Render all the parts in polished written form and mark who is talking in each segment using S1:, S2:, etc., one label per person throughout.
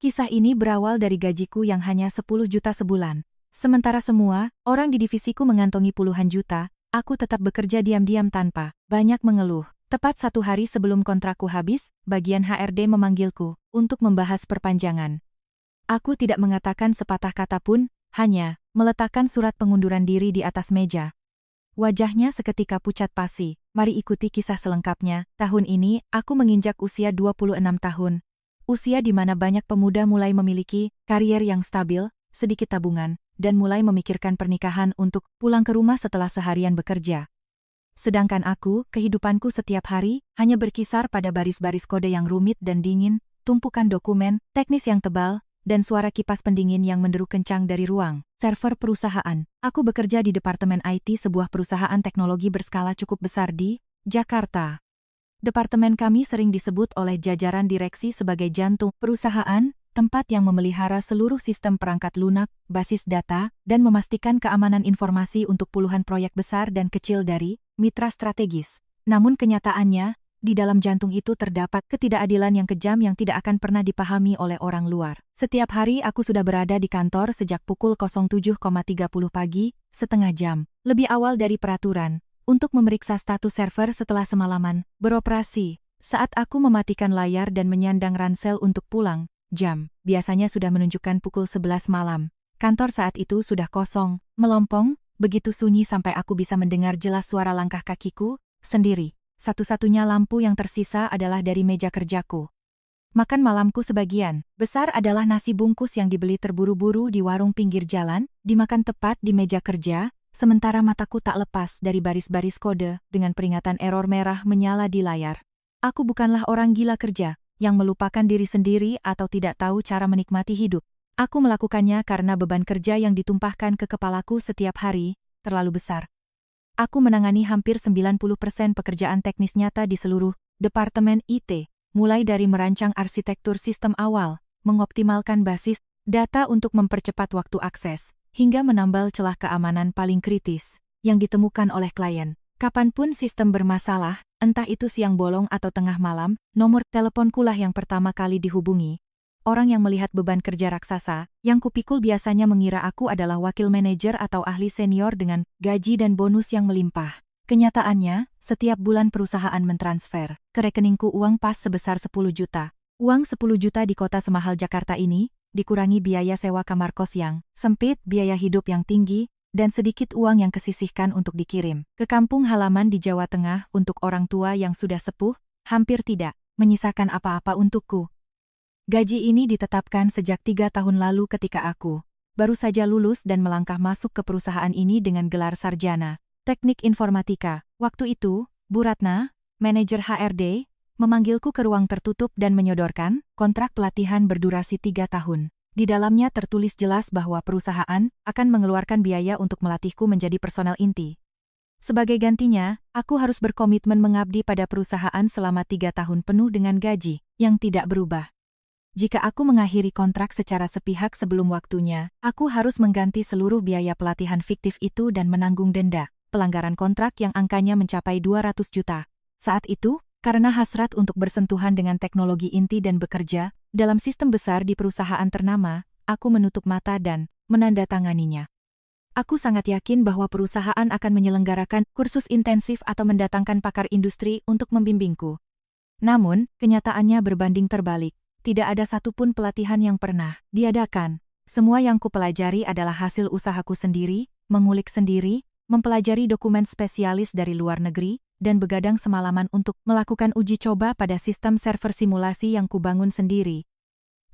S1: Kisah ini berawal dari gajiku yang hanya 10 juta sebulan. Sementara semua orang di divisiku mengantongi puluhan juta, aku tetap bekerja diam-diam tanpa banyak mengeluh. Tepat 1 hari sebelum kontrakku habis, bagian HRD memanggilku untuk membahas perpanjangan. Aku tidak mengatakan sepatah kata pun, hanya meletakkan surat pengunduran diri di atas meja. Wajahnya seketika pucat pasi. Mari ikuti kisah selengkapnya. Tahun ini, aku menginjak usia 26 tahun. Usia di mana banyak pemuda mulai memiliki karier yang stabil, sedikit tabungan, dan mulai memikirkan pernikahan untuk pulang ke rumah setelah seharian bekerja. Sedangkan aku, kehidupanku setiap hari, hanya berkisar pada baris-baris kode yang rumit dan dingin, tumpukan dokumen, teknis yang tebal, dan suara kipas pendingin yang menderu kencang dari ruang server perusahaan. Aku bekerja di Departemen IT sebuah perusahaan teknologi berskala cukup besar di Jakarta. Departemen kami sering disebut oleh jajaran direksi sebagai jantung perusahaan, tempat yang memelihara seluruh sistem perangkat lunak, basis data, dan memastikan keamanan informasi untuk puluhan proyek besar dan kecil dari mitra strategis. Namun kenyataannya, di dalam jantung itu terdapat ketidakadilan yang kejam yang tidak akan pernah dipahami oleh orang luar. Setiap hari aku sudah berada di kantor sejak pukul 07.30 pagi, setengah jam lebih awal dari peraturan, untuk memeriksa status server setelah semalaman beroperasi. Saat aku mematikan layar dan menyandang ransel untuk pulang, jam biasanya sudah menunjukkan pukul 11 malam. Kantor saat itu sudah kosong, melompong, begitu sunyi sampai aku bisa mendengar jelas suara langkah kakiku sendiri. Satu-satunya lampu yang tersisa adalah dari meja kerjaku. Makan malamku sebagian besar adalah nasi bungkus yang dibeli terburu-buru di warung pinggir jalan, dimakan tepat di meja kerja, sementara mataku tak lepas dari baris-baris kode dengan peringatan error merah menyala di layar. Aku bukanlah orang gila kerja, yang melupakan diri sendiri atau tidak tahu cara menikmati hidup. Aku melakukannya karena beban kerja yang ditumpahkan ke kepalaku setiap hari terlalu besar. Aku menangani hampir 90% pekerjaan teknis nyata di seluruh Departemen IT, mulai dari merancang arsitektur sistem awal, mengoptimalkan basis data untuk mempercepat waktu akses, hingga menambal celah keamanan paling kritis yang ditemukan oleh klien. Kapanpun sistem bermasalah, entah itu siang bolong atau tengah malam, nomor teleponkulah yang pertama kali dihubungi. Orang yang melihat beban kerja raksasa, yang kupikul biasanya mengira aku adalah wakil manajer atau ahli senior dengan gaji dan bonus yang melimpah. Kenyataannya, setiap bulan perusahaan mentransfer ke rekeningku uang pas sebesar 10 juta. Uang 10 juta di kota semahal Jakarta ini, dikurangi biaya sewa kamar kos yang sempit, biaya hidup yang tinggi, dan sedikit uang yang kesisihkan untuk dikirim ke kampung halaman di Jawa Tengah untuk orang tua yang sudah sepuh, hampir tidak menyisakan apa-apa untukku. Gaji ini ditetapkan sejak 3 tahun lalu ketika aku baru saja lulus dan melangkah masuk ke perusahaan ini dengan gelar sarjana teknik informatika. Waktu itu, Bu Ratna, manajer HRD, memanggilku ke ruang tertutup dan menyodorkan kontrak pelatihan berdurasi 3 tahun. Di dalamnya tertulis jelas bahwa perusahaan akan mengeluarkan biaya untuk melatihku menjadi personel inti. Sebagai gantinya, aku harus berkomitmen mengabdi pada perusahaan selama 3 tahun penuh dengan gaji yang tidak berubah. Jika aku mengakhiri kontrak secara sepihak sebelum waktunya, aku harus mengganti seluruh biaya pelatihan fiktif itu dan menanggung denda pelanggaran kontrak yang angkanya mencapai 200 juta. Saat itu, karena hasrat untuk bersentuhan dengan teknologi inti dan bekerja dalam sistem besar di perusahaan ternama, aku menutup mata dan menandatanganinya. Aku sangat yakin bahwa perusahaan akan menyelenggarakan kursus intensif atau mendatangkan pakar industri untuk membimbingku. Namun, kenyataannya berbanding terbalik. Tidak ada satupun pelatihan yang pernah diadakan. Semua yang kupelajari adalah hasil usahaku sendiri, mengulik sendiri, mempelajari dokumen spesialis dari luar negeri, dan begadang semalaman untuk melakukan uji coba pada sistem server simulasi yang kubangun sendiri.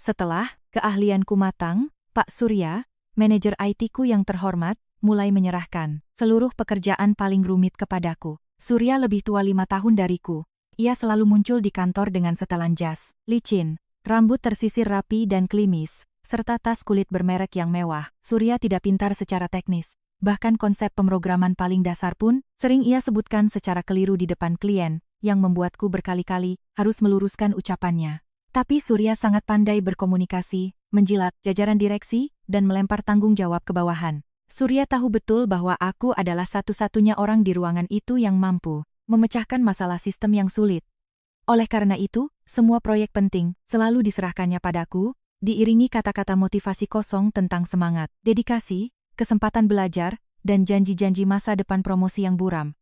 S1: Setelah keahlianku matang, Pak Surya, manajer IT-ku yang terhormat, mulai menyerahkan seluruh pekerjaan paling rumit kepadaku. Surya lebih tua 5 tahun dariku. Ia selalu muncul di kantor dengan setelan jas licin, rambut tersisir rapi dan klimis, serta tas kulit bermerek yang mewah. Surya tidak pintar secara teknis. Bahkan konsep pemrograman paling dasar pun sering ia sebutkan secara keliru di depan klien, yang membuatku berkali-kali harus meluruskan ucapannya. Tapi Surya sangat pandai berkomunikasi, menjilat jajaran direksi, dan melempar tanggung jawab ke bawahan. Surya tahu betul bahwa aku adalah satu-satunya orang di ruangan itu yang mampu memecahkan masalah sistem yang sulit. Oleh karena itu, semua proyek penting selalu diserahkannya padaku, diiringi kata-kata motivasi kosong tentang semangat, dedikasi, kesempatan belajar, dan janji-janji masa depan promosi yang buram.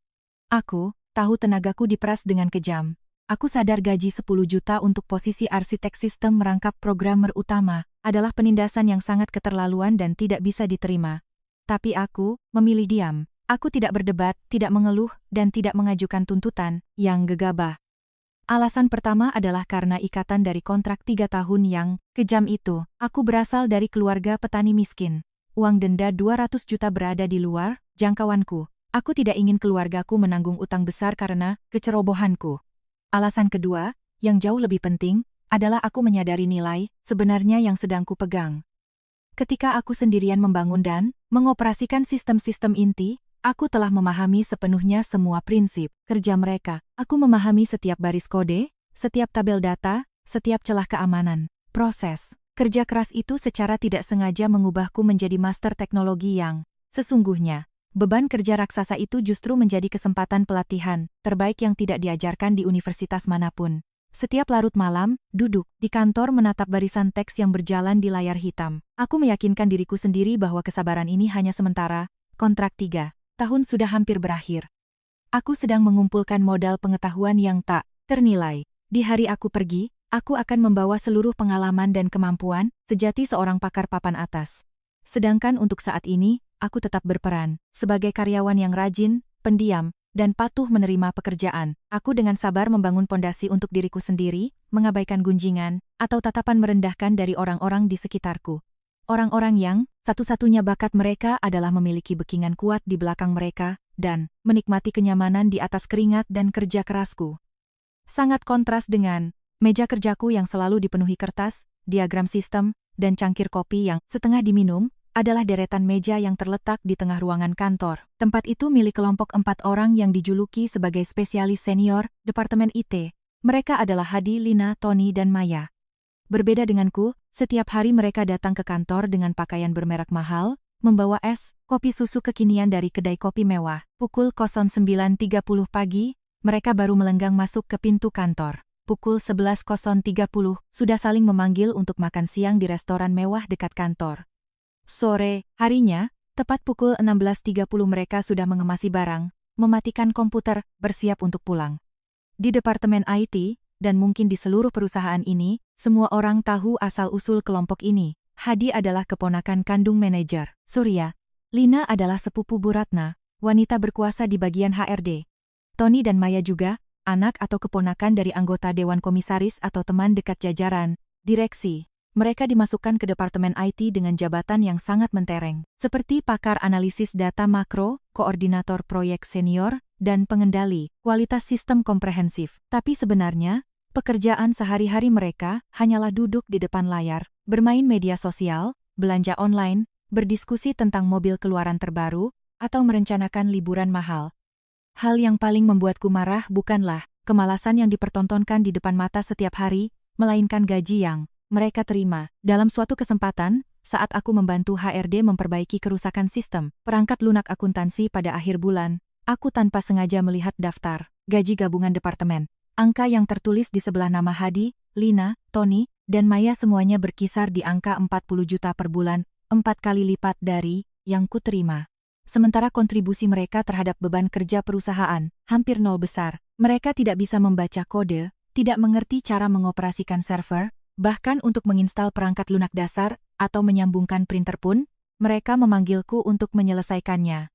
S1: Aku tahu tenagaku diperas dengan kejam. Aku sadar gaji 10 juta untuk posisi arsitek sistem merangkap programmer utama adalah penindasan yang sangat keterlaluan dan tidak bisa diterima. Tapi aku memilih diam. Aku tidak berdebat, tidak mengeluh, dan tidak mengajukan tuntutan yang gegabah. Alasan pertama adalah karena ikatan dari kontrak 3 tahun yang kejam itu. Aku berasal dari keluarga petani miskin. Uang denda 200 juta berada di luar jangkauanku. Aku tidak ingin keluargaku menanggung utang besar karena kecerobohanku. Alasan kedua, yang jauh lebih penting, adalah aku menyadari nilai sebenarnya yang sedang kupegang. Ketika aku sendirian membangun dan mengoperasikan sistem-sistem inti, aku telah memahami sepenuhnya semua prinsip kerja mereka. Aku memahami setiap baris kode, setiap tabel data, setiap celah keamanan. Proses kerja keras itu secara tidak sengaja mengubahku menjadi master teknologi yang sesungguhnya. Beban kerja raksasa itu justru menjadi kesempatan pelatihan terbaik yang tidak diajarkan di universitas manapun. Setiap larut malam, duduk di kantor menatap barisan teks yang berjalan di layar hitam. Aku meyakinkan diriku sendiri bahwa kesabaran ini hanya sementara. Kontrak 3 tahun sudah hampir berakhir. Aku sedang mengumpulkan modal pengetahuan yang tak ternilai. Di hari aku pergi, aku akan membawa seluruh pengalaman dan kemampuan sejati seorang pakar papan atas. Sedangkan untuk saat ini, aku tetap berperan sebagai karyawan yang rajin, pendiam, dan patuh menerima pekerjaan. Aku dengan sabar membangun pondasi untuk diriku sendiri, mengabaikan gunjingan atau tatapan merendahkan dari orang-orang di sekitarku. Orang-orang yang satu-satunya bakat mereka adalah memiliki backingan kuat di belakang mereka dan menikmati kenyamanan di atas keringat dan kerja kerasku. Sangat kontras dengan meja kerjaku yang selalu dipenuhi kertas, diagram sistem, dan cangkir kopi yang setengah diminum, adalah deretan meja yang terletak di tengah ruangan kantor. Tempat itu milik kelompok 4 orang yang dijuluki sebagai spesialis senior, Departemen IT. Mereka adalah Hadi, Lina, Tony, dan Maya. Berbeda denganku, setiap hari mereka datang ke kantor dengan pakaian bermerek mahal, membawa es, kopi susu kekinian dari kedai kopi mewah. Pukul 09.30 pagi, mereka baru melenggang masuk ke pintu kantor. Pukul 11.30, sudah saling memanggil untuk makan siang di restoran mewah dekat kantor. Sore harinya, tepat pukul 16.30 mereka sudah mengemasi barang, mematikan komputer, bersiap untuk pulang. Di Departemen IT, dan mungkin di seluruh perusahaan ini, semua orang tahu asal-usul kelompok ini. Hadi adalah keponakan kandung manajer Surya. Lina adalah sepupu Bu Ratna, wanita berkuasa di bagian HRD. Tony dan Maya juga, anak atau keponakan dari anggota Dewan Komisaris atau teman dekat jajaran direksi. Mereka dimasukkan ke Departemen IT dengan jabatan yang sangat mentereng, seperti pakar analisis data makro, koordinator proyek senior, dan pengendali kualitas sistem komprehensif. Tapi sebenarnya, pekerjaan sehari-hari mereka hanyalah duduk di depan layar, bermain media sosial, belanja online, berdiskusi tentang mobil keluaran terbaru, atau merencanakan liburan mahal. Hal yang paling membuatku marah bukanlah kemalasan yang dipertontonkan di depan mata setiap hari, melainkan gaji yang mereka terima. Dalam suatu kesempatan, saat aku membantu HRD memperbaiki kerusakan sistem perangkat lunak akuntansi pada akhir bulan, aku tanpa sengaja melihat daftar gaji gabungan departemen. Angka yang tertulis di sebelah nama Hadi, Lina, Tony, dan Maya semuanya berkisar di angka 40 juta per bulan, 4 kali lipat dari yang ku terima. Sementara kontribusi mereka terhadap beban kerja perusahaan hampir nol besar. Mereka tidak bisa membaca kode, tidak mengerti cara mengoperasikan server, bahkan untuk menginstal perangkat lunak dasar atau menyambungkan printer pun, mereka memanggilku untuk menyelesaikannya.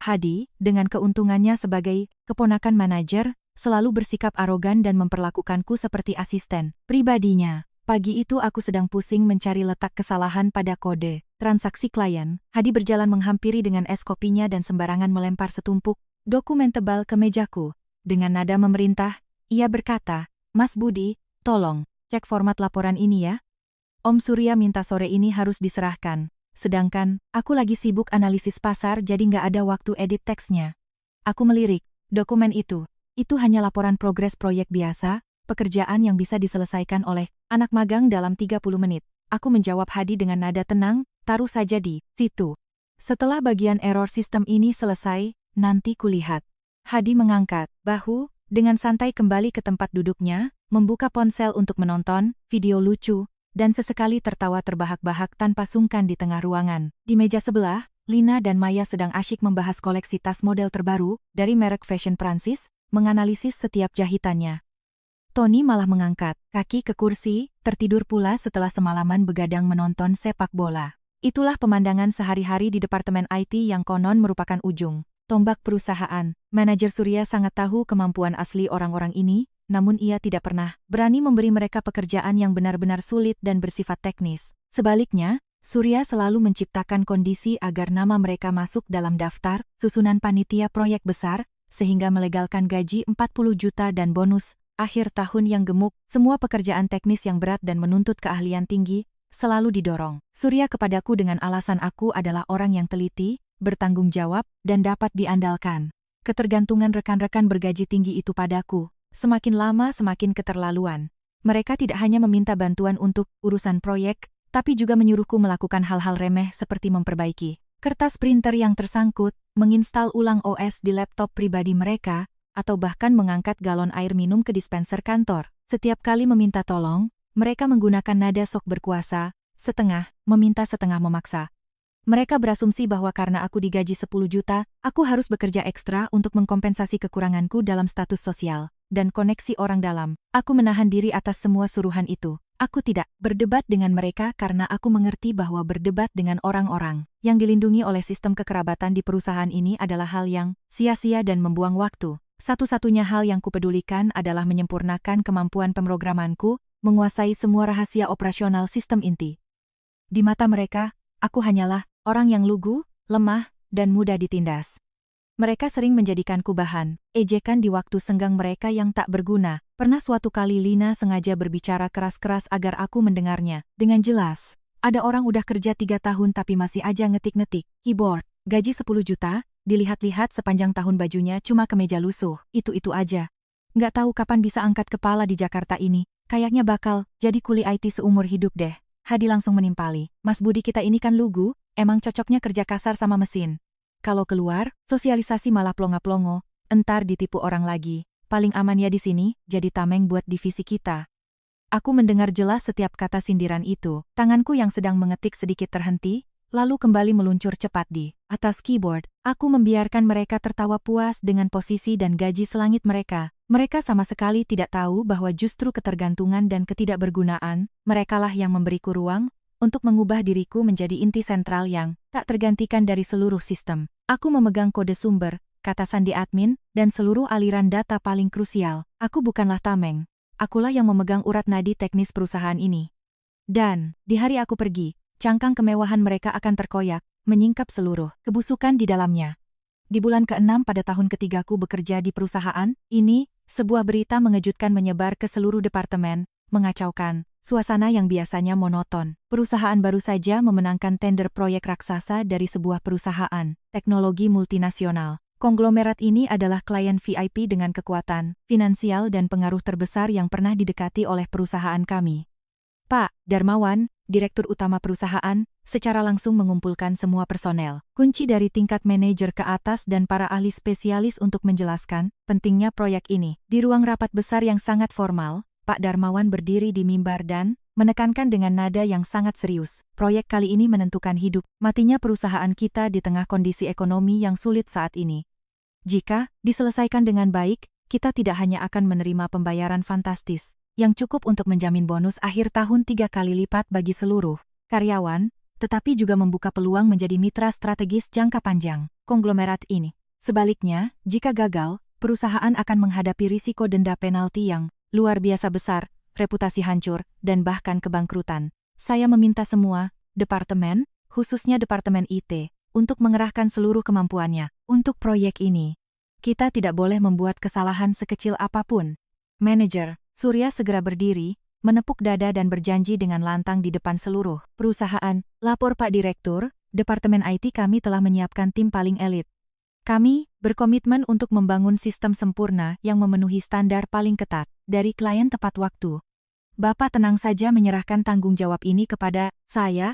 S1: Hadi, dengan keuntungannya sebagai keponakan manajer, selalu bersikap arogan dan memperlakukanku seperti asisten pribadinya. Pagi itu aku sedang pusing mencari letak kesalahan pada kode transaksi klien. Hadi berjalan menghampiri dengan es kopinya dan sembarangan melempar setumpuk dokumen tebal ke mejaku. Dengan nada memerintah, ia berkata, "Mas Budi, tolong cek format laporan ini ya. Om Surya minta sore ini harus diserahkan. Sedangkan, aku lagi sibuk analisis pasar jadi nggak ada waktu edit teksnya." Aku melirik, dokumen itu hanya laporan progres proyek biasa, pekerjaan yang bisa diselesaikan oleh anak magang dalam 30 menit. Aku menjawab Hadi dengan nada tenang, "Taruh saja di situ. Setelah bagian error sistem ini selesai, nanti kulihat." Hadi mengangkat bahu, dengan santai kembali ke tempat duduknya, membuka ponsel untuk menonton video lucu, dan sesekali tertawa terbahak-bahak tanpa sungkan di tengah ruangan. Di meja sebelah, Lina dan Maya sedang asyik membahas koleksi tas model terbaru dari merek fashion Prancis, menganalisis setiap jahitannya. Tony malah mengangkat kaki ke kursi, tertidur pula setelah semalaman begadang menonton sepak bola. Itulah pemandangan sehari-hari di departemen IT yang konon merupakan ujung tombak perusahaan. Manajer Surya sangat tahu kemampuan asli orang-orang ini, namun ia tidak pernah berani memberi mereka pekerjaan yang benar-benar sulit dan bersifat teknis. Sebaliknya, Surya selalu menciptakan kondisi agar nama mereka masuk dalam daftar susunan panitia proyek besar, sehingga melegalkan gaji 40 juta dan bonus akhir tahun yang gemuk. Semua pekerjaan teknis yang berat dan menuntut keahlian tinggi selalu didorong Surya kepadaku dengan alasan aku adalah orang yang teliti, bertanggung jawab, dan dapat diandalkan. Ketergantungan rekan-rekan bergaji tinggi itu padaku semakin lama semakin keterlaluan. Mereka tidak hanya meminta bantuan untuk urusan proyek, tapi juga menyuruhku melakukan hal-hal remeh seperti memperbaiki kertas printer yang tersangkut, menginstal ulang OS di laptop pribadi mereka, atau bahkan mengangkat galon air minum ke dispenser kantor. Setiap kali meminta tolong, mereka menggunakan nada sok berkuasa, setengah, meminta setengah memaksa. Mereka berasumsi bahwa karena aku digaji 10 juta, aku harus bekerja ekstra untuk mengkompensasi kekuranganku dalam status sosial dan koneksi orang dalam. Aku menahan diri atas semua suruhan itu. Aku tidak berdebat dengan mereka karena aku mengerti bahwa berdebat dengan orang-orang yang dilindungi oleh sistem kekerabatan di perusahaan ini adalah hal yang sia-sia dan membuang waktu. Satu-satunya hal yang kupedulikan adalah menyempurnakan kemampuan pemrogramanku, menguasai semua rahasia operasional sistem inti. Di mata mereka, aku hanyalah orang yang lugu, lemah, dan mudah ditindas. Mereka sering menjadikanku bahan ejekan di waktu senggang mereka yang tak berguna. Pernah suatu kali Lina sengaja berbicara keras-keras agar aku mendengarnya. Dengan jelas, ada orang udah kerja 3 tahun tapi masih aja ngetik-ngetik keyboard. Gaji 10 juta, dilihat-lihat sepanjang tahun bajunya cuma kemeja lusuh. Itu-itu aja. Nggak tahu kapan bisa angkat kepala di Jakarta ini. Kayaknya bakal jadi kuli IT seumur hidup deh. Hadi langsung menimpali. Mas Budi kita ini kan lugu, emang cocoknya kerja kasar sama mesin. Kalau keluar, sosialisasi malah plonga-plongo, entar ditipu orang lagi. Paling aman ya di sini, jadi tameng buat divisi kita. Aku mendengar jelas setiap kata sindiran itu. Tanganku yang sedang mengetik sedikit terhenti, lalu kembali meluncur cepat di atas keyboard. Aku membiarkan mereka tertawa puas dengan posisi dan gaji selangit mereka. Mereka sama sekali tidak tahu bahwa justru ketergantungan dan ketidakbergunaan, merekalah yang memberiku ruang untuk mengubah diriku menjadi inti sentral yang tak tergantikan dari seluruh sistem. Aku memegang kode sumber, kata sandi admin, dan seluruh aliran data paling krusial. Aku bukanlah tameng. Akulah yang memegang urat nadi teknis perusahaan ini. Dan, di hari aku pergi, cangkang kemewahan mereka akan terkoyak, menyingkap seluruh kebusukan di dalamnya. Di bulan ke-6 pada tahun ketigaku bekerja di perusahaan ini, sebuah berita mengejutkan menyebar ke seluruh departemen, mengacaukan suasana yang biasanya monoton. Perusahaan baru saja memenangkan tender proyek raksasa dari sebuah perusahaan teknologi multinasional. Konglomerat ini adalah klien VIP dengan kekuatan finansial dan pengaruh terbesar yang pernah didekati oleh perusahaan kami. Pak Darmawan, Direktur Utama perusahaan, secara langsung mengumpulkan semua personel, kunci dari tingkat manajer ke atas dan para ahli spesialis untuk menjelaskan pentingnya proyek ini. Di ruang rapat besar yang sangat formal, Pak Darmawan berdiri di mimbar dan menekankan dengan nada yang sangat serius. Proyek kali ini menentukan hidup matinya perusahaan kita di tengah kondisi ekonomi yang sulit saat ini. Jika diselesaikan dengan baik, kita tidak hanya akan menerima pembayaran fantastis yang cukup untuk menjamin bonus akhir tahun 3 kali lipat bagi seluruh karyawan, tetapi juga membuka peluang menjadi mitra strategis jangka panjang konglomerat ini. Sebaliknya, jika gagal, perusahaan akan menghadapi risiko denda penalti yang luar biasa besar, reputasi hancur, dan bahkan kebangkrutan. Saya meminta semua departemen, khususnya Departemen IT, untuk mengerahkan seluruh kemampuannya untuk proyek ini. Kita tidak boleh membuat kesalahan sekecil apapun. Manajer Surya segera berdiri, menepuk dada dan berjanji dengan lantang di depan seluruh perusahaan. Lapor Pak Direktur, Departemen IT kami telah menyiapkan tim paling elit. Kami berkomitmen untuk membangun sistem sempurna yang memenuhi standar paling ketat dari klien tepat waktu. Bapak tenang saja menyerahkan tanggung jawab ini kepada saya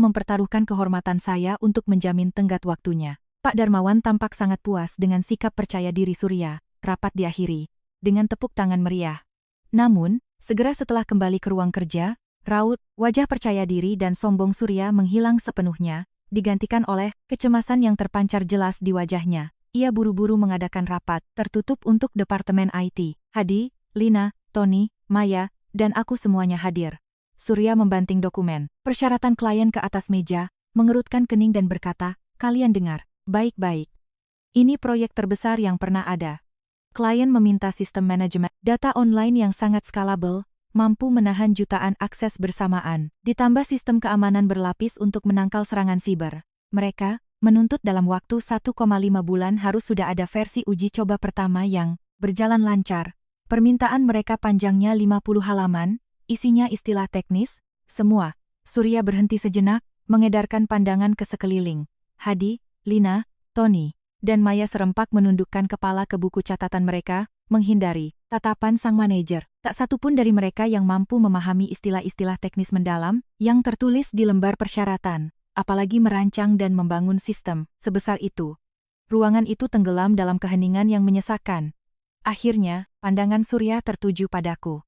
S1: mempertaruhkan kehormatan saya untuk menjamin tenggat waktunya. Pak Darmawan tampak sangat puas dengan sikap percaya diri Surya. Rapat diakhiri dengan tepuk tangan meriah. Namun, segera setelah kembali ke ruang kerja, Raut, wajah percaya diri dan sombong Surya menghilang sepenuhnya, digantikan oleh kecemasan yang terpancar jelas di wajahnya. Ia buru-buru mengadakan rapat tertutup untuk Departemen IT. Hadi, Lina, Tony, Maya, dan aku semuanya hadir. Surya membanting dokumen persyaratan klien ke atas meja, mengerutkan kening dan berkata, "Kalian dengar, baik-baik. Ini proyek terbesar yang pernah ada. Klien meminta sistem manajemen data online yang sangat skalabel, mampu menahan jutaan akses bersamaan, ditambah sistem keamanan berlapis untuk menangkal serangan siber. Mereka menuntut dalam waktu 1,5 bulan harus sudah ada versi uji coba pertama yang berjalan lancar. Permintaan mereka panjangnya 50 halaman, isinya istilah teknis, semua." Surya berhenti sejenak, mengedarkan pandangan ke sekeliling. Hadi, Lina, Tony, dan Maya serempak menundukkan kepala ke buku catatan mereka, menghindari tatapan sang manajer. Tak satu pun dari mereka yang mampu memahami istilah-istilah teknis mendalam yang tertulis di lembar persyaratan, apalagi merancang dan membangun sistem sebesar itu. Ruangan itu tenggelam dalam keheningan yang menyesakan. Akhirnya, pandangan Surya tertuju padaku.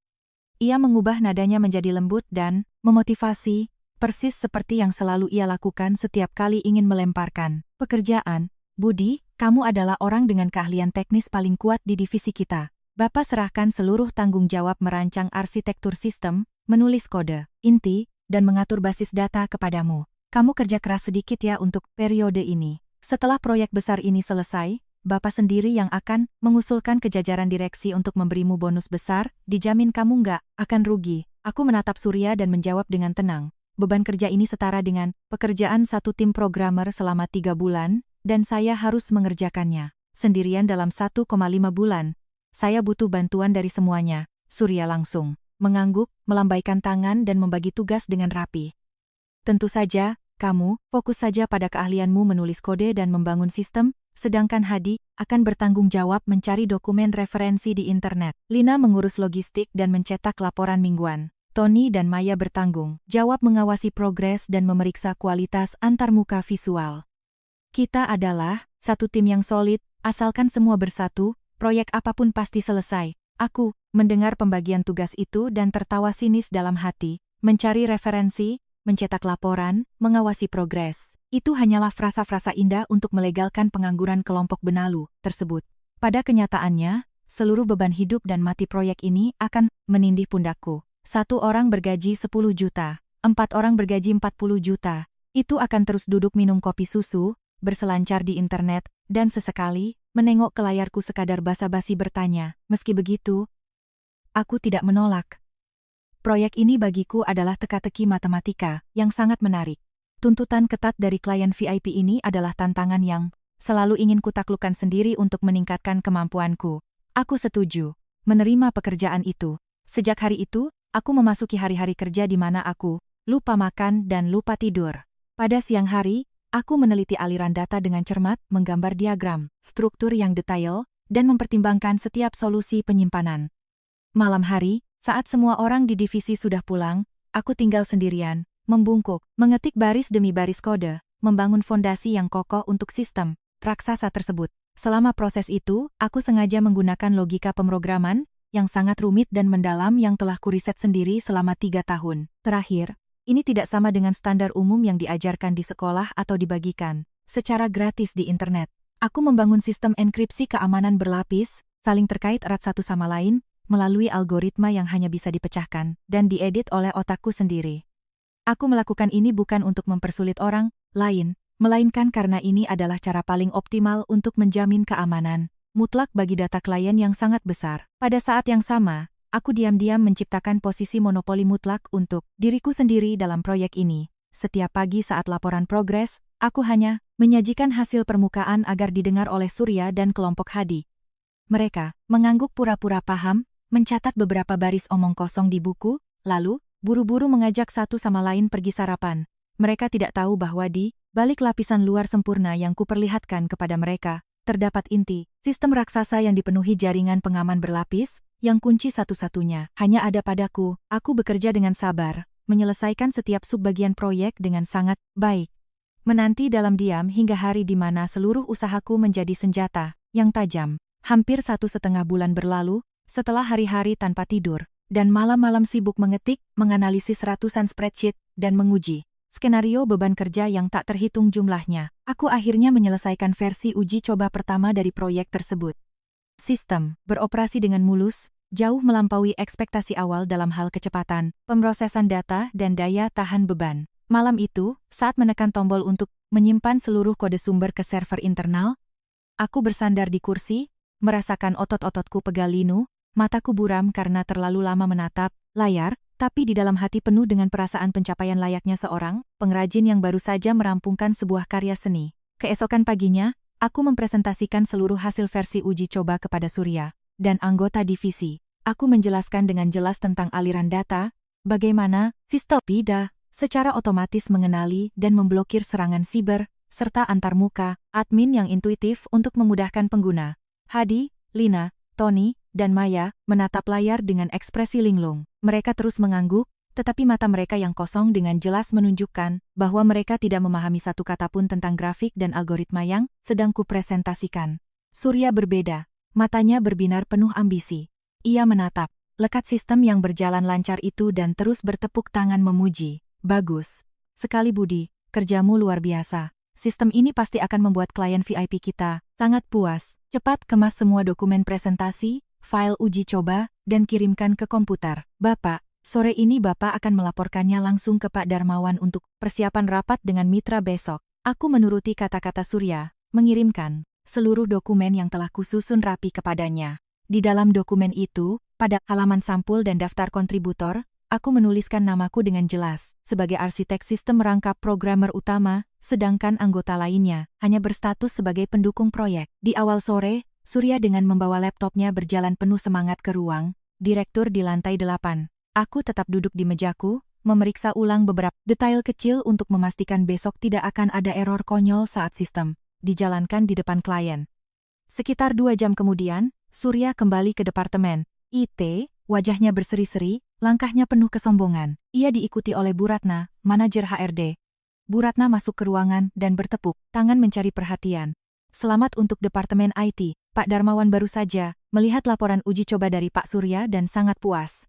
S1: Ia mengubah nadanya menjadi lembut dan memotivasi, persis seperti yang selalu ia lakukan setiap kali ingin melemparkan pekerjaan. "Budi, kamu adalah orang dengan keahlian teknis paling kuat di divisi kita. Bapak serahkan seluruh tanggung jawab merancang arsitektur sistem, menulis kode inti, dan mengatur basis data kepadamu. Kamu kerja keras sedikit ya untuk periode ini. Setelah proyek besar ini selesai, Bapak sendiri yang akan mengusulkan ke jajaran direksi untuk memberimu bonus besar, dijamin kamu nggak akan rugi." Aku menatap Surya dan menjawab dengan tenang. Beban kerja ini setara dengan pekerjaan satu tim programmer selama 3 bulan, dan saya harus mengerjakannya sendirian dalam 1,5 bulan. Saya butuh bantuan dari semuanya. Surya langsung mengangguk, melambaikan tangan dan membagi tugas dengan rapi. "Tentu saja, kamu fokus saja pada keahlianmu menulis kode dan membangun sistem, sedangkan Hadi akan bertanggung jawab mencari dokumen referensi di internet. Lina mengurus logistik dan mencetak laporan mingguan. Tony dan Maya bertanggung jawab mengawasi progres dan memeriksa kualitas antarmuka visual. Kita adalah satu tim yang solid, asalkan semua bersatu, proyek apapun pasti selesai." Aku mendengar pembagian tugas itu dan tertawa sinis dalam hati. Mencari referensi, mencetak laporan, mengawasi progres. Itu hanyalah frasa-frasa indah untuk melegalkan pengangguran kelompok benalu tersebut. Pada kenyataannya, seluruh beban hidup dan mati proyek ini akan menindih pundakku. 1 orang bergaji 10 juta, 4 orang bergaji 40 juta. Itu akan terus duduk minum kopi susu, berselancar di internet, dan sesekali menengok ke layarku sekadar basa-basi bertanya. Meski begitu, aku tidak menolak. Proyek ini bagiku adalah teka-teki matematika yang sangat menarik. Tuntutan ketat dari klien VIP ini adalah tantangan yang selalu ingin kutaklukkan sendiri untuk meningkatkan kemampuanku. Aku setuju menerima pekerjaan itu. Sejak hari itu, aku memasuki hari-hari kerja di mana aku lupa makan dan lupa tidur. Pada siang hari, aku meneliti aliran data dengan cermat, menggambar diagram, struktur yang detail, dan mempertimbangkan setiap solusi penyimpanan. Malam hari, saat semua orang di divisi sudah pulang, aku tinggal sendirian, membungkuk, mengetik baris demi baris kode, membangun fondasi yang kokoh untuk sistem raksasa tersebut. Selama proses itu, aku sengaja menggunakan logika pemrograman yang sangat rumit dan mendalam yang telah kuriset sendiri selama 3 tahun. Terakhir, ini tidak sama dengan standar umum yang diajarkan di sekolah atau dibagikan secara gratis di internet. Aku membangun sistem enkripsi keamanan berlapis, saling terkait erat satu sama lain, melalui algoritma yang hanya bisa dipecahkan dan diedit oleh otakku sendiri. Aku melakukan ini bukan untuk mempersulit orang lain, melainkan karena ini adalah cara paling optimal untuk menjamin keamanan mutlak bagi data klien yang sangat besar. Pada saat yang sama, aku diam-diam menciptakan posisi monopoli mutlak untuk diriku sendiri dalam proyek ini. Setiap pagi saat laporan progres, aku hanya menyajikan hasil permukaan agar didengar oleh Surya dan kelompok Hadi. Mereka mengangguk pura-pura paham, mencatat beberapa baris omong kosong di buku, lalu buru-buru mengajak satu sama lain pergi sarapan. Mereka tidak tahu bahwa di balik lapisan luar sempurna yang kuperlihatkan kepada mereka, terdapat inti sistem raksasa yang dipenuhi jaringan pengaman berlapis, yang kunci satu-satunya hanya ada padaku. Aku bekerja dengan sabar, menyelesaikan setiap subbagian proyek dengan sangat baik. Menanti dalam diam hingga hari di mana seluruh usahaku menjadi senjata yang tajam. Hampir 1,5 bulan berlalu, setelah hari-hari tanpa tidur, dan malam-malam sibuk mengetik, menganalisis ratusan spreadsheet, dan menguji skenario beban kerja yang tak terhitung jumlahnya. Aku akhirnya menyelesaikan versi uji coba pertama dari proyek tersebut. Sistem beroperasi dengan mulus, jauh melampaui ekspektasi awal dalam hal kecepatan, pemrosesan data, dan daya tahan beban. Malam itu, saat menekan tombol untuk menyimpan seluruh kode sumber ke server internal, aku bersandar di kursi, merasakan otot-ototku pegal linu, mataku buram karena terlalu lama menatap layar, tapi di dalam hati penuh dengan perasaan pencapaian layaknya seorang pengrajin yang baru saja merampungkan sebuah karya seni. Keesokan paginya, aku mempresentasikan seluruh hasil versi uji coba kepada Surya dan anggota divisi. Aku menjelaskan dengan jelas tentang aliran data, bagaimana sistem PIDA secara otomatis mengenali dan memblokir serangan siber, serta antarmuka, admin yang intuitif untuk memudahkan pengguna. Hadi, Lina, Tony, dan Maya menatap layar dengan ekspresi linglung. Mereka terus mengangguk, tetapi mata mereka yang kosong dengan jelas menunjukkan bahwa mereka tidak memahami satu kata pun tentang grafik dan algoritma yang sedang kupresentasikan. Surya berbeda, matanya berbinar penuh ambisi. Ia menatap lekat sistem yang berjalan lancar itu dan terus bertepuk tangan memuji. Bagus sekali Budi, kerjamu luar biasa. Sistem ini pasti akan membuat klien VIP kita sangat puas. Cepat kemas semua dokumen presentasi, file uji coba, dan kirimkan ke komputer. Bapak, sore ini Bapak akan melaporkannya langsung ke Pak Darmawan untuk persiapan rapat dengan mitra besok. Aku menuruti kata-kata Surya, mengirimkan seluruh dokumen yang telah kususun rapi kepadanya. Di dalam dokumen itu, pada halaman sampul dan daftar kontributor, aku menuliskan namaku dengan jelas, sebagai arsitek sistem merangkap programmer utama, sedangkan anggota lainnya hanya berstatus sebagai pendukung proyek. Di awal sore, Surya dengan membawa laptopnya berjalan penuh semangat ke ruang direktur di lantai 8. Aku tetap duduk di mejaku, memeriksa ulang beberapa detail kecil untuk memastikan besok tidak akan ada error konyol saat sistem dijalankan di depan klien. Sekitar 2 jam kemudian, Surya kembali ke departemen IT, wajahnya berseri-seri, langkahnya penuh kesombongan. Ia diikuti oleh Bu Ratna, manajer HRD. Bu Ratna masuk ke ruangan dan bertepuk tangan mencari perhatian. Selamat untuk Departemen IT, Pak Darmawan baru saja melihat laporan uji coba dari Pak Surya dan sangat puas.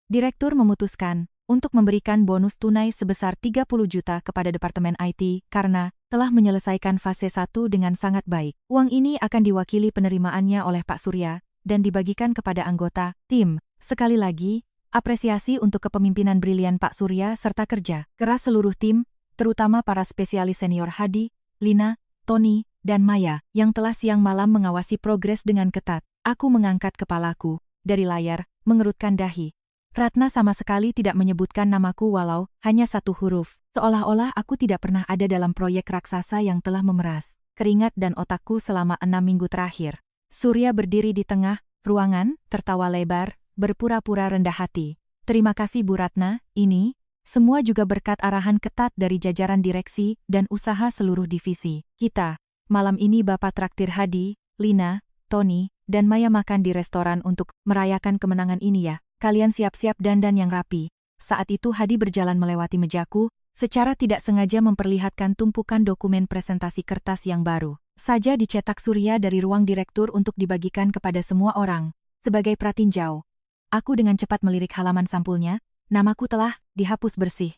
S1: Direktur memutuskan untuk memberikan bonus tunai sebesar 30 juta kepada Departemen IT karena telah menyelesaikan fase 1 dengan sangat baik. Uang ini akan diwakili penerimaannya oleh Pak Surya dan dibagikan kepada anggota tim. Sekali lagi, apresiasi untuk kepemimpinan brilian Pak Surya serta kerja keras seluruh tim, terutama para spesialis senior Hadi, Lina, Tony, dan Maya, yang telah siang malam mengawasi progres dengan ketat. Aku mengangkat kepalaku dari layar, mengerutkan dahi. Ratna sama sekali tidak menyebutkan namaku walau hanya satu huruf, seolah-olah aku tidak pernah ada dalam proyek raksasa yang telah memeras keringat dan otakku selama 6 minggu terakhir. Surya berdiri di tengah ruangan, tertawa lebar, berpura-pura rendah hati. Terima kasih Bu Ratna, ini semua juga berkat arahan ketat dari jajaran direksi dan usaha seluruh divisi. Kita, malam ini Bapak traktir Hadi, Lina, Tony, dan Maya makan di restoran untuk merayakan kemenangan ini ya. Kalian siap-siap dandan yang rapi. Saat itu Hadi berjalan melewati mejaku, secara tidak sengaja memperlihatkan tumpukan dokumen presentasi kertas yang baru saja dicetak Surya dari ruang direktur untuk dibagikan kepada semua orang. Sebagai pratinjau, aku dengan cepat melirik halaman sampulnya, namaku telah dihapus bersih.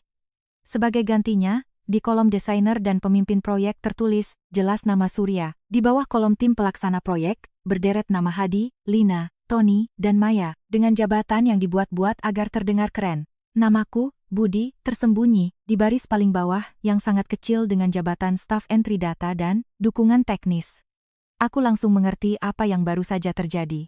S1: Sebagai gantinya, di kolom desainer dan pemimpin proyek tertulis jelas nama Surya. Di bawah kolom tim pelaksana proyek, berderet nama Hadi, Lina, Tony, dan Maya, dengan jabatan yang dibuat-buat agar terdengar keren. Namaku, Budi, tersembunyi di baris paling bawah yang sangat kecil dengan jabatan Staff Entry Data dan Dukungan Teknis. Aku langsung mengerti apa yang baru saja terjadi.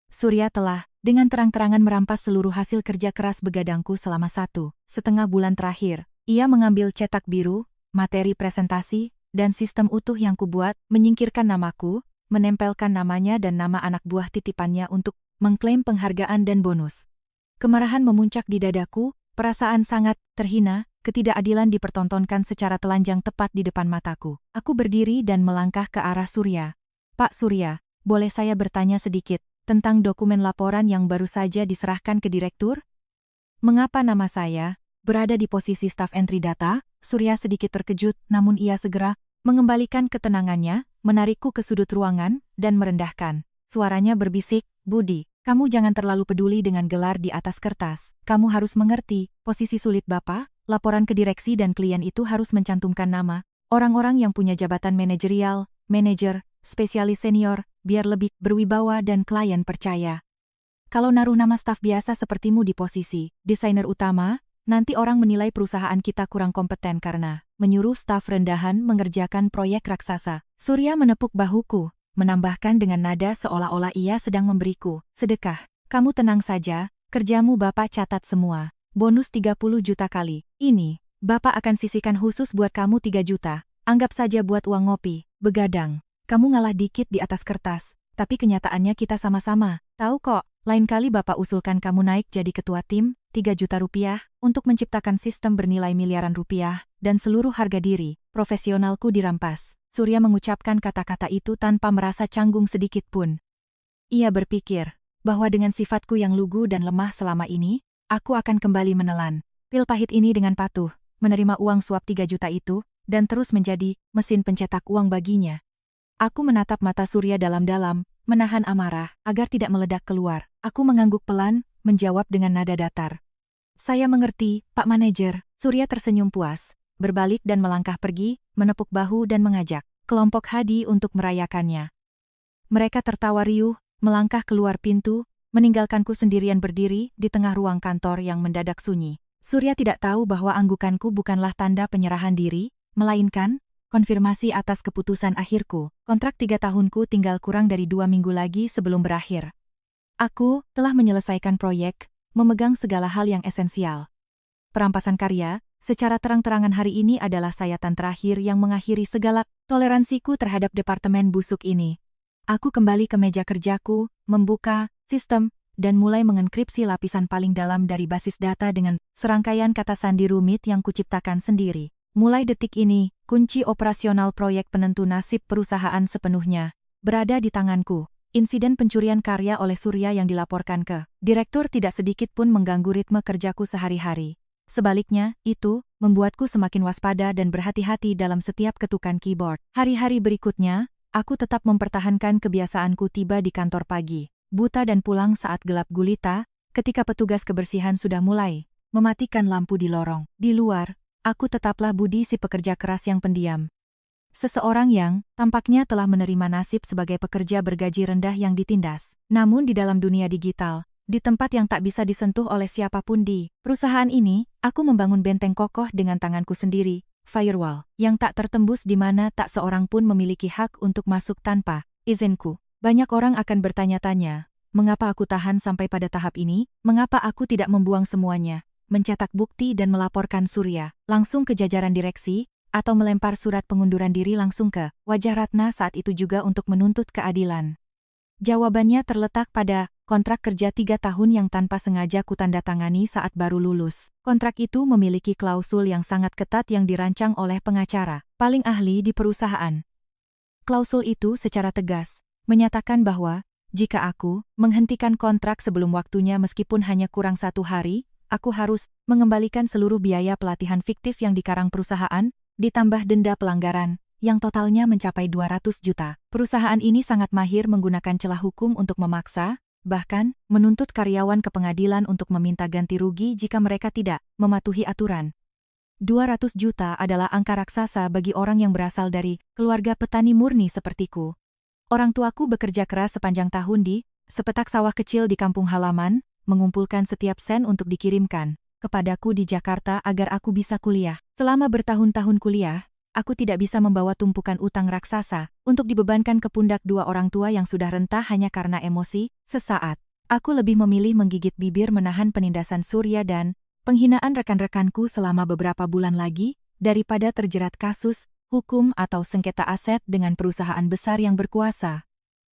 S1: Surya telah dengan terang-terangan merampas seluruh hasil kerja keras begadangku selama 1,5 bulan terakhir. Ia mengambil cetak biru, materi presentasi, dan sistem utuh yang kubuat, menyingkirkan namaku, menempelkan namanya dan nama anak buah titipannya untuk mengklaim penghargaan dan bonus. Kemarahan memuncak di dadaku, perasaan sangat terhina, ketidakadilan dipertontonkan secara telanjang tepat di depan mataku. Aku berdiri dan melangkah ke arah Surya. Pak Surya, boleh saya bertanya sedikit tentang dokumen laporan yang baru saja diserahkan ke direktur? Mengapa nama saya berada di posisi Staff Entry Data? Surya sedikit terkejut, namun ia segera mengembalikan ketenangannya, menarikku ke sudut ruangan, dan merendahkan. Suaranya berbisik, Budi, Kamu jangan terlalu peduli dengan gelar di atas kertas. Kamu harus mengerti, posisi sulit Bapak, laporan ke direksi dan klien itu harus mencantumkan nama orang-orang yang punya jabatan manajerial, manajer, spesialis senior, biar lebih berwibawa dan klien percaya. Kalau naruh nama staf biasa sepertimu di posisi desainer utama, nanti orang menilai perusahaan kita kurang kompeten karena menyuruh staf rendahan mengerjakan proyek raksasa. Surya menepuk bahuku, menambahkan dengan nada seolah-olah ia sedang memberiku sedekah. Kamu tenang saja, kerjamu Bapak catat semua. Bonus 30 juta kali. Ini, Bapak akan sisihkan khusus buat kamu 3 juta. Anggap saja buat uang ngopi. Begadang. Kamu ngalah dikit di atas kertas, tapi kenyataannya kita sama-sama. Tahu kok, lain kali Bapak usulkan kamu naik jadi ketua tim, 3 juta rupiah, untuk menciptakan sistem bernilai miliaran rupiah, dan seluruh harga diri, profesionalku dirampas. Surya mengucapkan kata-kata itu tanpa merasa canggung sedikit pun. Ia berpikir bahwa dengan sifatku yang lugu dan lemah selama ini, aku akan kembali menelan pil pahit ini dengan patuh, menerima uang suap 3 juta itu, dan terus menjadi mesin pencetak uang baginya. Aku menatap mata Surya dalam-dalam, menahan amarah, agar tidak meledak keluar. Aku mengangguk pelan, menjawab dengan nada datar. Saya mengerti, Pak Manajer. Surya tersenyum puas, berbalik dan melangkah pergi, menepuk bahu dan mengajak kelompok Hadi untuk merayakannya. Mereka tertawa riuh, melangkah keluar pintu, meninggalkanku sendirian berdiri di tengah ruang kantor yang mendadak sunyi. Surya tidak tahu bahwa anggukanku bukanlah tanda penyerahan diri, melainkan konfirmasi atas keputusan akhirku. Kontrak 3 tahunku tinggal kurang dari 2 minggu lagi sebelum berakhir. Aku telah menyelesaikan proyek, memegang segala hal yang esensial. Perampasan karya, secara terang-terangan hari ini adalah sayatan terakhir yang mengakhiri segala toleransiku terhadap departemen busuk ini. Aku kembali ke meja kerjaku, membuka sistem, dan mulai mengenkripsi lapisan paling dalam dari basis data dengan serangkaian kata sandi rumit yang kuciptakan sendiri. Mulai detik ini, kunci operasional proyek penentu nasib perusahaan sepenuhnya berada di tanganku. Insiden pencurian karya oleh Surya yang dilaporkan ke direktur tidak sedikit pun mengganggu ritme kerjaku sehari-hari. Sebaliknya, itu membuatku semakin waspada dan berhati-hati dalam setiap ketukan keyboard. Hari-hari berikutnya, aku tetap mempertahankan kebiasaanku tiba di kantor pagi, buta dan pulang saat gelap gulita, ketika petugas kebersihan sudah mulai mematikan lampu di lorong. Di luar, aku tetaplah Budi si pekerja keras yang pendiam. Seseorang yang tampaknya telah menerima nasib sebagai pekerja bergaji rendah yang ditindas. Namun di dalam dunia digital, di tempat yang tak bisa disentuh oleh siapapun di perusahaan ini, aku membangun benteng kokoh dengan tanganku sendiri, firewall, yang tak tertembus di mana tak seorang pun memiliki hak untuk masuk tanpa izinku. Banyak orang akan bertanya-tanya, mengapa aku tahan sampai pada tahap ini, mengapa aku tidak membuang semuanya, mencetak bukti dan melaporkan Surya langsung ke jajaran direksi, atau melempar surat pengunduran diri langsung ke wajah Ratna saat itu juga untuk menuntut keadilan. Jawabannya terletak pada kontrak kerja 3 tahun yang tanpa sengaja kutandatangani saat baru lulus. Kontrak itu memiliki klausul yang sangat ketat yang dirancang oleh pengacara paling ahli di perusahaan. Klausul itu secara tegas menyatakan bahwa jika aku menghentikan kontrak sebelum waktunya meskipun hanya kurang 1 hari, aku harus mengembalikan seluruh biaya pelatihan fiktif yang dikarang perusahaan, ditambah denda pelanggaran, yang totalnya mencapai 200 juta. Perusahaan ini sangat mahir menggunakan celah hukum untuk memaksa, bahkan menuntut karyawan ke pengadilan untuk meminta ganti rugi jika mereka tidak mematuhi aturan. 200 juta adalah angka raksasa bagi orang yang berasal dari keluarga petani murni sepertiku. Orang tuaku bekerja keras sepanjang tahun di sepetak sawah kecil di kampung halaman, mengumpulkan setiap sen untuk dikirimkan kepadaku di Jakarta agar aku bisa kuliah. Selama bertahun-tahun kuliah, aku tidak bisa membawa tumpukan utang raksasa untuk dibebankan ke pundak 2 orang tua yang sudah rentah hanya karena emosi sesaat. Aku lebih memilih menggigit bibir menahan penindasan Surya dan penghinaan rekan-rekanku selama beberapa bulan lagi, daripada terjerat kasus, hukum atau sengketa aset dengan perusahaan besar yang berkuasa.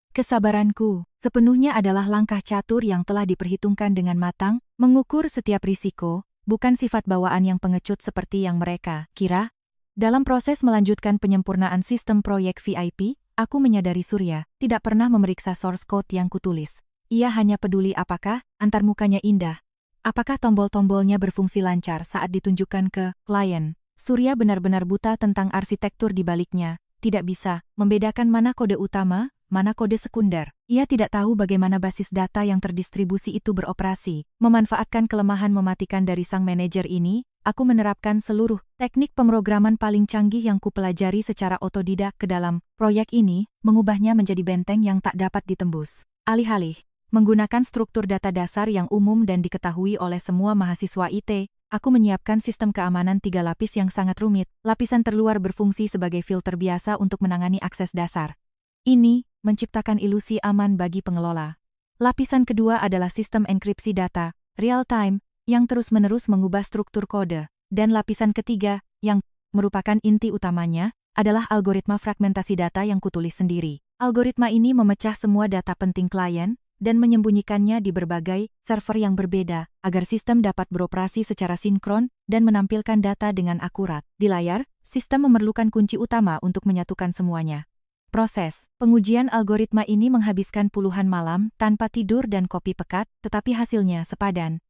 S1: Kesabaranku sepenuhnya adalah langkah catur yang telah diperhitungkan dengan matang, mengukur setiap risiko, bukan sifat bawaan yang pengecut seperti yang mereka kira. Dalam proses melanjutkan penyempurnaan sistem proyek VIP, aku menyadari Surya tidak pernah memeriksa source code yang kutulis. Ia hanya peduli apakah antarmukanya indah, apakah tombol-tombolnya berfungsi lancar saat ditunjukkan ke klien. Surya benar-benar buta tentang arsitektur di baliknya, tidak bisa membedakan mana kode utama, mana kode sekunder. Ia tidak tahu bagaimana basis data yang terdistribusi itu beroperasi. Memanfaatkan kelemahan mematikan dari sang manajer ini, aku menerapkan seluruh teknik pemrograman paling canggih yang kupelajari secara otodidak ke dalam proyek ini, mengubahnya menjadi benteng yang tak dapat ditembus. Alih-alih menggunakan struktur data dasar yang umum dan diketahui oleh semua mahasiswa IT, aku menyiapkan sistem keamanan 3 lapis yang sangat rumit. Lapisan terluar berfungsi sebagai filter biasa untuk menangani akses dasar. Ini menciptakan ilusi aman bagi pengelola. Lapisan kedua adalah sistem enkripsi data, real-time, yang terus-menerus mengubah struktur kode. Dan lapisan ketiga, yang merupakan inti utamanya, adalah algoritma fragmentasi data yang kutulis sendiri. Algoritma ini memecah semua data penting klien, dan menyembunyikannya di berbagai server yang berbeda, agar sistem dapat beroperasi secara sinkron dan menampilkan data dengan akurat. Di layar, sistem memerlukan kunci utama untuk menyatukan semuanya. Proses pengujian algoritma ini menghabiskan puluhan malam tanpa tidur dan kopi pekat, tetapi hasilnya sepadan.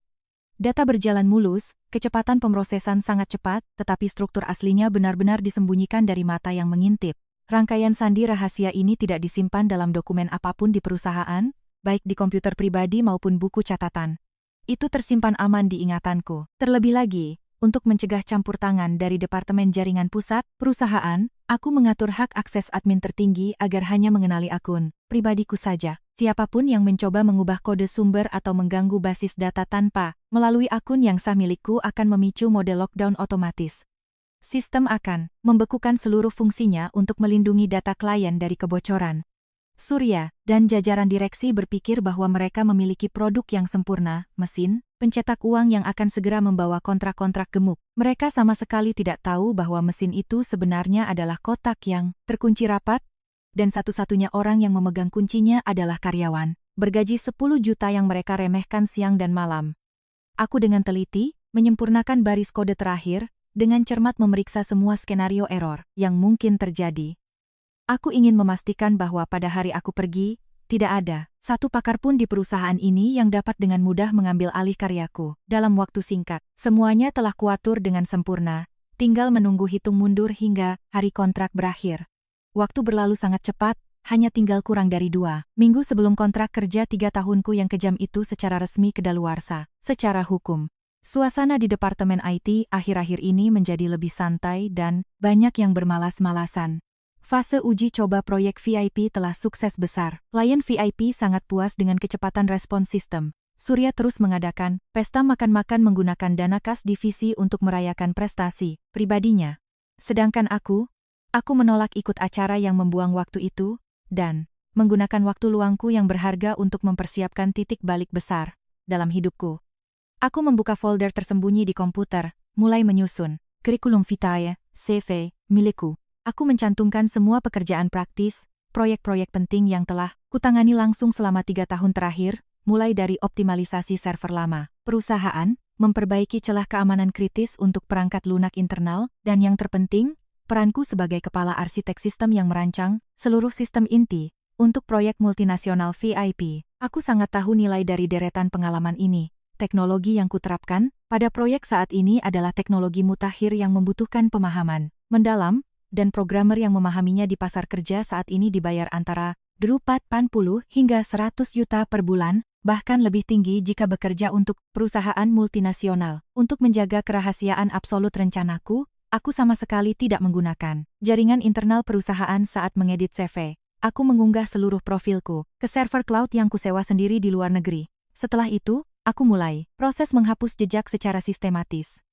S1: Data berjalan mulus, kecepatan pemrosesan sangat cepat, tetapi struktur aslinya benar-benar disembunyikan dari mata yang mengintip. Rangkaian sandi rahasia ini tidak disimpan dalam dokumen apapun di perusahaan, baik di komputer pribadi maupun buku catatan. Itu tersimpan aman di ingatanku. Terlebih lagi, untuk mencegah campur tangan dari Departemen Jaringan Pusat, perusahaan, aku mengatur hak akses admin tertinggi agar hanya mengenali akun pribadiku saja. Siapapun yang mencoba mengubah kode sumber atau mengganggu basis data tanpa melalui akun yang sah milikku akan memicu mode lockdown otomatis. Sistem akan membekukan seluruh fungsinya untuk melindungi data klien dari kebocoran. Surya dan jajaran direksi berpikir bahwa mereka memiliki produk yang sempurna, mesin pencetak uang yang akan segera membawa kontrak-kontrak gemuk. Mereka sama sekali tidak tahu bahwa mesin itu sebenarnya adalah kotak yang terkunci rapat, dan satu-satunya orang yang memegang kuncinya adalah karyawan bergaji 10 juta yang mereka remehkan siang dan malam. Aku dengan teliti menyempurnakan baris kode terakhir, dengan cermat memeriksa semua skenario error yang mungkin terjadi. Aku ingin memastikan bahwa pada hari aku pergi, tidak ada satu pakar pun di perusahaan ini yang dapat dengan mudah mengambil alih karyaku. Dalam waktu singkat, semuanya telah kuatur dengan sempurna, tinggal menunggu hitung mundur hingga hari kontrak berakhir. Waktu berlalu sangat cepat, hanya tinggal kurang dari 2 minggu sebelum kontrak kerja 3 tahunku yang kejam itu secara resmi kedaluarsa. Secara hukum, suasana di Departemen IT akhir-akhir ini menjadi lebih santai dan banyak yang bermalas-malasan. Fase uji coba proyek VIP telah sukses besar. Klien VIP sangat puas dengan kecepatan respons sistem. Surya terus mengadakan pesta makan-makan menggunakan dana kas divisi untuk merayakan prestasi pribadinya. Sedangkan aku menolak ikut acara yang membuang waktu itu, dan menggunakan waktu luangku yang berharga untuk mempersiapkan titik balik besar dalam hidupku. Aku membuka folder tersembunyi di komputer, mulai menyusun kurikulum vitae, CV, milikku. Aku mencantumkan semua pekerjaan praktis, proyek-proyek penting yang telah kutangani langsung selama 3 tahun terakhir, mulai dari optimalisasi server lama perusahaan, memperbaiki celah keamanan kritis untuk perangkat lunak internal, dan yang terpenting, peranku sebagai kepala arsitek sistem yang merancang seluruh sistem inti untuk proyek multinasional VIP. Aku sangat tahu nilai dari deretan pengalaman ini. Teknologi yang kuterapkan pada proyek saat ini adalah teknologi mutakhir yang membutuhkan pemahaman mendalam, dan programmer yang memahaminya di pasar kerja saat ini dibayar antara 80 hingga 100 juta per bulan, bahkan lebih tinggi jika bekerja untuk perusahaan multinasional. Untuk menjaga kerahasiaan absolut rencanaku, aku sama sekali tidak menggunakan jaringan internal perusahaan saat mengedit CV. Aku mengunggah seluruh profilku ke server cloud yang kusewa sendiri di luar negeri. Setelah itu, aku mulai proses menghapus jejak secara sistematis.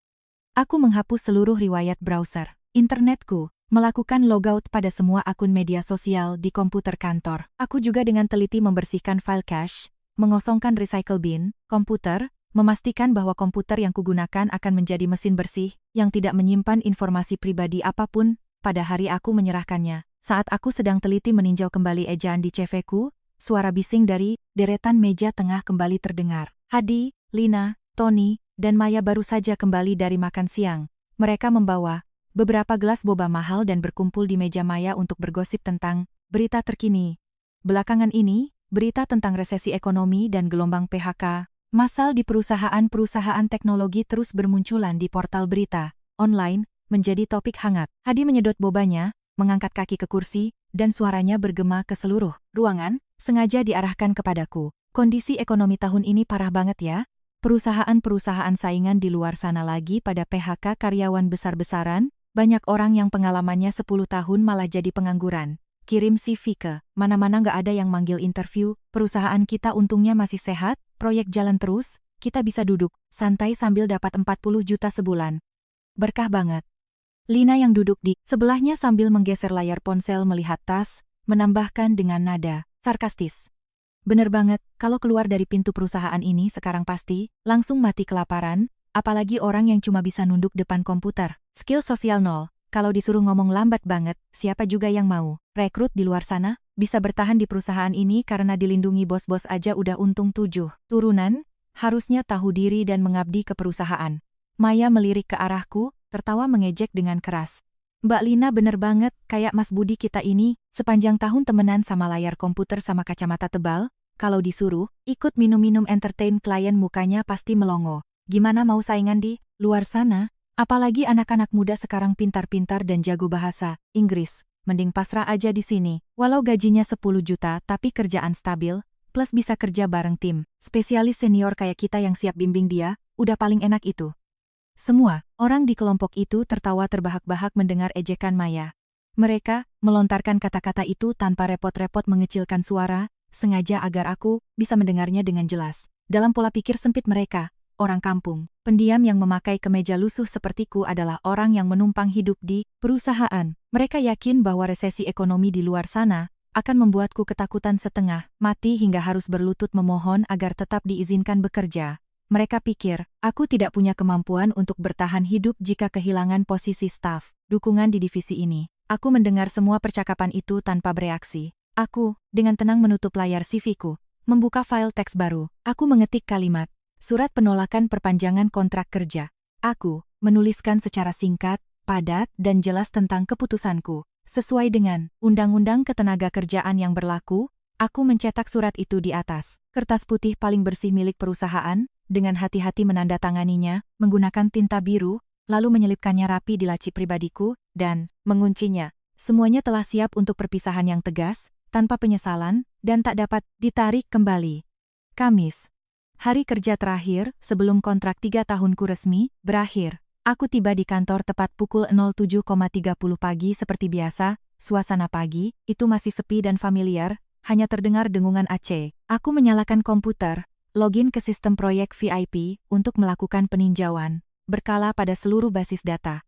S1: Aku menghapus seluruh riwayat browser internetku, melakukan logout pada semua akun media sosial di komputer kantor. Aku juga dengan teliti membersihkan file cache, mengosongkan recycle bin, komputer, memastikan bahwa komputer yang kugunakan akan menjadi mesin bersih, yang tidak menyimpan informasi pribadi apapun, pada hari aku menyerahkannya. Saat aku sedang teliti meninjau kembali ejaan di CV-ku, suara bising dari deretan meja tengah kembali terdengar. Hadi, Lina, Tony, dan Maya baru saja kembali dari makan siang. Mereka membawa beberapa gelas boba mahal dan berkumpul di meja Maya untuk bergosip tentang berita terkini. Belakangan ini, berita tentang resesi ekonomi dan gelombang PHK massal di perusahaan-perusahaan teknologi terus bermunculan di portal berita online, menjadi topik hangat. Hadi menyedot bobanya, mengangkat kaki ke kursi, dan suaranya bergema ke seluruh ruangan, sengaja diarahkan kepadaku. Kondisi ekonomi tahun ini parah banget ya. Perusahaan-perusahaan saingan di luar sana lagi pada PHK karyawan besar-besaran, banyak orang yang pengalamannya 10 tahun malah jadi pengangguran. Kirim CV ke mana-mana nggak ada yang manggil interview, perusahaan kita untungnya masih sehat, proyek jalan terus, kita bisa duduk santai sambil dapat 40 juta sebulan. Berkah banget. Lina yang duduk di sebelahnya sambil menggeser layar ponsel melihat tas, menambahkan dengan nada sarkastis. Bener banget, kalau keluar dari pintu perusahaan ini sekarang pasti langsung mati kelaparan, apalagi orang yang cuma bisa nunduk depan komputer. Skill sosial nol, kalau disuruh ngomong lambat banget, siapa juga yang mau? Rekrut di luar sana, bisa bertahan di perusahaan ini karena dilindungi bos-bos aja udah untung 7 turunan, harusnya tahu diri dan mengabdi ke perusahaan. Maya melirik ke arahku, tertawa mengejek dengan keras. Mbak Lina bener banget, kayak Mas Budi kita ini, sepanjang tahun temenan sama layar komputer sama kacamata tebal, kalau disuruh, ikut minum-minum entertain klien mukanya pasti melongo. Gimana mau saingan di luar sana? Apalagi anak-anak muda sekarang pintar-pintar dan jago bahasa Inggris. Mending pasrah aja di sini, walau gajinya 10 juta tapi kerjaan stabil, plus bisa kerja bareng tim. Spesialis senior kayak kita yang siap bimbing dia, udah paling enak itu. Semua orang di kelompok itu tertawa terbahak-bahak mendengar ejekan Maya. Mereka melontarkan kata-kata itu tanpa repot-repot mengecilkan suara, sengaja agar aku bisa mendengarnya dengan jelas. Dalam pola pikir sempit mereka, orang kampung, pendiam yang memakai kemeja lusuh sepertiku adalah orang yang menumpang hidup di perusahaan. Mereka yakin bahwa resesi ekonomi di luar sana akan membuatku ketakutan setengah mati hingga harus berlutut memohon agar tetap diizinkan bekerja. Mereka pikir, aku tidak punya kemampuan untuk bertahan hidup jika kehilangan posisi staf dukungan di divisi ini. Aku mendengar semua percakapan itu tanpa bereaksi. Aku, dengan tenang menutup layar CV-ku, membuka file teks baru. Aku mengetik kalimat, surat penolakan perpanjangan kontrak kerja. Aku menuliskan secara singkat, padat, dan jelas tentang keputusanku. Sesuai dengan Undang-Undang Ketenagakerjaan yang berlaku, aku mencetak surat itu di atas kertas putih paling bersih milik perusahaan, dengan hati-hati menandatanganinya, menggunakan tinta biru, lalu menyelipkannya rapi di laci pribadiku, dan menguncinya. Semuanya telah siap untuk perpisahan yang tegas, tanpa penyesalan, dan tak dapat ditarik kembali. Kamis. Hari kerja terakhir, sebelum kontrak 3 tahunku resmi berakhir. Aku tiba di kantor tepat pukul 07.30 pagi seperti biasa, suasana pagi, itu masih sepi dan familiar, hanya terdengar dengungan AC. Aku menyalakan komputer, login ke sistem proyek VIP untuk melakukan peninjauan berkala pada seluruh basis data.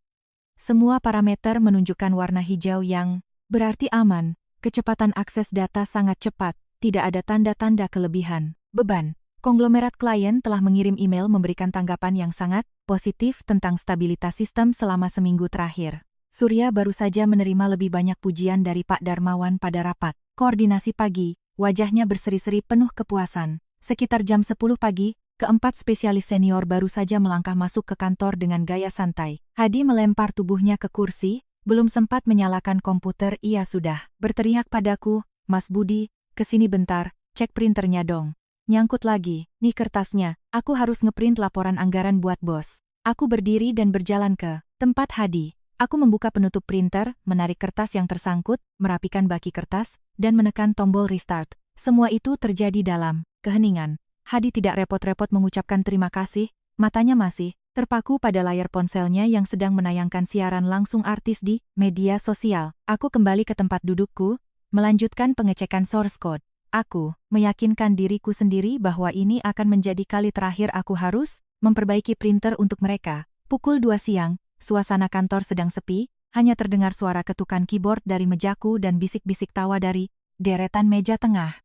S1: Semua parameter menunjukkan warna hijau yang berarti aman, kecepatan akses data sangat cepat, tidak ada tanda-tanda kelebihan beban. Konglomerat klien telah mengirim email memberikan tanggapan yang sangat positif tentang stabilitas sistem selama seminggu terakhir. Surya baru saja menerima lebih banyak pujian dari Pak Darmawan pada rapat koordinasi pagi, wajahnya berseri-seri penuh kepuasan. Sekitar jam 10 pagi, keempat spesialis senior baru saja melangkah masuk ke kantor dengan gaya santai. Hadi melempar tubuhnya ke kursi, belum sempat menyalakan komputer ia sudah berteriak padaku, Mas Budi, kesini bentar, cek printernya dong. Nyangkut lagi, nih kertasnya, aku harus ngeprint laporan anggaran buat bos. Aku berdiri dan berjalan ke tempat Hadi. Aku membuka penutup printer, menarik kertas yang tersangkut, merapikan baki kertas, dan menekan tombol restart. Semua itu terjadi dalam keheningan. Hadi tidak repot-repot mengucapkan terima kasih, matanya masih terpaku pada layar ponselnya yang sedang menayangkan siaran langsung artis di media sosial. Aku kembali ke tempat dudukku, melanjutkan pengecekan source code. Aku meyakinkan diriku sendiri bahwa ini akan menjadi kali terakhir aku harus memperbaiki printer untuk mereka. Pukul 2 siang, suasana kantor sedang sepi, hanya terdengar suara ketukan keyboard dari mejaku dan bisik-bisik tawa dari deretan meja tengah.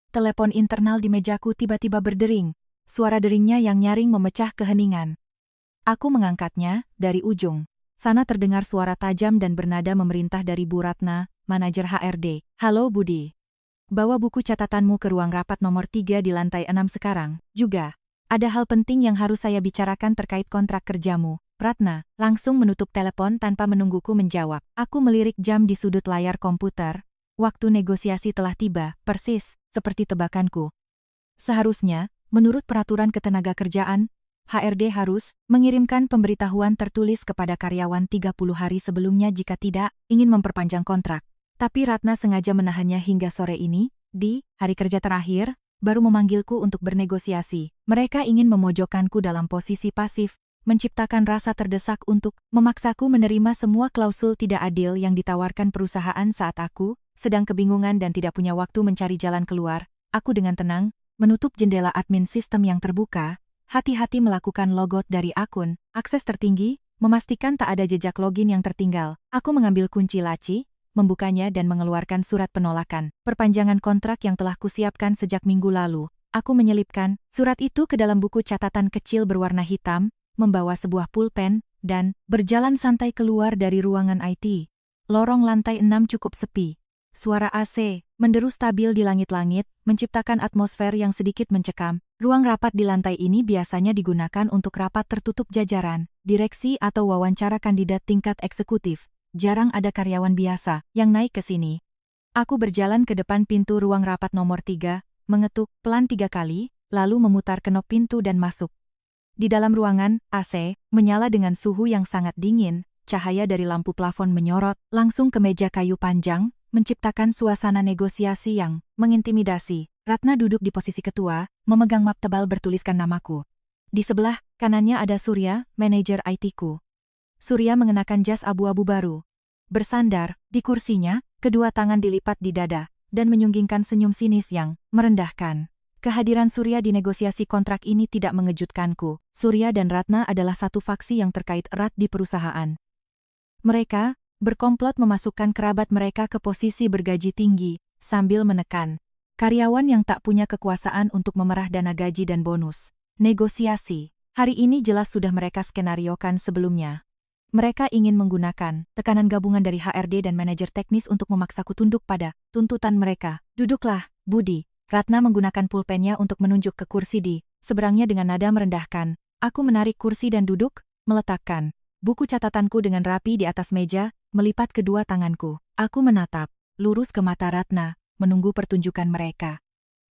S1: Telepon internal di mejaku tiba-tiba berdering. Suara deringnya yang nyaring memecah keheningan. Aku mengangkatnya, dari ujung sana terdengar suara tajam dan bernada memerintah dari Bu Ratna, manajer HRD. Halo Budi. Bawa buku catatanmu ke ruang rapat nomor 3 di lantai 6 sekarang. Juga, ada hal penting yang harus saya bicarakan terkait kontrak kerjamu. Ratna langsung menutup telepon tanpa menungguku menjawab. Aku melirik jam di sudut layar komputer. Waktu negosiasi telah tiba, persis seperti tebakanku. Seharusnya, menurut peraturan ketenagakerjaan, HRD harus mengirimkan pemberitahuan tertulis kepada karyawan 30 hari sebelumnya jika tidak ingin memperpanjang kontrak. Tapi Ratna sengaja menahannya hingga sore ini, di hari kerja terakhir, baru memanggilku untuk bernegosiasi. Mereka ingin memojokkanku dalam posisi pasif, menciptakan rasa terdesak untuk memaksaku menerima semua klausul tidak adil yang ditawarkan perusahaan saat aku sedang kebingungan dan tidak punya waktu mencari jalan keluar. Aku dengan tenang menutup jendela admin sistem yang terbuka, hati-hati melakukan logout dari akun akses tertinggi, memastikan tak ada jejak login yang tertinggal. Aku mengambil kunci laci, membukanya dan mengeluarkan surat penolakan perpanjangan kontrak yang telah kusiapkan sejak minggu lalu. Aku menyelipkan surat itu ke dalam buku catatan kecil berwarna hitam, membawa sebuah pulpen, dan berjalan santai keluar dari ruangan IT. Lorong lantai 6 cukup sepi. Suara AC menderu stabil di langit-langit, menciptakan atmosfer yang sedikit mencekam. Ruang rapat di lantai ini biasanya digunakan untuk rapat tertutup jajaran, direksi atau wawancara kandidat tingkat eksekutif. Jarang ada karyawan biasa yang naik ke sini. Aku berjalan ke depan pintu ruang rapat nomor 3, mengetuk pelan 3 kali, lalu memutar kenop pintu dan masuk. Di dalam ruangan, AC menyala dengan suhu yang sangat dingin, cahaya dari lampu plafon menyorot langsung ke meja kayu panjang, menciptakan suasana negosiasi yang mengintimidasi. Ratna duduk di posisi ketua, memegang map tebal bertuliskan namaku. Di sebelah kanannya ada Surya, manajer IT-ku. Surya mengenakan jas abu-abu baru. Bersandar di kursinya, kedua tangan dilipat di dada, dan menyunggingkan senyum sinis yang merendahkan. Kehadiran Surya di negosiasi kontrak ini tidak mengejutkanku. Surya dan Ratna adalah satu faksi yang terkait erat di perusahaan. Mereka berkomplot memasukkan kerabat mereka ke posisi bergaji tinggi, sambil menekan karyawan yang tak punya kekuasaan untuk memerah dana gaji dan bonus. Negosiasi hari ini jelas sudah mereka skenariokan sebelumnya. Mereka ingin menggunakan tekanan gabungan dari HRD dan manajer teknis untuk memaksaku tunduk pada tuntutan mereka. Duduklah, Budi. Ratna menggunakan pulpennya untuk menunjuk ke kursi di seberangnya dengan nada merendahkan. Aku menarik kursi dan duduk, meletakkan buku catatanku dengan rapi di atas meja, melipat kedua tanganku. Aku menatap lurus ke mata Ratna, menunggu pertunjukan mereka.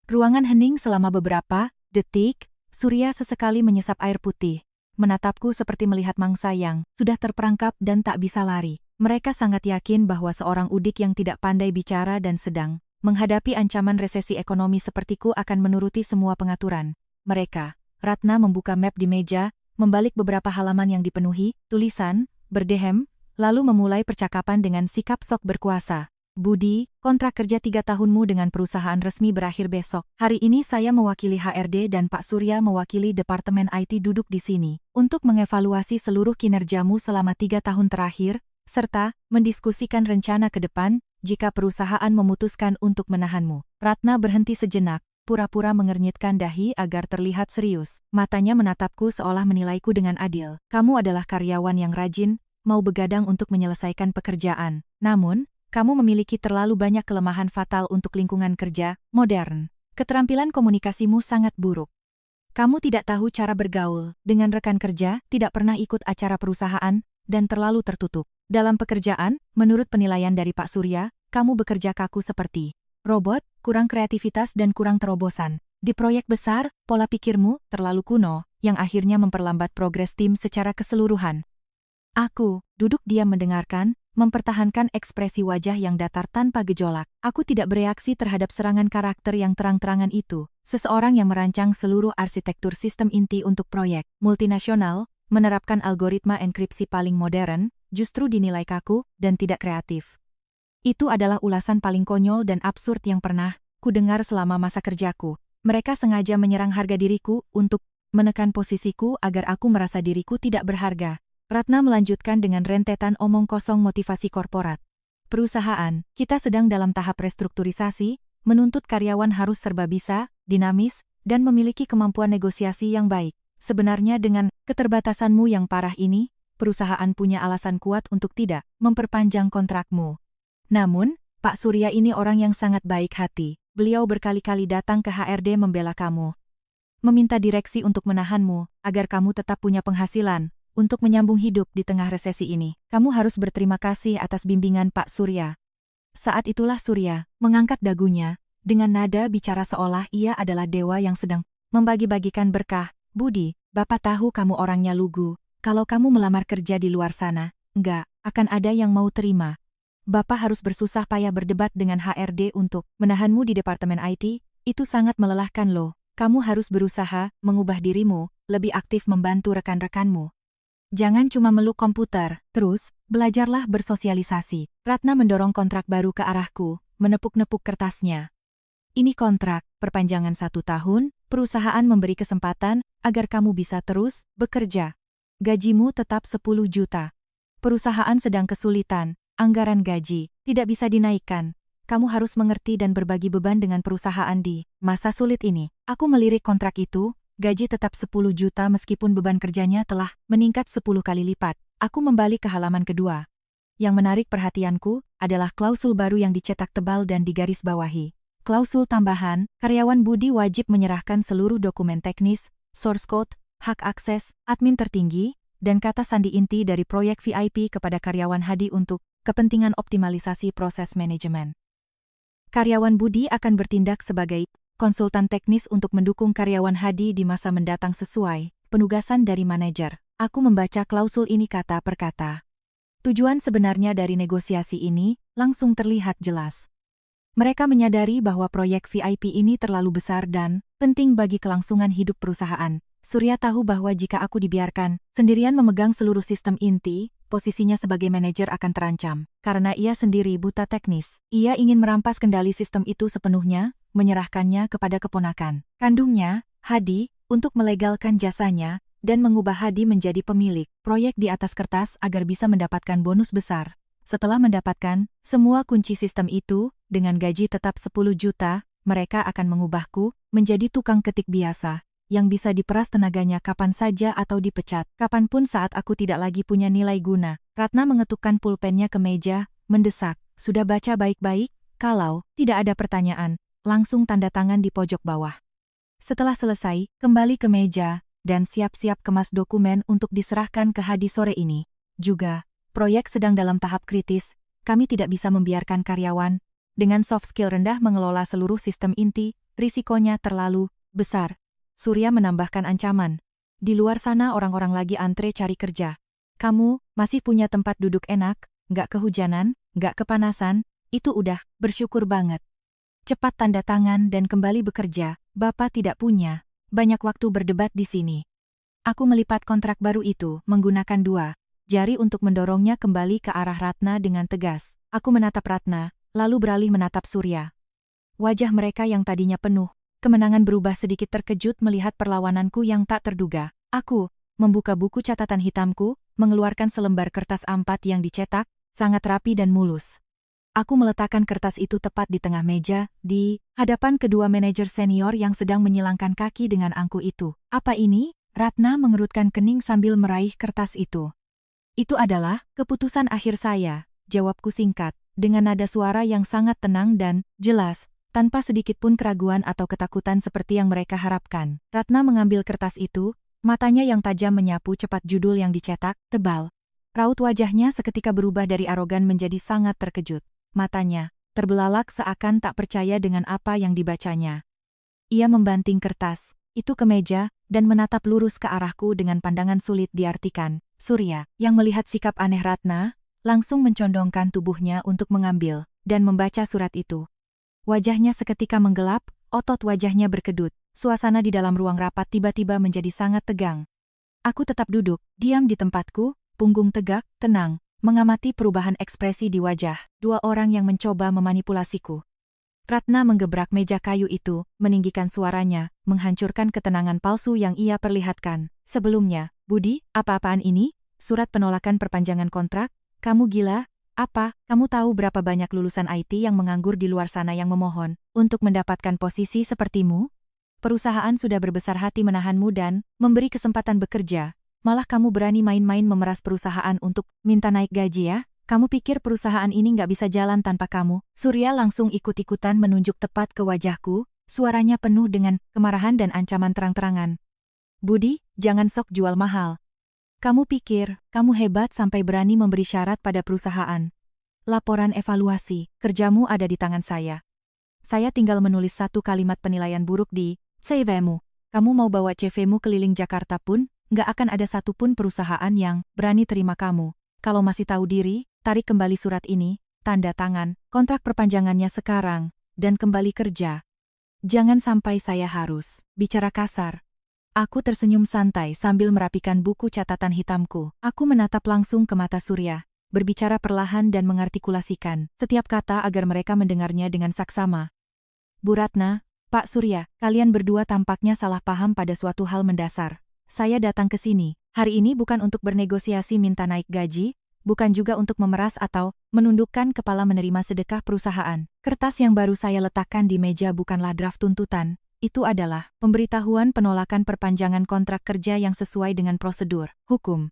S1: Ruangan hening selama beberapa detik. Surya sesekali menyesap air putih, menatapku seperti melihat mangsa yang sudah terperangkap dan tak bisa lari. Mereka sangat yakin bahwa seorang udik yang tidak pandai bicara dan sedang menghadapi ancaman resesi ekonomi sepertiku akan menuruti semua pengaturan mereka. Ratna membuka map di meja, membalik beberapa halaman yang dipenuhi tulisan, berdehem, lalu memulai percakapan dengan sikap sok berkuasa. Budi, kontrak kerja 3 tahunmu dengan perusahaan resmi berakhir besok. Hari ini saya mewakili HRD dan Pak Surya mewakili Departemen IT duduk di sini untuk mengevaluasi seluruh kinerjamu selama 3 tahun terakhir, serta mendiskusikan rencana ke depan jika perusahaan memutuskan untuk menahanmu. Ratna berhenti sejenak, pura-pura mengernyitkan dahi agar terlihat serius. Matanya menatapku seolah menilaiku dengan adil. Kamu adalah karyawan yang rajin, mau begadang untuk menyelesaikan pekerjaan. Namun, kamu memiliki terlalu banyak kelemahan fatal untuk lingkungan kerja modern. Keterampilan komunikasimu sangat buruk. Kamu tidak tahu cara bergaul dengan rekan kerja, tidak pernah ikut acara perusahaan, dan terlalu tertutup. Dalam pekerjaan, menurut penilaian dari Pak Surya, kamu bekerja kaku seperti robot, kurang kreativitas dan kurang terobosan. Di proyek besar, pola pikirmu terlalu kuno, yang akhirnya memperlambat progres tim secara keseluruhan. Aku duduk diam mendengarkan, mempertahankan ekspresi wajah yang datar tanpa gejolak. Aku tidak bereaksi terhadap serangan karakter yang terang-terangan itu. Seseorang yang merancang seluruh arsitektur sistem inti untuk proyek multinasional, menerapkan algoritma enkripsi paling modern, justru dinilai kaku dan tidak kreatif. Itu adalah ulasan paling konyol dan absurd yang pernah kudengar selama masa kerjaku. Mereka sengaja menyerang harga diriku untuk menekan posisiku agar aku merasa diriku tidak berharga. Ratna melanjutkan dengan rentetan omong kosong motivasi korporat. Perusahaan, kita sedang dalam tahap restrukturisasi, menuntut karyawan harus serba bisa, dinamis, dan memiliki kemampuan negosiasi yang baik. Sebenarnya dengan keterbatasanmu yang parah ini, perusahaan punya alasan kuat untuk tidak memperpanjang kontrakmu. Namun, Pak Surya ini orang yang sangat baik hati. Beliau berkali-kali datang ke HRD membela kamu. Meminta direksi untuk menahanmu, agar kamu tetap punya penghasilan, untuk menyambung hidup di tengah resesi ini. Kamu harus berterima kasih atas bimbingan Pak Surya. Saat itulah Surya mengangkat dagunya, dengan nada bicara seolah ia adalah dewa yang sedang membagi-bagikan berkah. Budi, Bapak tahu kamu orangnya lugu. Kalau kamu melamar kerja di luar sana, enggak akan ada yang mau terima. Bapak harus bersusah payah berdebat dengan HRD untuk menahanmu di Departemen IT, itu sangat melelahkan loh. Kamu harus berusaha mengubah dirimu, lebih aktif membantu rekan-rekanmu. Jangan cuma meluk komputer, terus, belajarlah bersosialisasi. Ratna mendorong kontrak baru ke arahku, menepuk-nepuk kertasnya. Ini kontrak, perpanjangan 1 tahun, perusahaan memberi kesempatan agar kamu bisa terus bekerja. Gajimu tetap 10 juta. Perusahaan sedang kesulitan, anggaran gaji tidak bisa dinaikkan. Kamu harus mengerti dan berbagi beban dengan perusahaan di masa sulit ini. Aku melirik kontrak itu, gaji tetap 10 juta meskipun beban kerjanya telah meningkat 10 kali lipat. Aku membalik ke halaman kedua. Yang menarik perhatianku adalah klausul baru yang dicetak tebal dan digarisbawahi. Klausul tambahan, karyawan Budi wajib menyerahkan seluruh dokumen teknis, source code, hak akses, admin tertinggi, dan kata sandi inti dari proyek VIP kepada karyawan Hadi untuk kepentingan optimalisasi proses manajemen. Karyawan Budi akan bertindak sebagai konsultan teknis untuk mendukung karyawan Hadi di masa mendatang sesuai penugasan dari manajer. Aku membaca klausul ini kata per kata. Tujuan sebenarnya dari negosiasi ini langsung terlihat jelas. Mereka menyadari bahwa proyek VIP ini terlalu besar dan penting bagi kelangsungan hidup perusahaan. Surya tahu bahwa jika aku dibiarkan sendirian memegang seluruh sistem inti, posisinya sebagai manajer akan terancam. Karena ia sendiri buta teknis, ia ingin merampas kendali sistem itu sepenuhnya, menyerahkannya kepada keponakan kandungnya, Hadi, untuk melegalkan jasanya, dan mengubah Hadi menjadi pemilik proyek di atas kertas agar bisa mendapatkan bonus besar. Setelah mendapatkan semua kunci sistem itu, dengan gaji tetap 10 juta, mereka akan mengubahku menjadi tukang ketik biasa, yang bisa diperas tenaganya kapan saja atau dipecat, kapanpun saat aku tidak lagi punya nilai guna. Ratna mengetukkan pulpennya ke meja, mendesak, sudah baca baik-baik, kalau tidak ada pertanyaan, langsung tanda tangan di pojok bawah. Setelah selesai, kembali ke meja, dan siap-siap kemas dokumen untuk diserahkan ke Hadi sore ini. Juga, proyek sedang dalam tahap kritis, kami tidak bisa membiarkan karyawan dengan soft skill rendah mengelola seluruh sistem inti, risikonya terlalu besar. Surya menambahkan ancaman. Di luar sana orang-orang lagi antre cari kerja. Kamu masih punya tempat duduk enak, nggak kehujanan, nggak kepanasan, itu udah bersyukur banget. Cepat tanda tangan dan kembali bekerja, Bapak tidak punya banyak waktu berdebat di sini. Aku melipat kontrak baru itu menggunakan 2 jari untuk mendorongnya kembali ke arah Ratna dengan tegas. Aku menatap Ratna, lalu beralih menatap Surya. Wajah mereka yang tadinya penuh kemenangan berubah sedikit terkejut melihat perlawananku yang tak terduga. Aku membuka buku catatan hitamku, mengeluarkan selembar kertas A4 yang dicetak, sangat rapi dan mulus. Aku meletakkan kertas itu tepat di tengah meja, di hadapan kedua manajer senior yang sedang menyilangkan kaki dengan angku itu. Apa ini? Ratna mengerutkan kening sambil meraih kertas itu. Itu adalah keputusan akhir saya, jawabku singkat, dengan nada suara yang sangat tenang dan jelas, tanpa sedikit pun keraguan atau ketakutan seperti yang mereka harapkan. Ratna mengambil kertas itu, matanya yang tajam menyapu cepat judul yang dicetak, tebal. Raut wajahnya seketika berubah dari arogan menjadi sangat terkejut. Matanya terbelalak seakan tak percaya dengan apa yang dibacanya. Ia membanting kertas itu ke meja dan menatap lurus ke arahku dengan pandangan sulit diartikan. Surya, yang melihat sikap aneh Ratna, langsung mencondongkan tubuhnya untuk mengambil dan membaca surat itu. Wajahnya seketika menggelap, otot wajahnya berkedut. Suasana di dalam ruang rapat tiba-tiba menjadi sangat tegang. Aku tetap duduk, diam di tempatku, punggung tegak, tenang, mengamati perubahan ekspresi di wajah 2 orang yang mencoba memanipulasiku. Ratna menggebrak meja kayu itu, meninggikan suaranya, menghancurkan ketenangan palsu yang ia perlihatkan. Sebelumnya, Budi, apa-apaan ini? Surat penolakan perpanjangan kontrak? Kamu gila? Apa, kamu tahu berapa banyak lulusan IT yang menganggur di luar sana yang memohon untuk mendapatkan posisi sepertimu? Perusahaan sudah berbesar hati menahanmu dan memberi kesempatan bekerja. Malah kamu berani main-main memeras perusahaan untuk minta naik gaji ya? Kamu pikir perusahaan ini nggak bisa jalan tanpa kamu? Surya langsung ikut-ikutan menunjuk tepat ke wajahku, suaranya penuh dengan kemarahan dan ancaman terang-terangan. Budi, jangan sok jual mahal. Kamu pikir, kamu hebat sampai berani memberi syarat pada perusahaan. Laporan evaluasi, kerjamu ada di tangan saya. Saya tinggal menulis 1 kalimat penilaian buruk di CV-mu. Kamu mau bawa CV-mu keliling Jakarta pun, nggak akan ada satupun perusahaan yang berani terima kamu. Kalau masih tahu diri, tarik kembali surat ini, tanda tangan kontrak perpanjangannya sekarang, dan kembali kerja. Jangan sampai saya harus bicara kasar. Aku tersenyum santai sambil merapikan buku catatan hitamku. Aku menatap langsung ke mata Surya, berbicara perlahan dan mengartikulasikan setiap kata agar mereka mendengarnya dengan saksama. Bu Ratna, Pak Surya, kalian berdua tampaknya salah paham pada suatu hal mendasar. Saya datang ke sini hari ini bukan untuk bernegosiasi minta naik gaji, bukan juga untuk memeras atau menundukkan kepala menerima sedekah perusahaan. Kertas yang baru saya letakkan di meja bukanlah draft tuntutan, itu adalah pemberitahuan penolakan perpanjangan kontrak kerja yang sesuai dengan prosedur hukum.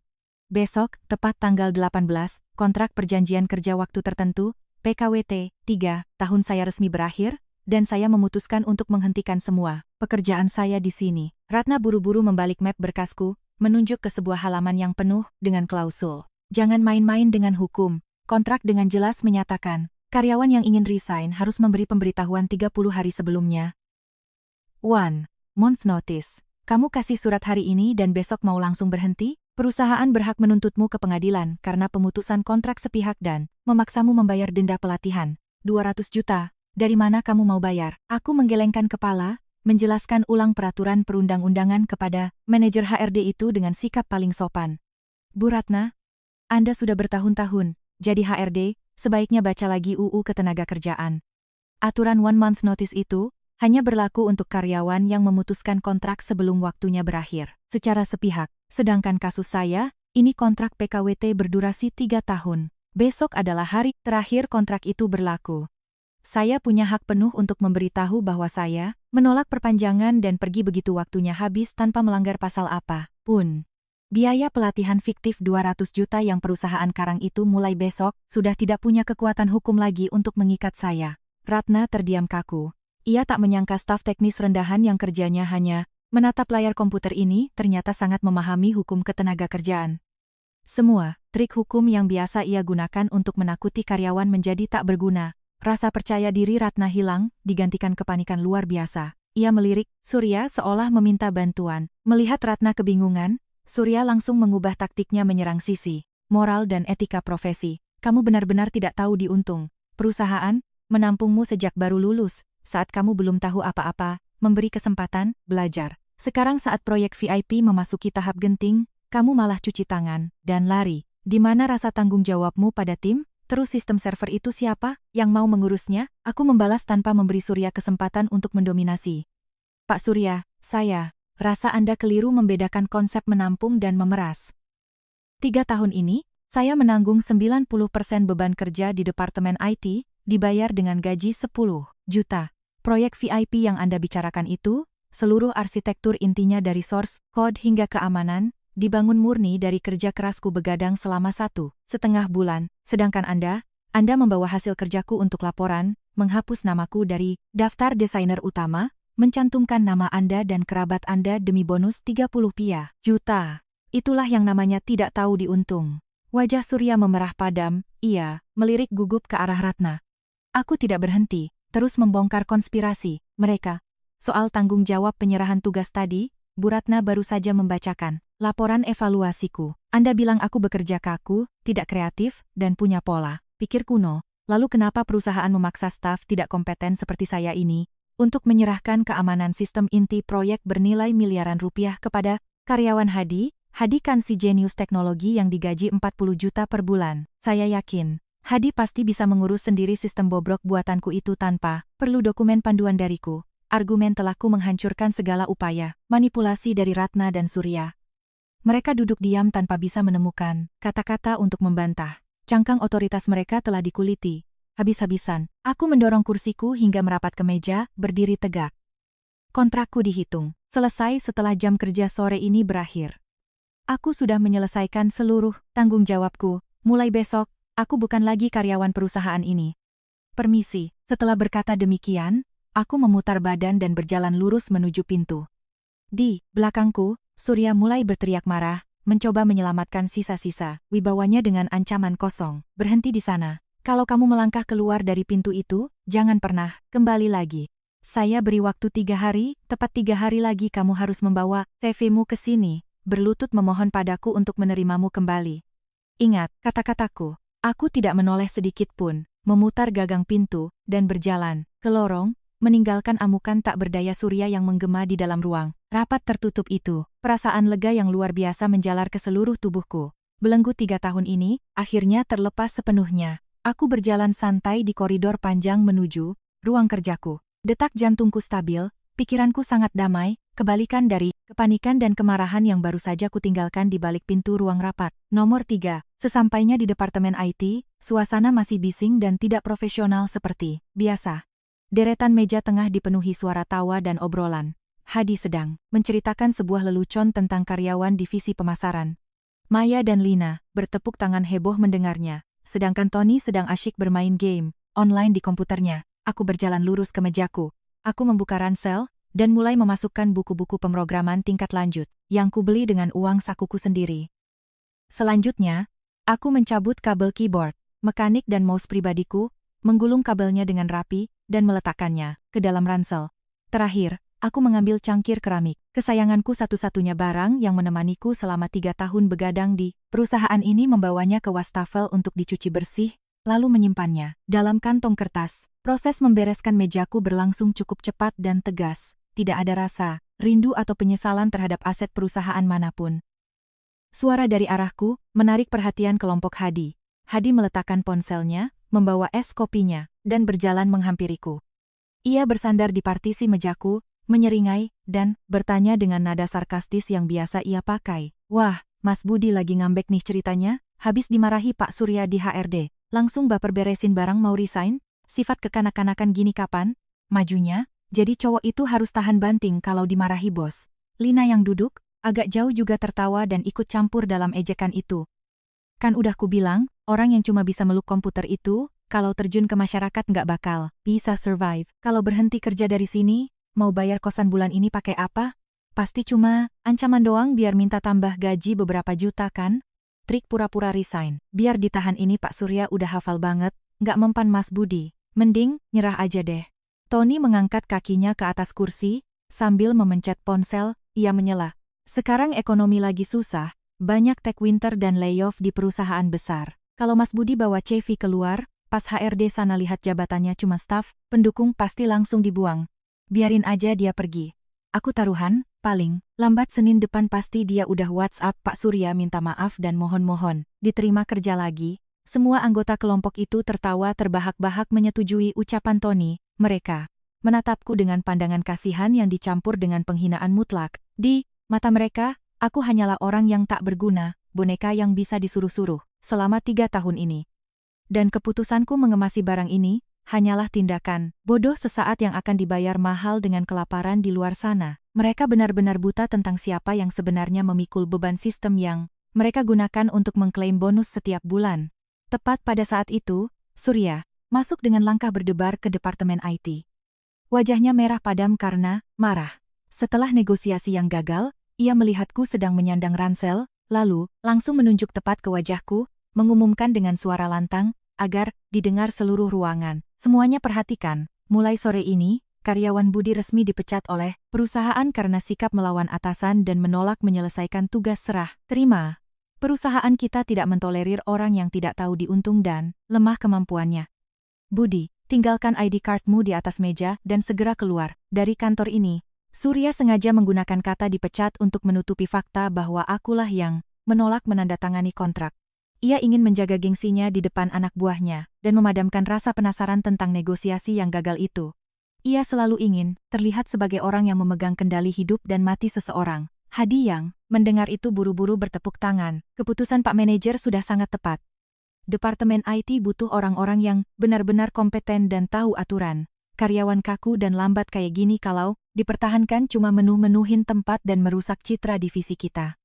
S1: Besok, tepat tanggal 18, kontrak perjanjian kerja waktu tertentu, PKWT, 3 tahun saya resmi berakhir, dan saya memutuskan untuk menghentikan semua pekerjaan saya di sini. Ratna buru-buru membalik map berkasku, menunjuk ke sebuah halaman yang penuh dengan klausul. Jangan main-main dengan hukum. Kontrak dengan jelas menyatakan, karyawan yang ingin resign harus memberi pemberitahuan 30 hari sebelumnya. 1 month notice. Kamu kasih surat hari ini dan besok mau langsung berhenti? Perusahaan berhak menuntutmu ke pengadilan karena pemutusan kontrak sepihak dan memaksamu membayar denda pelatihan. 200 juta. Dari mana kamu mau bayar? Aku menggelengkan kepala, menjelaskan ulang peraturan perundang-undangan kepada manajer HRD itu dengan sikap paling sopan. Bu Ratna, Anda sudah bertahun-tahun jadi HRD, sebaiknya baca lagi UU Ketenagakerjaan. Aturan 1 month notice itu hanya berlaku untuk karyawan yang memutuskan kontrak sebelum waktunya berakhir secara sepihak. Sedangkan kasus saya, ini kontrak PKWT berdurasi 3 tahun. Besok adalah hari terakhir kontrak itu berlaku. Saya punya hak penuh untuk memberitahu bahwa saya menolak perpanjangan dan pergi begitu waktunya habis tanpa melanggar pasal apa pun. Biaya pelatihan fiktif 200 juta yang perusahaan Karang itu mulai besok sudah tidak punya kekuatan hukum lagi untuk mengikat saya. Ratna terdiam kaku. Ia tak menyangka staf teknis rendahan yang kerjanya hanya menatap layar komputer ini ternyata sangat memahami hukum ketenagakerjaan. Semua trik hukum yang biasa ia gunakan untuk menakuti karyawan menjadi tak berguna. Rasa percaya diri Ratna hilang, digantikan kepanikan luar biasa. Ia melirik Surya seolah meminta bantuan. Melihat Ratna kebingungan, Surya langsung mengubah taktiknya menyerang sisi moral dan etika profesi. Kamu benar-benar tidak tahu diuntung. Perusahaan menampungmu sejak baru lulus. Saat kamu belum tahu apa-apa, memberi kesempatan, belajar. Sekarang saat proyek VIP memasuki tahap genting, kamu malah cuci tangan, dan lari. Di mana rasa tanggung jawabmu pada tim? Terus sistem server itu siapa yang mau mengurusnya? Aku membalas tanpa memberi Surya kesempatan untuk mendominasi. Pak Surya, saya rasa Anda keliru membedakan konsep menampung dan memeras. 3 tahun ini, saya menanggung 90% beban kerja di Departemen IT, dibayar dengan gaji 10 juta. Proyek VIP yang Anda bicarakan itu, seluruh arsitektur intinya dari source, code hingga keamanan, dibangun murni dari kerja kerasku begadang selama 1,5 bulan. Sedangkan Anda membawa hasil kerjaku untuk laporan, menghapus namaku dari daftar desainer utama, mencantumkan nama Anda dan kerabat Anda demi bonus 30 juta. Itulah yang namanya tidak tahu diuntung. Wajah Surya memerah padam, ia melirik gugup ke arah Ratna. Aku tidak berhenti. Terus membongkar konspirasi mereka. Soal tanggung jawab penyerahan tugas tadi, Bu Ratna baru saja membacakan laporan evaluasiku. Anda bilang aku bekerja kaku, tidak kreatif, dan punya pola pikir kuno. Lalu kenapa perusahaan memaksa staf tidak kompeten seperti saya ini untuk menyerahkan keamanan sistem inti proyek bernilai miliaran rupiah kepada karyawan Hadi kan si jenius teknologi yang digaji 40 juta per bulan? Saya yakin Hadi pasti bisa mengurus sendiri sistem bobrok buatanku itu tanpa perlu dokumen panduan dariku. Argumen telahku menghancurkan segala upaya manipulasi dari Ratna dan Surya. Mereka duduk diam tanpa bisa menemukan kata-kata untuk membantah. Cangkang otoritas mereka telah dikuliti. Habis-habisan, aku mendorong kursiku hingga merapat ke meja, berdiri tegak. Kontrakku dihitung selesai setelah jam kerja sore ini berakhir. Aku sudah menyelesaikan seluruh tanggung jawabku. Mulai besok, aku bukan lagi karyawan perusahaan ini. Permisi. Setelah berkata demikian, aku memutar badan dan berjalan lurus menuju pintu. Di belakangku, Surya mulai berteriak marah, mencoba menyelamatkan sisa-sisa wibawanya dengan ancaman kosong. Berhenti di sana. Kalau kamu melangkah keluar dari pintu itu, jangan pernah kembali lagi. Saya beri waktu 3 hari, tepat 3 hari lagi kamu harus membawa CV-mu ke sini, berlutut memohon padaku untuk menerimamu kembali. Ingat, kata-kataku. Aku tidak menoleh sedikit pun. memutar gagang pintu, dan berjalan ke lorong, meninggalkan amukan tak berdaya Surya yang menggema di dalam ruang rapat tertutup itu. Perasaan lega yang luar biasa menjalar ke seluruh tubuhku. Belenggu 3 tahun ini, akhirnya terlepas sepenuhnya. Aku berjalan santai di koridor panjang menuju ruang kerjaku. Detak jantungku stabil, pikiranku sangat damai, kebalikan dari kepanikan dan kemarahan yang baru saja kutinggalkan di balik pintu ruang rapat. Nomor 3. Sesampainya di Departemen IT, suasana masih bising dan tidak profesional seperti biasa. Deretan meja tengah dipenuhi suara tawa dan obrolan. Hadi sedang menceritakan sebuah lelucon tentang karyawan divisi pemasaran. Maya dan Lina bertepuk tangan heboh mendengarnya, sedangkan Tony sedang asyik bermain game online di komputernya. Aku berjalan lurus ke mejaku. Aku membuka ransel dan mulai memasukkan buku-buku pemrograman tingkat lanjut yang kubeli dengan uang sakuku sendiri. Selanjutnya, aku mencabut kabel keyboard, mekanik dan mouse pribadiku, menggulung kabelnya dengan rapi, dan meletakkannya ke dalam ransel. Terakhir, aku mengambil cangkir keramik, kesayanganku satu-satunya barang yang menemaniku selama 3 tahun begadang di perusahaan ini, membawanya ke wastafel untuk dicuci bersih, lalu menyimpannya dalam kantong kertas. Proses membereskan mejaku berlangsung cukup cepat dan tegas, tidak ada rasa rindu atau penyesalan terhadap aset perusahaan manapun. Suara dari arahku menarik perhatian kelompok Hadi. Hadi meletakkan ponselnya, membawa es kopinya, dan berjalan menghampiriku. Ia bersandar di partisi mejaku, menyeringai, dan bertanya dengan nada sarkastis yang biasa ia pakai. Wah, Mas Budi lagi ngambek nih ceritanya, habis dimarahi Pak Surya di HRD, langsung baper beresin barang mau resign? Sifat kekanak-kanakan gini kapan? Majunya, jadi cowok itu harus tahan banting kalau dimarahi bos. Lina yang duduk, agak jauh juga tertawa dan ikut campur dalam ejekan itu. Kan udah kubilang, orang yang cuma bisa meluk komputer itu, kalau terjun ke masyarakat nggak bakal bisa survive. Kalau berhenti kerja dari sini, mau bayar kosan bulan ini pakai apa? Pasti cuma ancaman doang biar minta tambah gaji beberapa juta kan? Trik pura-pura resign. Biar ditahan ini Pak Surya udah hafal banget, nggak mempan Mas Budi. Mending, nyerah aja deh. Tony mengangkat kakinya ke atas kursi, sambil memencet ponsel, ia menyela. Sekarang ekonomi lagi susah, banyak tech winter dan layoff di perusahaan besar. Kalau Mas Budi bawa CV keluar, pas HRD sana lihat jabatannya cuma staf, pendukung pasti langsung dibuang. Biarin aja dia pergi. Aku taruhan, paling lambat Senin depan pasti dia udah WhatsApp Pak Surya minta maaf dan mohon-mohon diterima kerja lagi. Semua anggota kelompok itu tertawa terbahak-bahak menyetujui ucapan Tony. Mereka menatapku dengan pandangan kasihan yang dicampur dengan penghinaan mutlak. Di mata mereka, aku hanyalah orang yang tak berguna, boneka yang bisa disuruh-suruh selama 3 tahun ini. Dan keputusanku mengemasi barang ini hanyalah tindakan bodoh sesaat yang akan dibayar mahal dengan kelaparan di luar sana. Mereka benar-benar buta tentang siapa yang sebenarnya memikul beban sistem yang mereka gunakan untuk mengklaim bonus setiap bulan. Tepat pada saat itu, Surya masuk dengan langkah berdebar ke Departemen IT. Wajahnya merah padam karena marah. Setelah negosiasi yang gagal, ia melihatku sedang menyandang ransel, lalu langsung menunjuk tepat ke wajahku, mengumumkan dengan suara lantang, agar didengar seluruh ruangan. Semuanya perhatikan, mulai sore ini, karyawan Budi resmi dipecat oleh perusahaan karena sikap melawan atasan dan menolak menyelesaikan tugas serah terima. Perusahaan kita tidak mentolerir orang yang tidak tahu diuntung dan lemah kemampuannya. Budi, tinggalkan ID cardmu di atas meja dan segera keluar dari kantor ini. Surya sengaja menggunakan kata dipecat untuk menutupi fakta bahwa akulah yang menolak menandatangani kontrak. Ia ingin menjaga gengsinya di depan anak buahnya dan memadamkan rasa penasaran tentang negosiasi yang gagal itu. Ia selalu ingin terlihat sebagai orang yang memegang kendali hidup dan mati seseorang. Hadi yang mendengar itu buru-buru bertepuk tangan. Keputusan Pak Manajer sudah sangat tepat. Departemen IT butuh orang-orang yang benar-benar kompeten dan tahu aturan. Karyawan kaku dan lambat kayak gini kalau dipertahankan cuma menuhin tempat dan merusak citra divisi kita.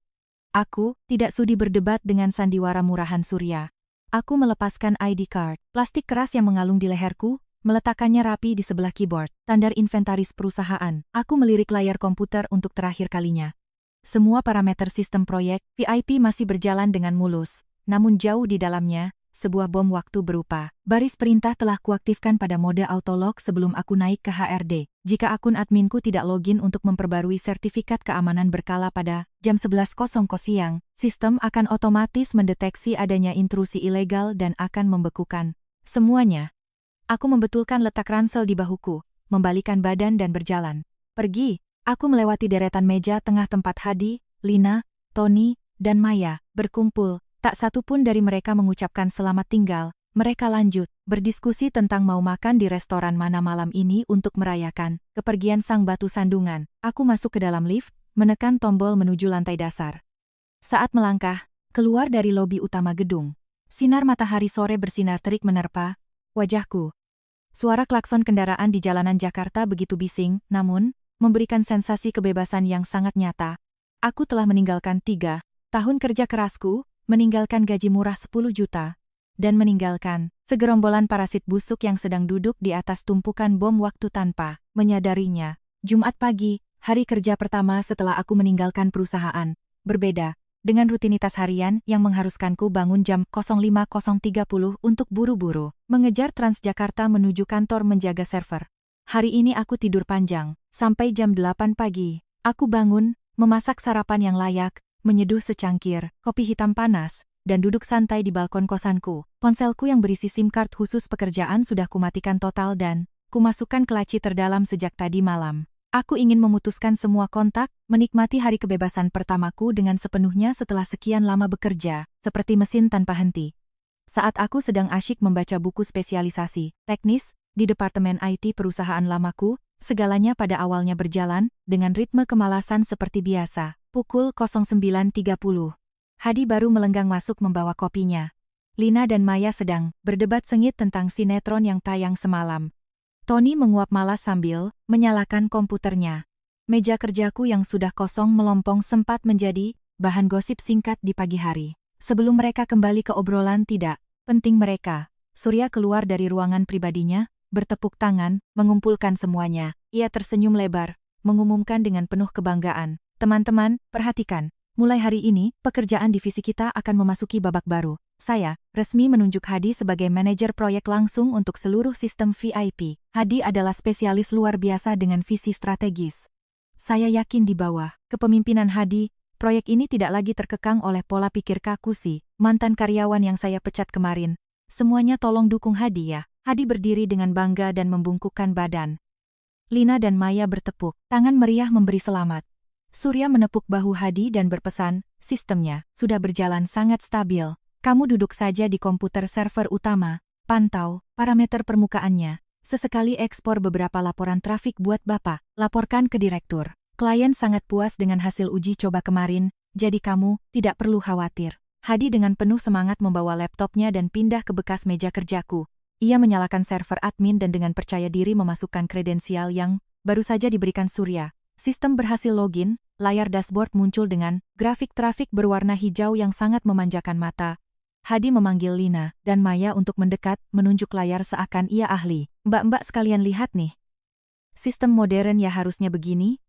S1: Aku tidak sudi berdebat dengan sandiwara murahan Surya. Aku melepaskan ID card, plastik keras yang mengalung di leherku, meletakkannya rapi di sebelah keyboard, tanda inventaris perusahaan. Aku melirik layar komputer untuk terakhir kalinya. Semua parameter sistem proyek VIP masih berjalan dengan mulus, namun jauh di dalamnya, sebuah bom waktu berupa baris perintah telah kuaktifkan pada mode autolog sebelum aku naik ke HRD. Jika akun adminku tidak login untuk memperbarui sertifikat keamanan berkala pada jam 11.00 siang, sistem akan otomatis mendeteksi adanya intrusi ilegal dan akan membekukan Semuanya. Aku membetulkan letak ransel di bahuku, membalikan badan dan berjalan. Pergi. Aku melewati deretan meja tengah tempat Hadi, Lina, Tony, dan Maya berkumpul. Tak satu pun dari mereka mengucapkan selamat tinggal. Mereka lanjut berdiskusi tentang mau makan di restoran mana malam ini untuk merayakan kepergian sang batu sandungan. Aku masuk ke dalam lift, menekan tombol menuju lantai dasar. Saat melangkah keluar dari lobi utama gedung, sinar matahari sore bersinar terik menerpa wajahku. Suara klakson kendaraan di jalanan Jakarta begitu bising, namun memberikan sensasi kebebasan yang sangat nyata. Aku telah meninggalkan 3 tahun kerja kerasku, meninggalkan gaji murah 10 juta, dan meninggalkan segerombolan parasit busuk yang sedang duduk di atas tumpukan bom waktu tanpa menyadarinya. Jumat pagi, hari kerja pertama setelah aku meninggalkan perusahaan. Berbeda dengan rutinitas harian yang mengharuskanku bangun jam 05.30 untuk buru-buru mengejar Transjakarta menuju kantor menjaga server. Hari ini aku tidur panjang, sampai jam 8 pagi. Aku bangun, memasak sarapan yang layak, menyeduh secangkir kopi hitam panas, dan duduk santai di balkon kosanku. Ponselku yang berisi SIM card khusus pekerjaan sudah kumatikan total dan kumasukkan ke laci terdalam sejak tadi malam. Aku ingin memutuskan semua kontak, menikmati hari kebebasan pertamaku dengan sepenuhnya setelah sekian lama bekerja, seperti mesin tanpa henti. Saat aku sedang asyik membaca buku spesialisasi teknis di departemen IT perusahaan lamaku, segalanya pada awalnya berjalan dengan ritme kemalasan seperti biasa. Pukul 09.30. Hadi baru melenggang masuk membawa kopinya. Lina dan Maya sedang berdebat sengit tentang sinetron yang tayang semalam. Tony menguap malas sambil menyalakan komputernya. Meja kerjaku yang sudah kosong melompong sempat menjadi bahan gosip singkat di pagi hari. Sebelum mereka kembali ke obrolan tidak penting mereka, Surya keluar dari ruangan pribadinya, bertepuk tangan, mengumpulkan semuanya. Ia tersenyum lebar, mengumumkan dengan penuh kebanggaan. Teman-teman, perhatikan. Mulai hari ini, pekerjaan divisi kita akan memasuki babak baru. Saya resmi menunjuk Hadi sebagai manajer proyek langsung untuk seluruh sistem VIP. Hadi adalah spesialis luar biasa dengan visi strategis. Saya yakin di bawah kepemimpinan Hadi, proyek ini tidak lagi terkekang oleh pola pikir kaku si mantan karyawan yang saya pecat kemarin. Semuanya tolong dukung Hadi ya. Hadi berdiri dengan bangga dan membungkukkan badan. Lina dan Maya bertepuk tangan meriah memberi selamat. Surya menepuk bahu Hadi dan berpesan, sistemnya sudah berjalan sangat stabil. Kamu duduk saja di komputer server utama, pantau parameter permukaannya. Sesekali ekspor beberapa laporan trafik buat Bapak, laporkan ke direktur. Klien sangat puas dengan hasil uji coba kemarin, jadi kamu tidak perlu khawatir. Hadi dengan penuh semangat membawa laptopnya dan pindah ke bekas meja kerjaku. Ia menyalakan server admin dan dengan percaya diri memasukkan kredensial yang baru saja diberikan Surya. Sistem berhasil login, layar dashboard muncul dengan grafik trafik berwarna hijau yang sangat memanjakan mata. Hadi memanggil Lina dan Maya untuk mendekat, menunjuk layar seakan ia ahli. Mbak-mbak sekalian lihat nih. Sistem modern ya harusnya begini.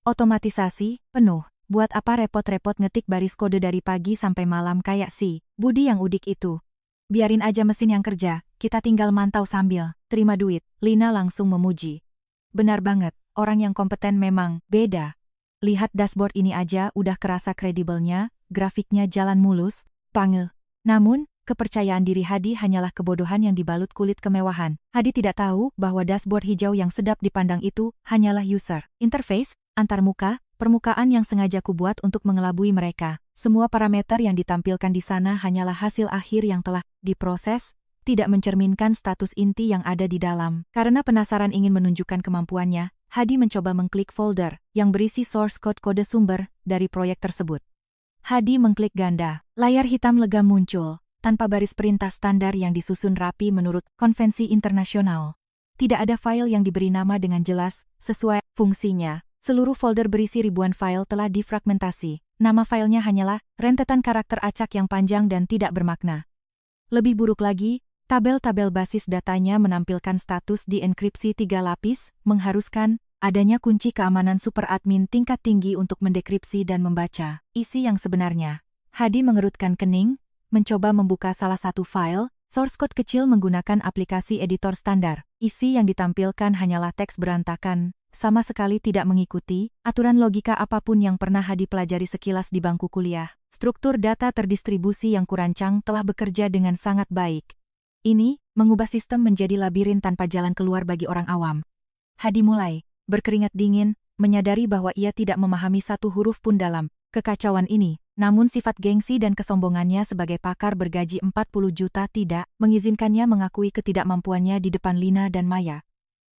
S1: Otomatisasi, penuh. Buat apa repot-repot ngetik baris kode dari pagi sampai malam kayak si Budi yang udik itu. Biarin aja mesin yang kerja, kita tinggal mantau sambil terima duit. Lina langsung memuji. Benar banget, orang yang kompeten memang beda. Lihat dashboard ini aja udah kerasa kredibelnya, grafiknya jalan mulus, pangil. Namun, kepercayaan diri Hadi hanyalah kebodohan yang dibalut kulit kemewahan. Hadi tidak tahu bahwa dashboard hijau yang sedap dipandang itu hanyalah user interface, antarmuka, permukaan yang sengaja kubuat untuk mengelabui mereka. Semua parameter yang ditampilkan di sana hanyalah hasil akhir yang telah diproses, tidak mencerminkan status inti yang ada di dalam. Karena penasaran ingin menunjukkan kemampuannya, Hadi mencoba mengklik folder yang berisi source code kode sumber dari proyek tersebut. Hadi mengklik ganda. Layar hitam legam muncul, tanpa baris perintah standar yang disusun rapi menurut konvensi internasional. Tidak ada file yang diberi nama dengan jelas, sesuai fungsinya. Seluruh folder berisi ribuan file telah difragmentasi. Nama filenya hanyalah rentetan karakter acak yang panjang dan tidak bermakna. Lebih buruk lagi, tabel-tabel basis datanya menampilkan status dienkripsi 3 lapis, mengharuskan adanya kunci keamanan super admin tingkat tinggi untuk mendekripsi dan membaca isi yang sebenarnya. Hadi mengerutkan kening, mencoba membuka salah satu file, source code kecil menggunakan aplikasi editor standar. Isi yang ditampilkan hanyalah teks berantakan, sama sekali tidak mengikuti aturan logika apapun yang pernah Hadi pelajari sekilas di bangku kuliah. Struktur data terdistribusi yang kurancang telah bekerja dengan sangat baik. Ini mengubah sistem menjadi labirin tanpa jalan keluar bagi orang awam. Hadi mulai berkeringat dingin, menyadari bahwa ia tidak memahami satu huruf pun dalam kekacauan ini. Namun sifat gengsi dan kesombongannya sebagai pakar bergaji 40 juta tidak mengizinkannya mengakui ketidakmampuannya di depan Lina dan Maya.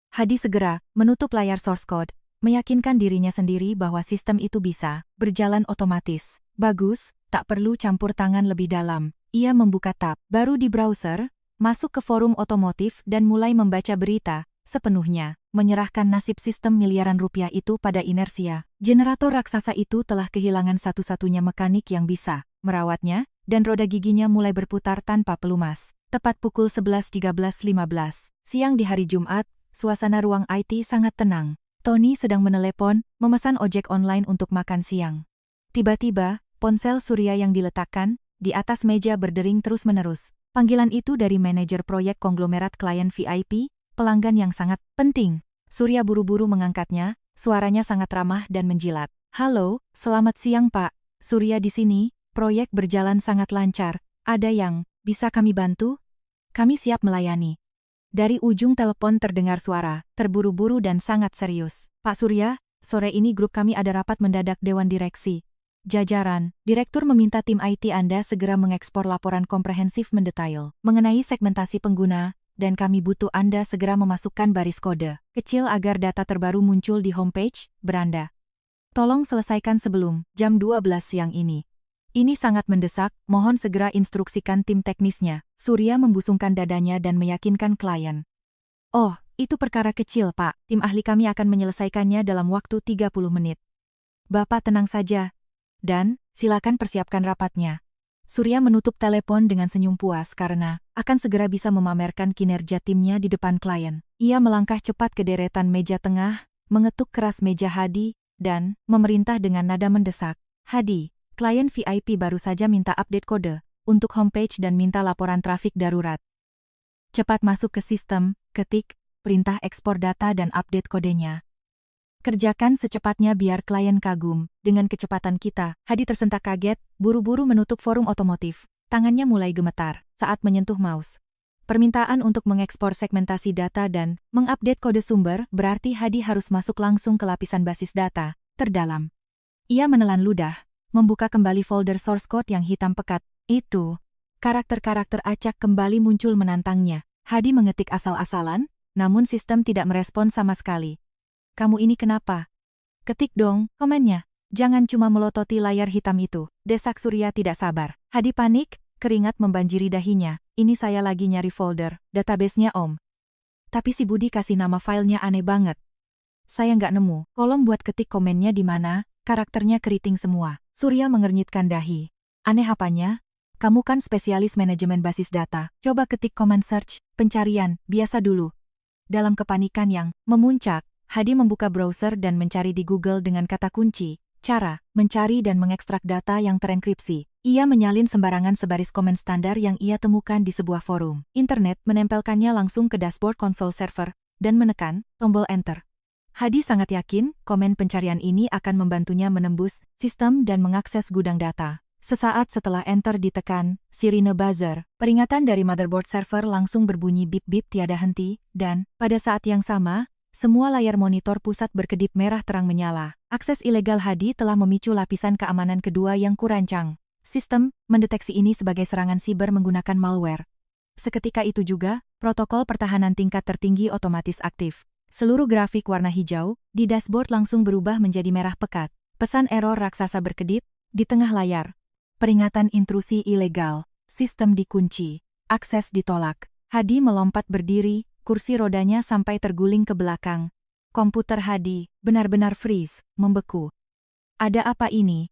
S1: Hadi segera menutup layar source code, meyakinkan dirinya sendiri bahwa sistem itu bisa berjalan otomatis. Bagus, tak perlu campur tangan lebih dalam. Ia membuka tab baru di browser, masuk ke forum otomotif dan mulai membaca berita, sepenuhnya menyerahkan nasib sistem miliaran rupiah itu pada inersia. Generator raksasa itu telah kehilangan satu-satunya mekanik yang bisa merawatnya, dan roda giginya mulai berputar tanpa pelumas. Tepat pukul 11.13.15 siang di hari Jumat, suasana ruang IT sangat tenang. Tony sedang menelepon, memesan ojek online untuk makan siang. Tiba-tiba, ponsel Surya yang diletakkan di atas meja berdering terus-menerus. Panggilan itu dari manajer proyek konglomerat klien VIP, pelanggan yang sangat penting. Surya buru-buru mengangkatnya, suaranya sangat ramah dan menjilat. Halo, selamat siang Pak. Surya di sini, proyek berjalan sangat lancar. Ada yang bisa kami bantu? Kami siap melayani. Dari ujung telepon terdengar suara, terburu-buru dan sangat serius. Pak Surya, sore ini grup kami ada rapat mendadak Dewan Direksi. Jajaran, Direktur meminta tim IT Anda segera mengekspor laporan komprehensif mendetail mengenai segmentasi pengguna, dan kami butuh Anda segera memasukkan baris kode kecil agar data terbaru muncul di homepage, beranda. Tolong selesaikan sebelum jam 12 siang ini. Ini sangat mendesak, mohon segera instruksikan tim teknisnya. Surya membusungkan dadanya dan meyakinkan klien. Oh, itu perkara kecil Pak, tim ahli kami akan menyelesaikannya dalam waktu 30 menit. Bapak tenang saja. Dan, silakan persiapkan rapatnya. Surya menutup telepon dengan senyum puas karena akan segera bisa memamerkan kinerja timnya di depan klien. Ia melangkah cepat ke deretan meja tengah, mengetuk keras meja Hadi, dan memerintah dengan nada mendesak. Hadi, klien VIP baru saja minta update kode untuk homepage dan minta laporan trafik darurat. Cepat masuk ke sistem, ketik, perintah ekspor data dan update kodenya. Kerjakan secepatnya biar klien kagum dengan kecepatan kita. Hadi tersentak kaget, buru-buru menutup forum otomotif. Tangannya mulai gemetar saat menyentuh mouse. Permintaan untuk mengekspor segmentasi data dan mengupdate kode sumber berarti Hadi harus masuk langsung ke lapisan basis data terdalam. Ia menelan ludah, membuka kembali folder source code yang hitam pekat. Itu, karakter-karakter acak kembali muncul menantangnya. Hadi mengetik asal-asalan, namun sistem tidak merespon sama sekali. Kamu ini kenapa? Ketik dong, komennya. Jangan cuma melototi layar hitam itu, desak Surya tidak sabar. Hadi panik, keringat membanjiri dahinya. Ini saya lagi nyari folder, database-nya Om. Tapi si Budi kasih nama filenya aneh banget. Saya nggak nemu, kolom buat ketik komennya di mana, karakternya keriting semua. Surya mengernyitkan dahi. Aneh apanya? Kamu kan spesialis manajemen basis data. Coba ketik command search, pencarian, biasa dulu. Dalam kepanikan yang memuncak, Hadi membuka browser dan mencari di Google dengan kata kunci, cara, mencari dan mengekstrak data yang terenkripsi. Ia menyalin sembarangan sebaris komen standar yang ia temukan di sebuah forum internet, menempelkannya langsung ke dashboard konsol server, dan menekan tombol enter. Hadi sangat yakin, komen pencarian ini akan membantunya menembus sistem dan mengakses gudang data. Sesaat setelah enter ditekan, sirine buzzer, peringatan dari motherboard server langsung berbunyi bip-bip tiada henti, dan, pada saat yang sama, semua layar monitor pusat berkedip merah terang menyala. Akses ilegal Hadi telah memicu lapisan keamanan kedua yang kurancang. Sistem mendeteksi ini sebagai serangan siber menggunakan malware. Seketika itu juga, protokol pertahanan tingkat tertinggi otomatis aktif. Seluruh grafik warna hijau di dashboard langsung berubah menjadi merah pekat. Pesan error raksasa berkedip di tengah layar. Peringatan intrusi ilegal. Sistem dikunci. Akses ditolak. Hadi melompat berdiri. Kursi rodanya sampai terguling ke belakang. Komputer Hadi benar-benar freeze, membeku. Ada apa ini?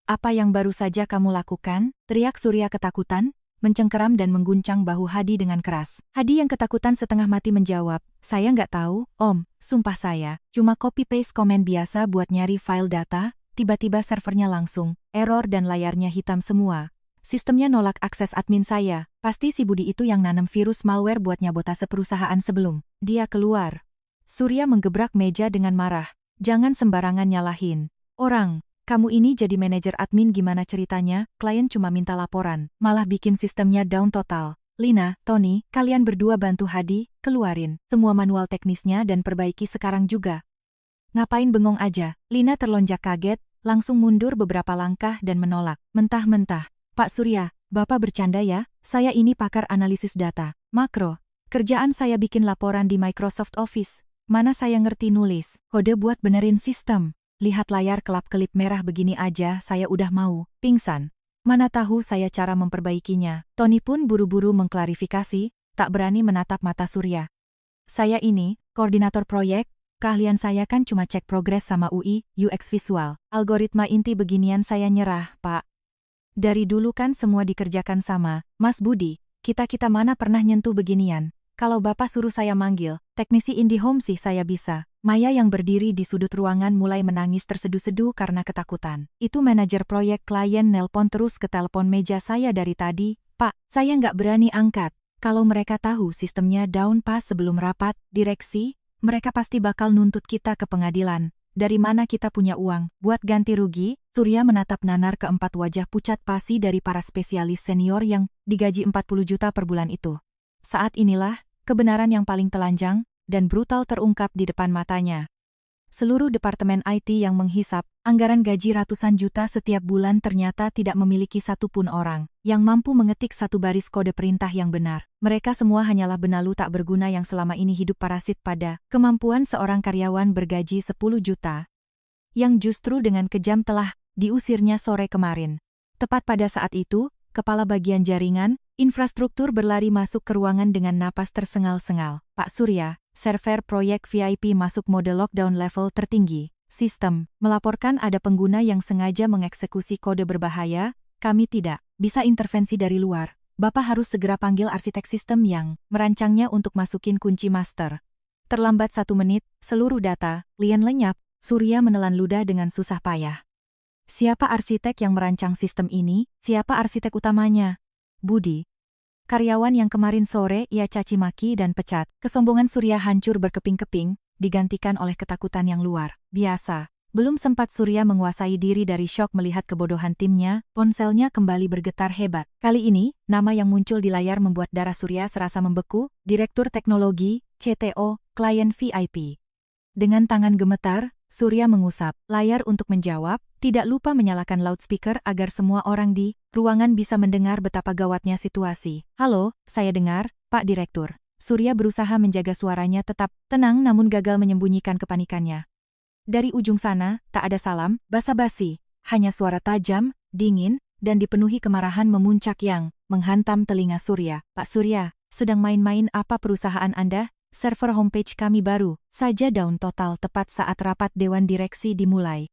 S1: Apa yang baru saja kamu lakukan? Teriak Surya ketakutan, mencengkeram dan mengguncang bahu Hadi dengan keras. Hadi yang ketakutan setengah mati menjawab, saya nggak tahu, Om, sumpah saya. Cuma copy-paste komen biasa buat nyari file data, tiba-tiba servernya langsung error dan layarnya hitam semua. Sistemnya nolak akses admin saya. Pasti si Budi itu yang nanam virus malware buat nyabotase perusahaan sebelum dia keluar. Surya menggebrak meja dengan marah. Jangan sembarangan nyalahin orang. Kamu ini jadi manajer admin gimana ceritanya? Klien cuma minta laporan, malah bikin sistemnya down total. Lina, Tony, kalian berdua bantu Hadi, keluarin semua manual teknisnya dan perbaiki sekarang juga. Ngapain bengong aja? Lina terlonjak kaget, langsung mundur beberapa langkah dan menolak. Mentah-mentah. Pak Surya, Bapak bercanda ya? Saya ini pakar analisis data, makro. Kerjaan saya bikin laporan di Microsoft Office. Mana saya ngerti nulis, kode buat benerin sistem. Lihat layar kelap-kelip merah begini aja saya udah mau pingsan. Mana tahu saya cara memperbaikinya. Tony pun buru-buru mengklarifikasi, tak berani menatap mata Surya. Saya ini, koordinator proyek, keahlian saya kan cuma cek progres sama UI, UX visual. Algoritma inti beginian saya nyerah, Pak. Dari dulu kan semua dikerjakan sama, Mas Budi. Kita mana pernah nyentuh beginian. Kalau Bapak suruh saya manggil, teknisi IndiHome sih saya bisa. Maya yang berdiri di sudut ruangan mulai menangis terseduh-seduh karena ketakutan. Itu manajer proyek klien nelpon terus ke telepon meja saya dari tadi. Pak, saya nggak berani angkat. Kalau mereka tahu sistemnya down pas sebelum rapat, direksi, mereka pasti bakal nuntut kita ke pengadilan. Dari mana kita punya uang? Buat ganti rugi? Surya menatap nanar keempat wajah pucat pasi dari para spesialis senior yang digaji 40 juta per bulan itu. Saat inilah, kebenaran yang paling telanjang dan brutal terungkap di depan matanya. Seluruh departemen IT yang menghisap anggaran gaji ratusan juta setiap bulan ternyata tidak memiliki satupun orang yang mampu mengetik satu baris kode perintah yang benar. Mereka semua hanyalah benalu tak berguna yang selama ini hidup parasit pada kemampuan seorang karyawan bergaji 10 juta. Yang justru dengan kejam telah diusirnya sore kemarin. Tepat pada saat itu, kepala bagian jaringan, infrastruktur berlari masuk ke ruangan dengan napas tersengal-sengal. Pak Surya, server proyek VIP masuk mode lockdown level tertinggi. Sistem melaporkan ada pengguna yang sengaja mengeksekusi kode berbahaya. Kami tidak bisa intervensi dari luar. Bapak harus segera panggil arsitek sistem yang merancangnya untuk masukin kunci master. Terlambat 1 menit, seluruh data, klien lenyap. Surya menelan ludah dengan susah payah. Siapa arsitek yang merancang sistem ini? Siapa arsitek utamanya? Budi. Karyawan yang kemarin sore ia caci maki dan pecat. Kesombongan Surya hancur berkeping-keping, digantikan oleh ketakutan yang luar biasa. Belum sempat Surya menguasai diri dari syok melihat kebodohan timnya, ponselnya kembali bergetar hebat. Kali ini, nama yang muncul di layar membuat darah Surya serasa membeku, Direktur Teknologi, CTO, klien VIP. Dengan tangan gemetar, Surya mengusap layar untuk menjawab, tidak lupa menyalakan loudspeaker agar semua orang di ruangan bisa mendengar betapa gawatnya situasi. Halo, saya dengar, Pak Direktur. Surya berusaha menjaga suaranya tetap tenang namun gagal menyembunyikan kepanikannya. Dari ujung sana, tak ada salam, basa-basi, hanya suara tajam, dingin, dan dipenuhi kemarahan memuncak yang menghantam telinga Surya. Pak Surya, sedang main-main apa perusahaan Anda? Server homepage kami baru saja down total tepat saat rapat Dewan Direksi dimulai.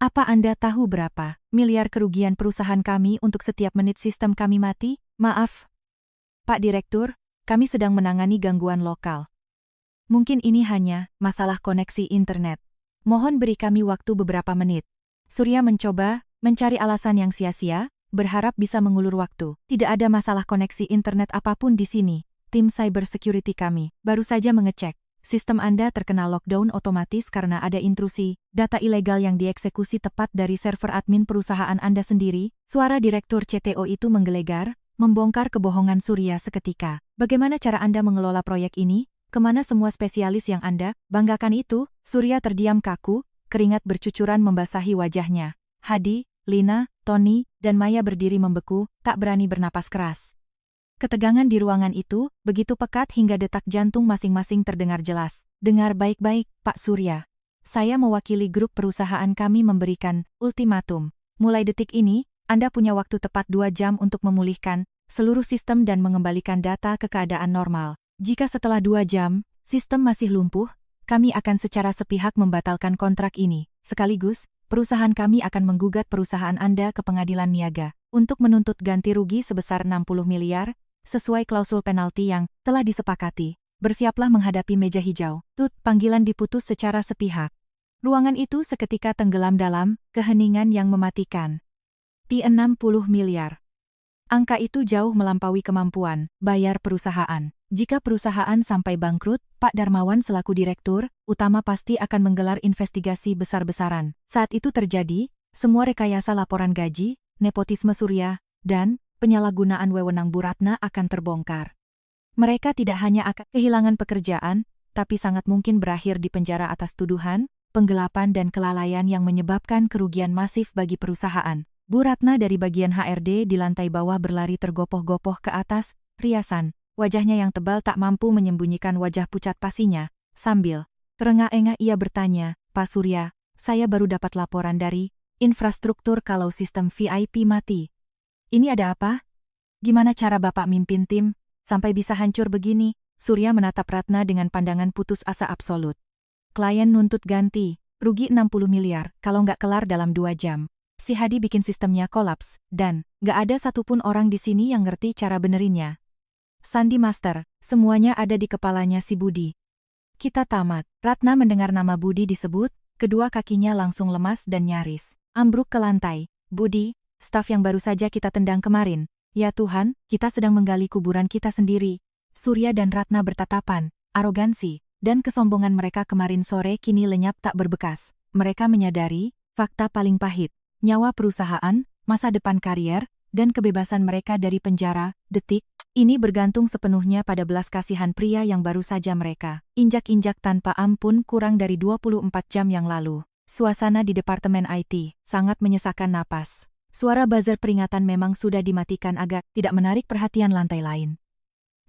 S1: Apa Anda tahu berapa miliar kerugian perusahaan kami untuk setiap menit sistem kami mati? Maaf, Pak Direktur, kami sedang menangani gangguan lokal. Mungkin ini hanya masalah koneksi internet. Mohon beri kami waktu beberapa menit. Surya mencoba mencari alasan yang sia-sia, berharap bisa mengulur waktu. Tidak ada masalah koneksi internet apapun di sini. Tim cyber security kami baru saja mengecek. Sistem Anda terkena lockdown otomatis karena ada intrusi data ilegal yang dieksekusi tepat dari server admin perusahaan Anda sendiri. Suara Direktur CTO itu menggelegar, membongkar kebohongan Surya seketika. Bagaimana cara Anda mengelola proyek ini? Kemana semua spesialis yang Anda banggakan itu? Surya terdiam kaku, keringat bercucuran membasahi wajahnya. Hadi, Lina, Tony, dan Maya berdiri membeku, tak berani bernapas keras. Ketegangan di ruangan itu begitu pekat hingga detak jantung masing-masing terdengar jelas. Dengar baik-baik, Pak Surya. Saya mewakili grup perusahaan kami memberikan ultimatum. Mulai detik ini, Anda punya waktu tepat 2 jam untuk memulihkan seluruh sistem dan mengembalikan data ke keadaan normal. Jika setelah 2 jam, sistem masih lumpuh, kami akan secara sepihak membatalkan kontrak ini. Sekaligus, perusahaan kami akan menggugat perusahaan Anda ke pengadilan niaga untuk menuntut ganti rugi sebesar 60 miliar, sesuai klausul penalti yang telah disepakati. Bersiaplah menghadapi meja hijau. Tut, panggilan diputus secara sepihak. Ruangan itu seketika tenggelam dalam keheningan yang mematikan. P60 miliar. Angka itu jauh melampaui kemampuan bayar perusahaan. Jika perusahaan sampai bangkrut, Pak Darmawan selaku direktur utama pasti akan menggelar investigasi besar-besaran. Saat itu terjadi, semua rekayasa laporan gaji, nepotisme Surya, dan penyalahgunaan wewenang Bu Ratna akan terbongkar. Mereka tidak hanya akan kehilangan pekerjaan, tapi sangat mungkin berakhir di penjara atas tuduhan, penggelapan dan kelalaian yang menyebabkan kerugian masif bagi perusahaan. Bu Ratna dari bagian HRD di lantai bawah berlari tergopoh-gopoh ke atas, riasan. Wajahnya yang tebal tak mampu menyembunyikan wajah pucat pasinya. Sambil terengah-engah ia bertanya, "Pak Surya, saya baru dapat laporan dari infrastruktur kalau sistem VIP mati. Ini ada apa? Gimana cara Bapak mimpin tim sampai bisa hancur begini?" Surya menatap Ratna dengan pandangan putus asa absolut. "Klien nuntut ganti, rugi 60 miliar kalau nggak kelar dalam 2 jam. Si Hadi bikin sistemnya kolaps, dan nggak ada satupun orang di sini yang ngerti cara benerinnya. Sandi Master, semuanya ada di kepalanya si Budi. Kita tamat." Ratna mendengar nama Budi disebut, kedua kakinya langsung lemas dan nyaris ambruk ke lantai. "Budi, staf yang baru saja kita tendang kemarin. Ya Tuhan, kita sedang menggali kuburan kita sendiri." Surya dan Ratna bertatapan, arogansi dan kesombongan mereka kemarin sore kini lenyap tak berbekas. Mereka menyadari fakta paling pahit, nyawa perusahaan, masa depan karier, dan kebebasan mereka dari penjara, detik ini bergantung sepenuhnya pada belas kasihan pria yang baru saja mereka injak-injak tanpa ampun kurang dari 24 jam yang lalu. Suasana di Departemen IT sangat menyesakan napas. Suara buzzer peringatan memang sudah dimatikan agar tidak menarik perhatian lantai lain.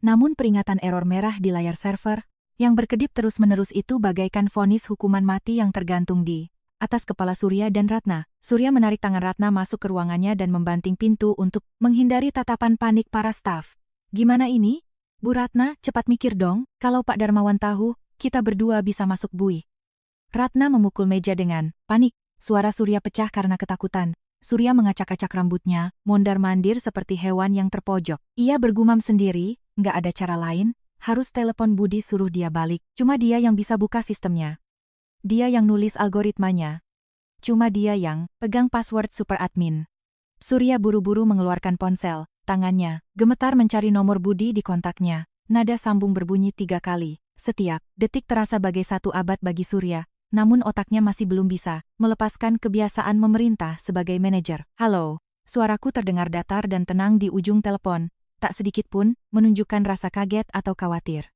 S1: Namun peringatan error merah di layar server yang berkedip terus-menerus itu bagaikan vonis hukuman mati yang tergantung di atas kepala Surya dan Ratna. Surya menarik tangan Ratna masuk ke ruangannya dan membanting pintu untuk menghindari tatapan panik para staf. "Gimana ini? Bu Ratna, cepat mikir dong, kalau Pak Darmawan tahu, kita berdua bisa masuk bui." Ratna memukul meja dengan panik. Suara Surya pecah karena ketakutan. Surya mengacak-acak rambutnya, mondar-mandir seperti hewan yang terpojok. Ia bergumam sendiri, nggak ada cara lain, harus telepon Budi suruh dia balik. Cuma dia yang bisa buka sistemnya. Dia yang nulis algoritmanya. Cuma dia yang pegang password super admin. Surya buru-buru mengeluarkan ponsel, tangannya gemetar mencari nomor Budi di kontaknya. Nada sambung berbunyi 3 kali. Setiap detik terasa bagai 1 abad bagi Surya, namun otaknya masih belum bisa melepaskan kebiasaan memerintah sebagai manajer. "Halo." Suaraku terdengar datar dan tenang di ujung telepon, tak sedikit pun menunjukkan rasa kaget atau khawatir.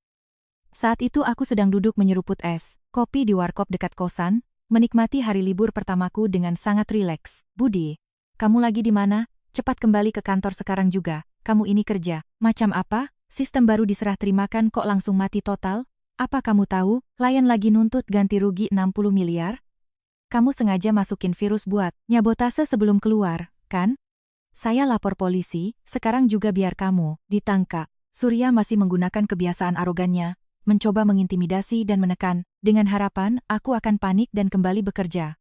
S1: Saat itu aku sedang duduk menyeruput es kopi di warkop dekat kosan, menikmati hari libur pertamaku dengan sangat rileks. "Budi, kamu lagi di mana? Cepat kembali ke kantor sekarang juga. Kamu ini kerja macam apa? Sistem baru diserah terimakan kok langsung mati total? Apa kamu tahu, klien lagi nuntut ganti rugi 60 miliar? Kamu sengaja masukin virus buat nyabotase sebelum keluar, kan? Saya lapor polisi, sekarang juga biar kamu ditangkap." Surya masih menggunakan kebiasaan arogannya, mencoba mengintimidasi dan menekan, dengan harapan aku akan panik dan kembali bekerja.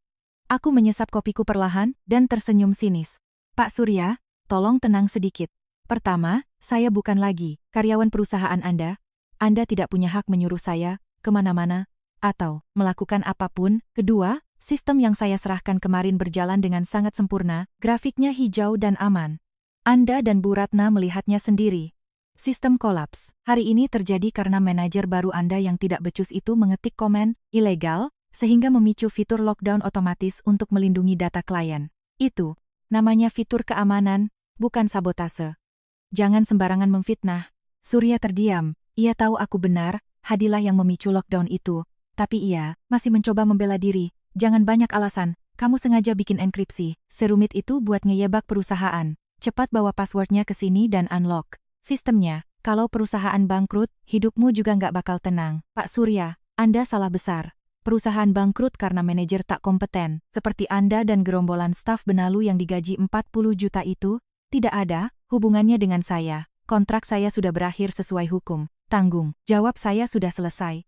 S1: Aku menyesap kopiku perlahan dan tersenyum sinis. "Pak Surya, tolong tenang sedikit. Pertama, saya bukan lagi karyawan perusahaan Anda. Anda tidak punya hak menyuruh saya kemana-mana atau melakukan apapun. Kedua, sistem yang saya serahkan kemarin berjalan dengan sangat sempurna, grafiknya hijau dan aman. Anda dan Bu Ratna melihatnya sendiri. Sistem kolaps hari ini terjadi karena manajer baru Anda yang tidak becus itu mengetik komen ilegal, sehingga memicu fitur lockdown otomatis untuk melindungi data klien. Itu namanya fitur keamanan, bukan sabotase. Jangan sembarangan memfitnah." Surya terdiam. Ia tahu aku benar, Hadilah yang memicu lockdown itu, tapi ia masih mencoba membela diri. "Jangan banyak alasan, kamu sengaja bikin enkripsi serumit itu buat ngeyebak perusahaan. Cepat bawa passwordnya ke sini dan unlock sistemnya. Kalau perusahaan bangkrut, hidupmu juga nggak bakal tenang." "Pak Surya, Anda salah besar. Perusahaan bangkrut karena manajer tak kompeten, seperti Anda dan gerombolan staf benalu yang digaji 40 juta itu, tidak ada hubungannya dengan saya. Kontrak saya sudah berakhir sesuai hukum. Tanggung jawab saya sudah selesai.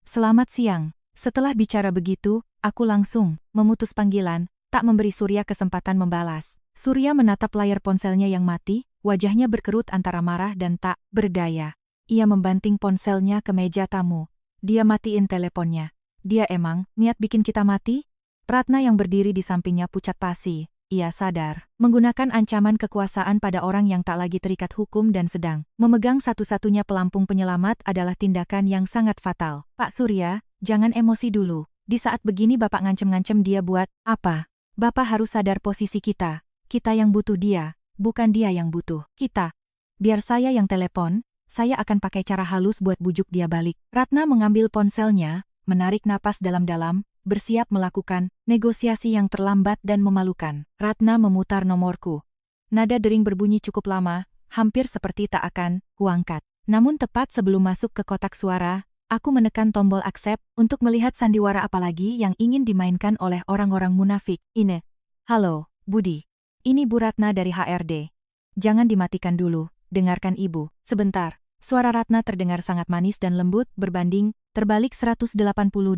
S1: Selamat siang." Setelah bicara begitu, aku langsung memutus panggilan, tak memberi Surya kesempatan membalas. Surya menatap layar ponselnya yang mati, wajahnya berkerut antara marah dan tak berdaya. Ia membanting ponselnya ke meja tamu. Dia matiin teleponnya. "Dia emang niat bikin kita mati?" Ratna yang berdiri di sampingnya pucat pasi. Ia sadar, menggunakan ancaman kekuasaan pada orang yang tak lagi terikat hukum dan sedang memegang satu-satunya pelampung penyelamat adalah tindakan yang sangat fatal. "Pak Surya, jangan emosi dulu. Di saat begini Bapak ngancem-ngancem dia buat apa? Bapak harus sadar posisi kita. Kita yang butuh dia. bukan dia yang butuh kita. Biar saya yang telepon, saya akan pakai cara halus buat bujuk dia balik. Ratna mengambil ponselnya, menarik napas dalam-dalam, bersiap melakukan negosiasi yang terlambat dan memalukan. Ratna memutar nomorku. Nada dering berbunyi cukup lama, hampir seperti tak akan kuangkat. Namun tepat sebelum masuk ke kotak suara, aku menekan tombol accept untuk melihat sandiwara apalagi yang ingin dimainkan oleh orang-orang munafik. Ini. Halo, Budi. Ini Bu Ratna dari HRD. Jangan dimatikan dulu, dengarkan Ibu. Sebentar. Suara Ratna terdengar sangat manis dan lembut berbanding terbalik 180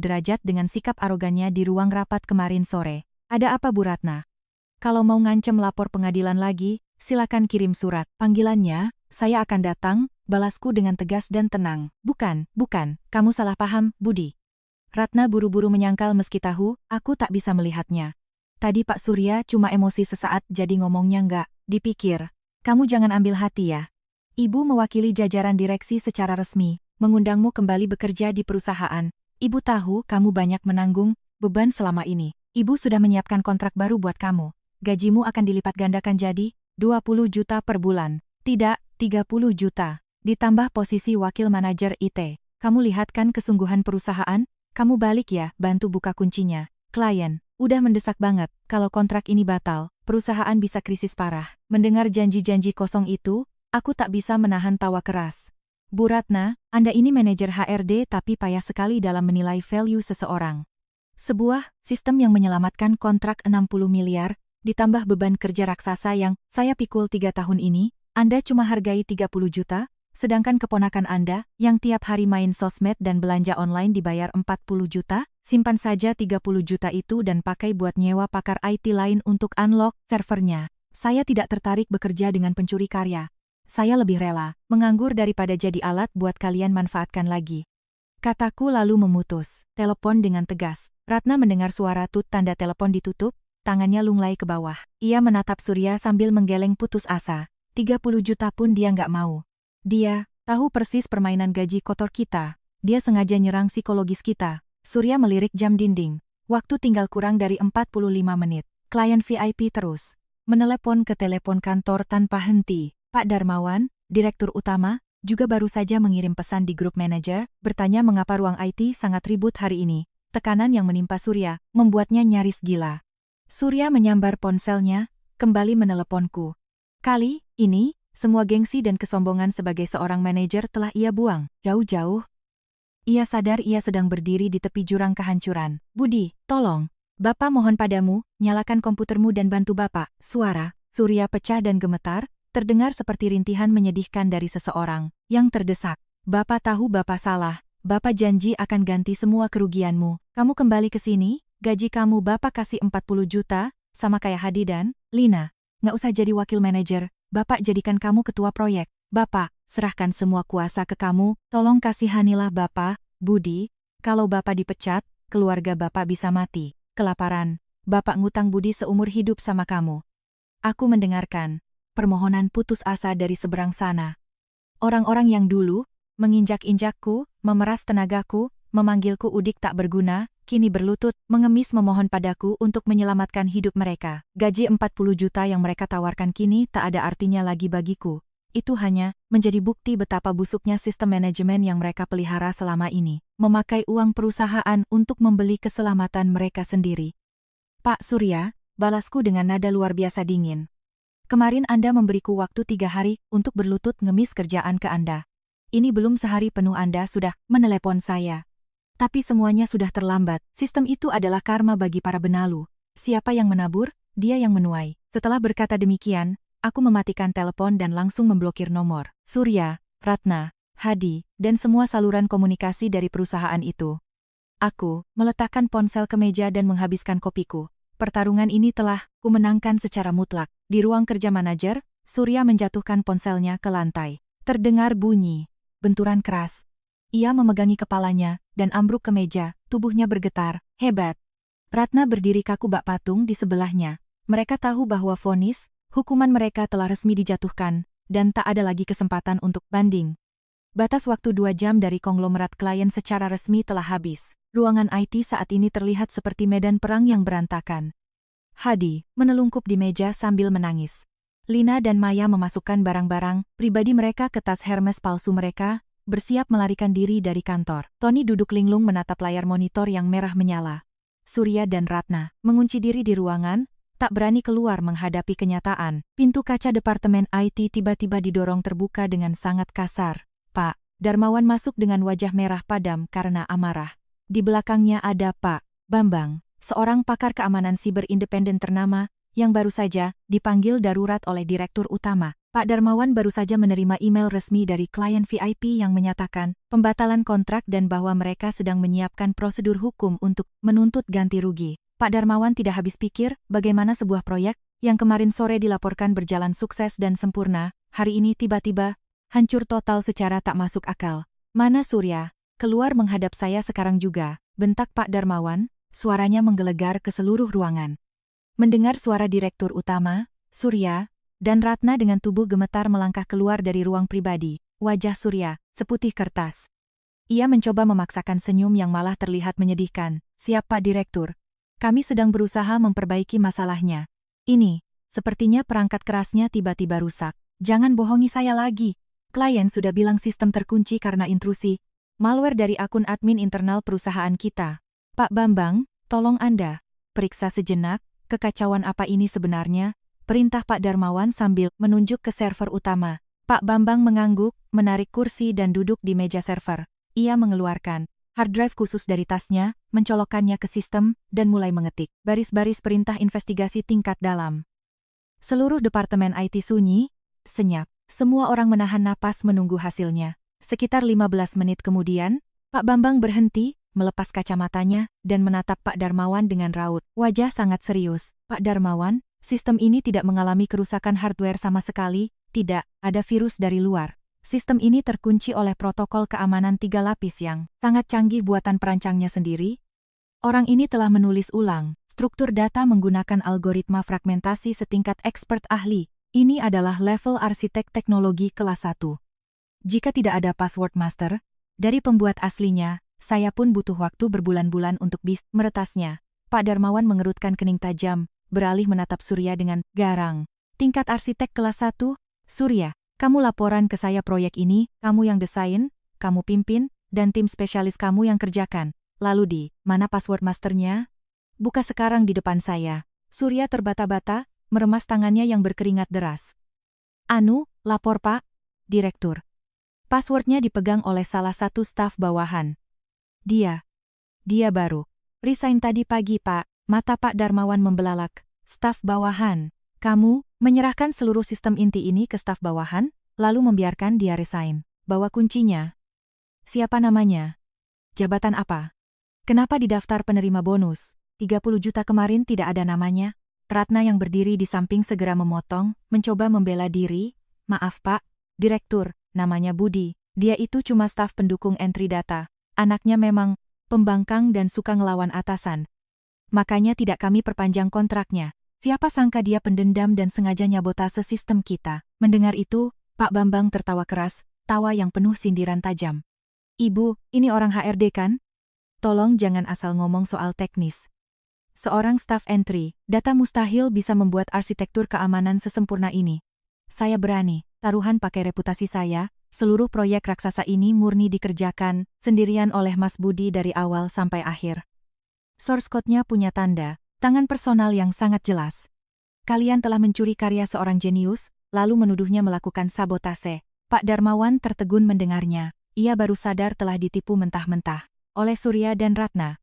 S1: derajat dengan sikap arogannya di ruang rapat kemarin sore. Ada apa Bu Ratna? Kalau mau ngancem lapor pengadilan lagi, silakan kirim surat. Panggilannya, saya akan datang, balasku dengan tegas dan tenang. Bukan, kamu salah paham, Budi. Ratna buru-buru menyangkal meski tahu, aku tak bisa melihatnya. Tadi Pak Surya cuma emosi sesaat jadi ngomongnya nggak dipikir. Kamu jangan ambil hati ya. Ibu mewakili jajaran direksi secara resmi, mengundangmu kembali bekerja di perusahaan. Ibu tahu kamu banyak menanggung beban selama ini. Ibu sudah menyiapkan kontrak baru buat kamu. Gajimu akan dilipat gandakan jadi 20 juta per bulan. Tidak, 30 juta. Ditambah posisi wakil manajer IT. Kamu lihat kan kesungguhan perusahaan? Kamu balik ya, bantu buka kuncinya. Klien, udah mendesak banget. Kalau kontrak ini batal, perusahaan bisa krisis parah. Mendengar janji-janji kosong itu, aku tak bisa menahan tawa keras. Bu Ratna, Anda ini manajer HRD tapi payah sekali dalam menilai value seseorang. Sebuah sistem yang menyelamatkan kontrak 60 miliar, ditambah beban kerja raksasa yang saya pikul 3 tahun ini, Anda cuma hargai 30 juta, sedangkan keponakan Anda, yang tiap hari main sosmed dan belanja online dibayar 40 juta, simpan saja 30 juta itu dan pakai buat nyewa pakar IT lain untuk unlock servernya. Saya tidak tertarik bekerja dengan pencuri karya. Saya lebih rela menganggur daripada jadi alat buat kalian manfaatkan lagi. Kataku lalu memutus telepon dengan tegas. Ratna mendengar suara tut tanda telepon ditutup, tangannya lunglai ke bawah. Ia menatap Surya sambil menggeleng putus asa. 30 juta pun dia nggak mau. Dia tahu persis permainan gaji kotor kita. Dia sengaja nyerang psikologis kita. Surya melirik jam dinding. Waktu tinggal kurang dari 45 menit. Klien VIP terus menelepon ke telepon kantor tanpa henti. Pak Darmawan, Direktur Utama, juga baru saja mengirim pesan di grup manajer, bertanya mengapa ruang IT sangat ribut hari ini. Tekanan yang menimpa Surya, membuatnya nyaris gila. Surya menyambar ponselnya, kembali meneleponku. Kali ini, semua gengsi dan kesombongan sebagai seorang manajer telah ia buang, jauh-jauh. Ia sadar ia sedang berdiri di tepi jurang kehancuran. Budi, tolong. Bapak mohon padamu, nyalakan komputermu dan bantu Bapak. Suara Surya pecah dan gemetar, terdengar seperti rintihan menyedihkan dari seseorang yang terdesak. Bapak tahu Bapak salah. Bapak janji akan ganti semua kerugianmu. Kamu kembali ke sini, gaji kamu Bapak kasih 40 juta, sama kayak Hadi dan Lina. Nggak usah jadi wakil manajer, Bapak jadikan kamu ketua proyek. Bapak, serahkan semua kuasa ke kamu, tolong kasihanilah Bapak, Budi. Kalau Bapak dipecat, keluarga Bapak bisa mati kelaparan. Bapak ngutang budi seumur hidup sama kamu. Aku mendengarkan permohonan putus asa dari seberang sana. Orang-orang yang dulu menginjak-injakku, memeras tenagaku, memanggilku udik tak berguna, kini berlutut, mengemis memohon padaku untuk menyelamatkan hidup mereka. Gaji 40 juta yang mereka tawarkan kini tak ada artinya lagi bagiku. Itu hanya menjadi bukti betapa busuknya sistem manajemen yang mereka pelihara selama ini, memakai uang perusahaan untuk membeli keselamatan mereka sendiri. Pak Surya, balasku dengan nada luar biasa dingin. Kemarin Anda memberiku waktu 3 hari untuk berlutut ngemis kerjaan ke Anda. Ini belum sehari penuh Anda sudah menelepon saya. Tapi semuanya sudah terlambat. Sistem itu adalah karma bagi para benalu. Siapa yang menabur, dia yang menuai. Setelah berkata demikian, aku mematikan telepon dan langsung memblokir nomor Surya, Ratna, Hadi, dan semua saluran komunikasi dari perusahaan itu. Aku meletakkan ponsel ke meja dan menghabiskan kopiku. Pertarungan ini telah kumenangkan secara mutlak. Di ruang kerja manajer, Surya menjatuhkan ponselnya ke lantai. Terdengar bunyi benturan keras. Ia memegangi kepalanya dan ambruk ke meja, tubuhnya bergetar. Hebat. Ratna berdiri kaku bak patung di sebelahnya. Mereka tahu bahwa vonis, hukuman mereka telah resmi dijatuhkan, dan tak ada lagi kesempatan untuk banding. Batas waktu 2 jam dari konglomerat klien secara resmi telah habis. Ruangan IT saat ini terlihat seperti medan perang yang berantakan. Hadi menelungkup di meja sambil menangis. Lina dan Maya memasukkan barang-barang pribadi mereka ke tas Hermes palsu mereka, bersiap melarikan diri dari kantor. Tony duduk linglung menatap layar monitor yang merah menyala. Surya dan Ratna mengunci diri di ruangan, tak berani keluar menghadapi kenyataan. Pintu kaca departemen IT tiba-tiba didorong terbuka dengan sangat kasar. Pak Darmawan masuk dengan wajah merah padam karena amarah. Di belakangnya ada Pak Bambang, seorang pakar keamanan siber independen ternama, yang baru saja dipanggil darurat oleh Direktur Utama. Pak Darmawan baru saja menerima email resmi dari klien VIP yang menyatakan pembatalan kontrak dan bahwa mereka sedang menyiapkan prosedur hukum untuk menuntut ganti rugi. Pak Darmawan tidak habis pikir bagaimana sebuah proyek yang kemarin sore dilaporkan berjalan sukses dan sempurna, hari ini tiba-tiba hancur total secara tak masuk akal. Mana Surya? Keluar menghadap saya sekarang juga, bentak Pak Darmawan, suaranya menggelegar ke seluruh ruangan. Mendengar suara Direktur Utama, Surya, dan Ratna dengan tubuh gemetar melangkah keluar dari ruang pribadi. Wajah Surya seputih kertas. Ia mencoba memaksakan senyum yang malah terlihat menyedihkan. Siap Pak Direktur. Kami sedang berusaha memperbaiki masalahnya. Ini, sepertinya perangkat kerasnya tiba-tiba rusak. Jangan bohongi saya lagi. Klien sudah bilang sistem terkunci karena intrusi malware dari akun admin internal perusahaan kita. Pak Bambang, tolong Anda periksa sejenak. Kekacauan apa ini sebenarnya? Perintah Pak Darmawan sambil menunjuk ke server utama. Pak Bambang mengangguk, menarik kursi dan duduk di meja server. Ia mengeluarkan hard drive khusus dari tasnya, mencolokkannya ke sistem, dan mulai mengetik baris-baris perintah investigasi tingkat dalam. Seluruh departemen IT sunyi, senyap. Semua orang menahan napas menunggu hasilnya. Sekitar 15 menit kemudian, Pak Bambang berhenti, melepas kacamatanya, dan menatap Pak Darmawan dengan raut wajah sangat serius. Pak Darmawan, sistem ini tidak mengalami kerusakan hardware sama sekali, tidak ada virus dari luar. Sistem ini terkunci oleh protokol keamanan 3 lapis yang sangat canggih buatan perancangnya sendiri. Orang ini telah menulis ulang struktur data menggunakan algoritma fragmentasi setingkat expert ahli. Ini adalah level arsitek teknologi kelas 1. Jika tidak ada password master dari pembuat aslinya, saya pun butuh waktu berbulan-bulan untuk bisa meretasnya. Pak Darmawan mengerutkan kening tajam, beralih menatap Surya dengan garang. Tingkat arsitek kelas 1, Surya, kamu laporan ke saya proyek ini, kamu yang desain, kamu pimpin, dan tim spesialis kamu yang kerjakan. Lalu di mana password masternya? Buka sekarang di depan saya. Surya terbata-bata, meremas tangannya yang berkeringat deras. Anu, lapor Pak Direktur. Passwordnya dipegang oleh salah satu staf bawahan. Dia baru resign tadi pagi Pak. Mata Pak Darmawan membelalak. Staf bawahan, kamu menyerahkan seluruh sistem inti ini ke staf bawahan, lalu membiarkan dia resign. Bawa kuncinya. Siapa namanya? Jabatan apa? Kenapa di daftar penerima bonus 30 juta kemarin tidak ada namanya? Ratna yang berdiri di samping segera memotong, mencoba membela diri. Maaf Pak Direktur, namanya Budi. Dia itu cuma staf pendukung entry data. Anaknya memang pembangkang dan suka ngelawan atasan. Makanya tidak kami perpanjang kontraknya. Siapa sangka dia pendendam dan sengaja nyabotase sistem kita. Mendengar itu, Pak Bambang tertawa keras, tawa yang penuh sindiran tajam. Ibu, ini orang HRD kan? Tolong jangan asal ngomong soal teknis. Seorang staf entry, data mustahil bisa membuat arsitektur keamanan sesempurna ini. Saya berani, taruhan pakai reputasi saya. Seluruh proyek raksasa ini murni dikerjakan sendirian oleh Mas Budi dari awal sampai akhir. Source code-nya punya tanda tangan personal yang sangat jelas. Kalian telah mencuri karya seorang jenius, lalu menuduhnya melakukan sabotase. Pak Darmawan tertegun mendengarnya. Ia baru sadar telah ditipu mentah-mentah oleh Surya dan Ratna.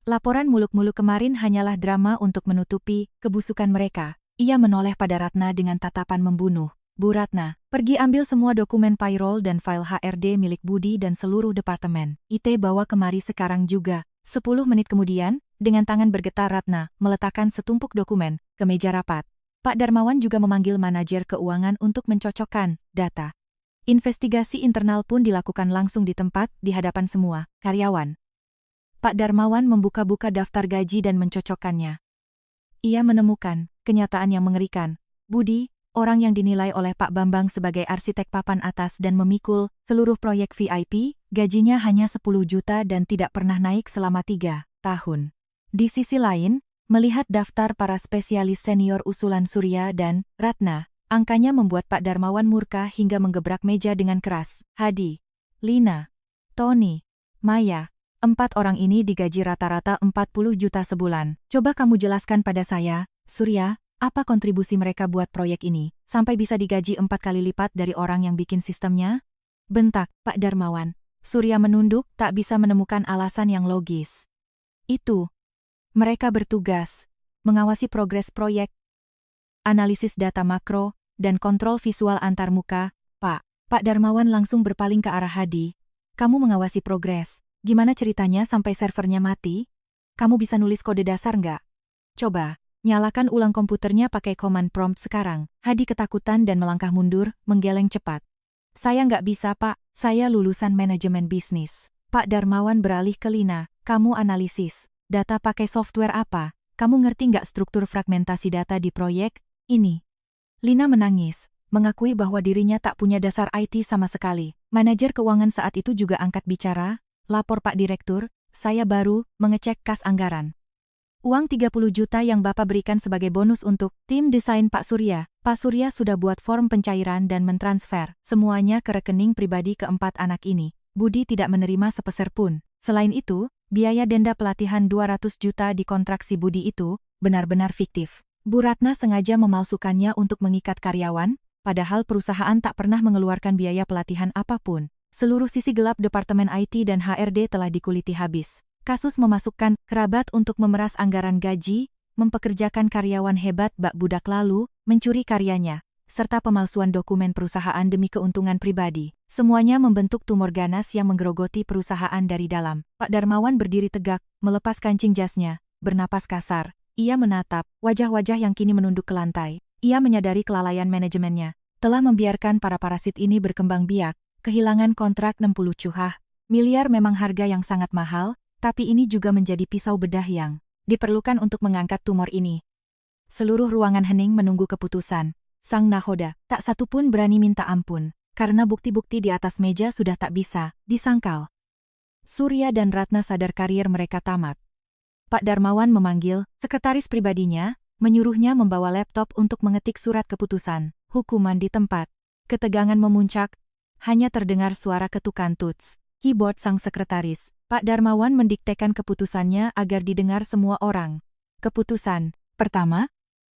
S1: Laporan muluk-muluk kemarin hanyalah drama untuk menutupi kebusukan mereka. Ia menoleh pada Ratna dengan tatapan membunuh. Bu Ratna, pergi ambil semua dokumen payroll dan file HRD milik Budi dan seluruh departemen. IT bawa kemari sekarang juga. 10 menit kemudian, dengan tangan bergetar Ratna meletakkan setumpuk dokumen ke meja rapat. Pak Darmawan juga memanggil manajer keuangan untuk mencocokkan data. Investigasi internal pun dilakukan langsung di tempat di hadapan semua karyawan. Pak Darmawan membuka-buka daftar gaji dan mencocokkannya. Ia menemukan kenyataan yang mengerikan. Budi, orang yang dinilai oleh Pak Bambang sebagai arsitek papan atas dan memikul seluruh proyek VIP, gajinya hanya 10 juta dan tidak pernah naik selama 3 tahun. Di sisi lain, melihat daftar para spesialis senior usulan Surya dan Ratna, Angkanya membuat Pak Darmawan murka hingga menggebrak meja dengan keras. Hadi, Lina, Tony, Maya, 4 orang ini digaji rata-rata 40 juta sebulan. Coba kamu jelaskan pada saya, Surya, apa kontribusi mereka buat proyek ini, sampai bisa digaji 4 kali lipat dari orang yang bikin sistemnya? Bentak Pak Darmawan. Surya menunduk, tak bisa menemukan alasan yang logis. Itu. Mereka bertugas mengawasi progres proyek, analisis data makro, dan kontrol visual antar muka. Pak Darmawan langsung berpaling ke arah Hadi. Kamu mengawasi progres. Gimana ceritanya sampai servernya mati? Kamu bisa nulis kode dasar nggak? Coba, nyalakan ulang komputernya pakai command prompt sekarang. Hadi ketakutan dan melangkah mundur, menggeleng cepat. Saya nggak bisa, Pak. Saya lulusan manajemen bisnis. Pak Darmawan beralih ke Lina. Kamu analisis data pakai software apa? Kamu ngerti nggak struktur fragmentasi data di proyek ini? Lina menangis, mengakui bahwa dirinya tak punya dasar IT sama sekali. Manajer keuangan saat itu juga angkat bicara. Lapor Pak Direktur, saya baru mengecek kas anggaran. Uang 30 juta yang Bapak berikan sebagai bonus untuk tim desain Pak Surya. Pak Surya sudah buat form pencairan dan mentransfer semuanya ke rekening pribadi keempat anak ini. Budi tidak menerima sepeser pun. Selain itu, biaya denda pelatihan 200 juta di kontrak si Budi itu benar-benar fiktif. Bu Ratna sengaja memalsukannya untuk mengikat karyawan, padahal perusahaan tak pernah mengeluarkan biaya pelatihan apapun. Seluruh sisi gelap Departemen IT dan HRD telah dikuliti habis. Kasus memasukkan kerabat untuk memeras anggaran gaji, mempekerjakan karyawan hebat bak budak lalu, mencuri karyanya, serta pemalsuan dokumen perusahaan demi keuntungan pribadi. Semuanya membentuk tumor ganas yang menggerogoti perusahaan dari dalam. Pak Darmawan berdiri tegak, melepas kancing jasnya, bernapas kasar. Ia menatap wajah-wajah yang kini menunduk ke lantai. Ia menyadari kelalaian manajemennya telah membiarkan para parasit ini berkembang biak, kehilangan kontrak 60 cuhah. Miliar memang harga yang sangat mahal, tapi ini juga menjadi pisau bedah yang diperlukan untuk mengangkat tumor ini. Seluruh ruangan hening menunggu keputusan. Sang nahoda tak satu pun berani minta ampun, karena bukti-bukti di atas meja sudah tak bisa disangkal. Surya dan Ratna sadar karier mereka tamat. Pak Darmawan memanggil sekretaris pribadinya, menyuruhnya membawa laptop untuk mengetik surat keputusan, hukuman di tempat. Ketegangan memuncak, hanya terdengar suara ketukan tuts keyboard sang sekretaris. Pak Darmawan mendiktekan keputusannya agar didengar semua orang. Keputusan pertama,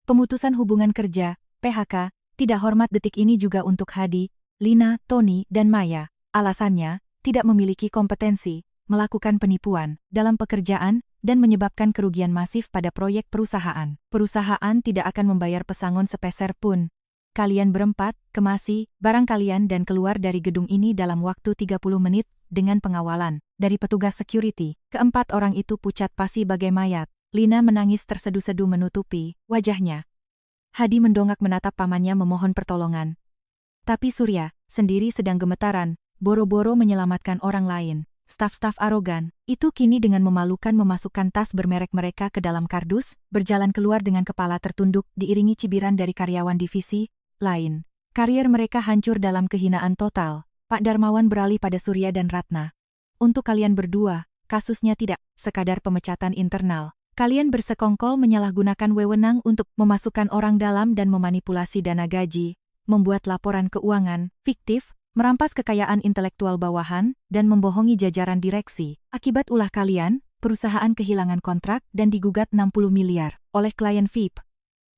S1: pemutusan hubungan kerja, PHK, tidak hormat. Detik ini juga untuk Hadi, Lina, Tony, dan Maya. Alasannya, tidak memiliki kompetensi, melakukan penipuan dalam pekerjaan, dan menyebabkan kerugian masif pada proyek perusahaan. Perusahaan tidak akan membayar pesangon sepeser pun. Kalian berempat, kemasi barang kalian dan keluar dari gedung ini dalam waktu 30 menit, dengan pengawalan dari petugas security. Keempat orang itu pucat pasi bagai mayat. Lina menangis tersedu-sedu menutupi wajahnya. Hadi mendongak menatap pamannya memohon pertolongan. Tapi Surya sendiri sedang gemetaran, boro-boro menyelamatkan orang lain. Staf-staf arogan itu kini dengan memalukan memasukkan tas bermerek mereka ke dalam kardus, berjalan keluar dengan kepala tertunduk diiringi cibiran dari karyawan divisi lain. Karier mereka hancur dalam kehinaan total. Pak Darmawan beralih pada Surya dan Ratna. Untuk kalian berdua, kasusnya tidak sekadar pemecatan internal. Kalian bersekongkol menyalahgunakan wewenang untuk memasukkan orang dalam dan memanipulasi dana gaji, membuat laporan keuangan fiktif, merampas kekayaan intelektual bawahan, dan membohongi jajaran direksi. Akibat ulah kalian, perusahaan kehilangan kontrak dan digugat 60 miliar oleh klien VIP.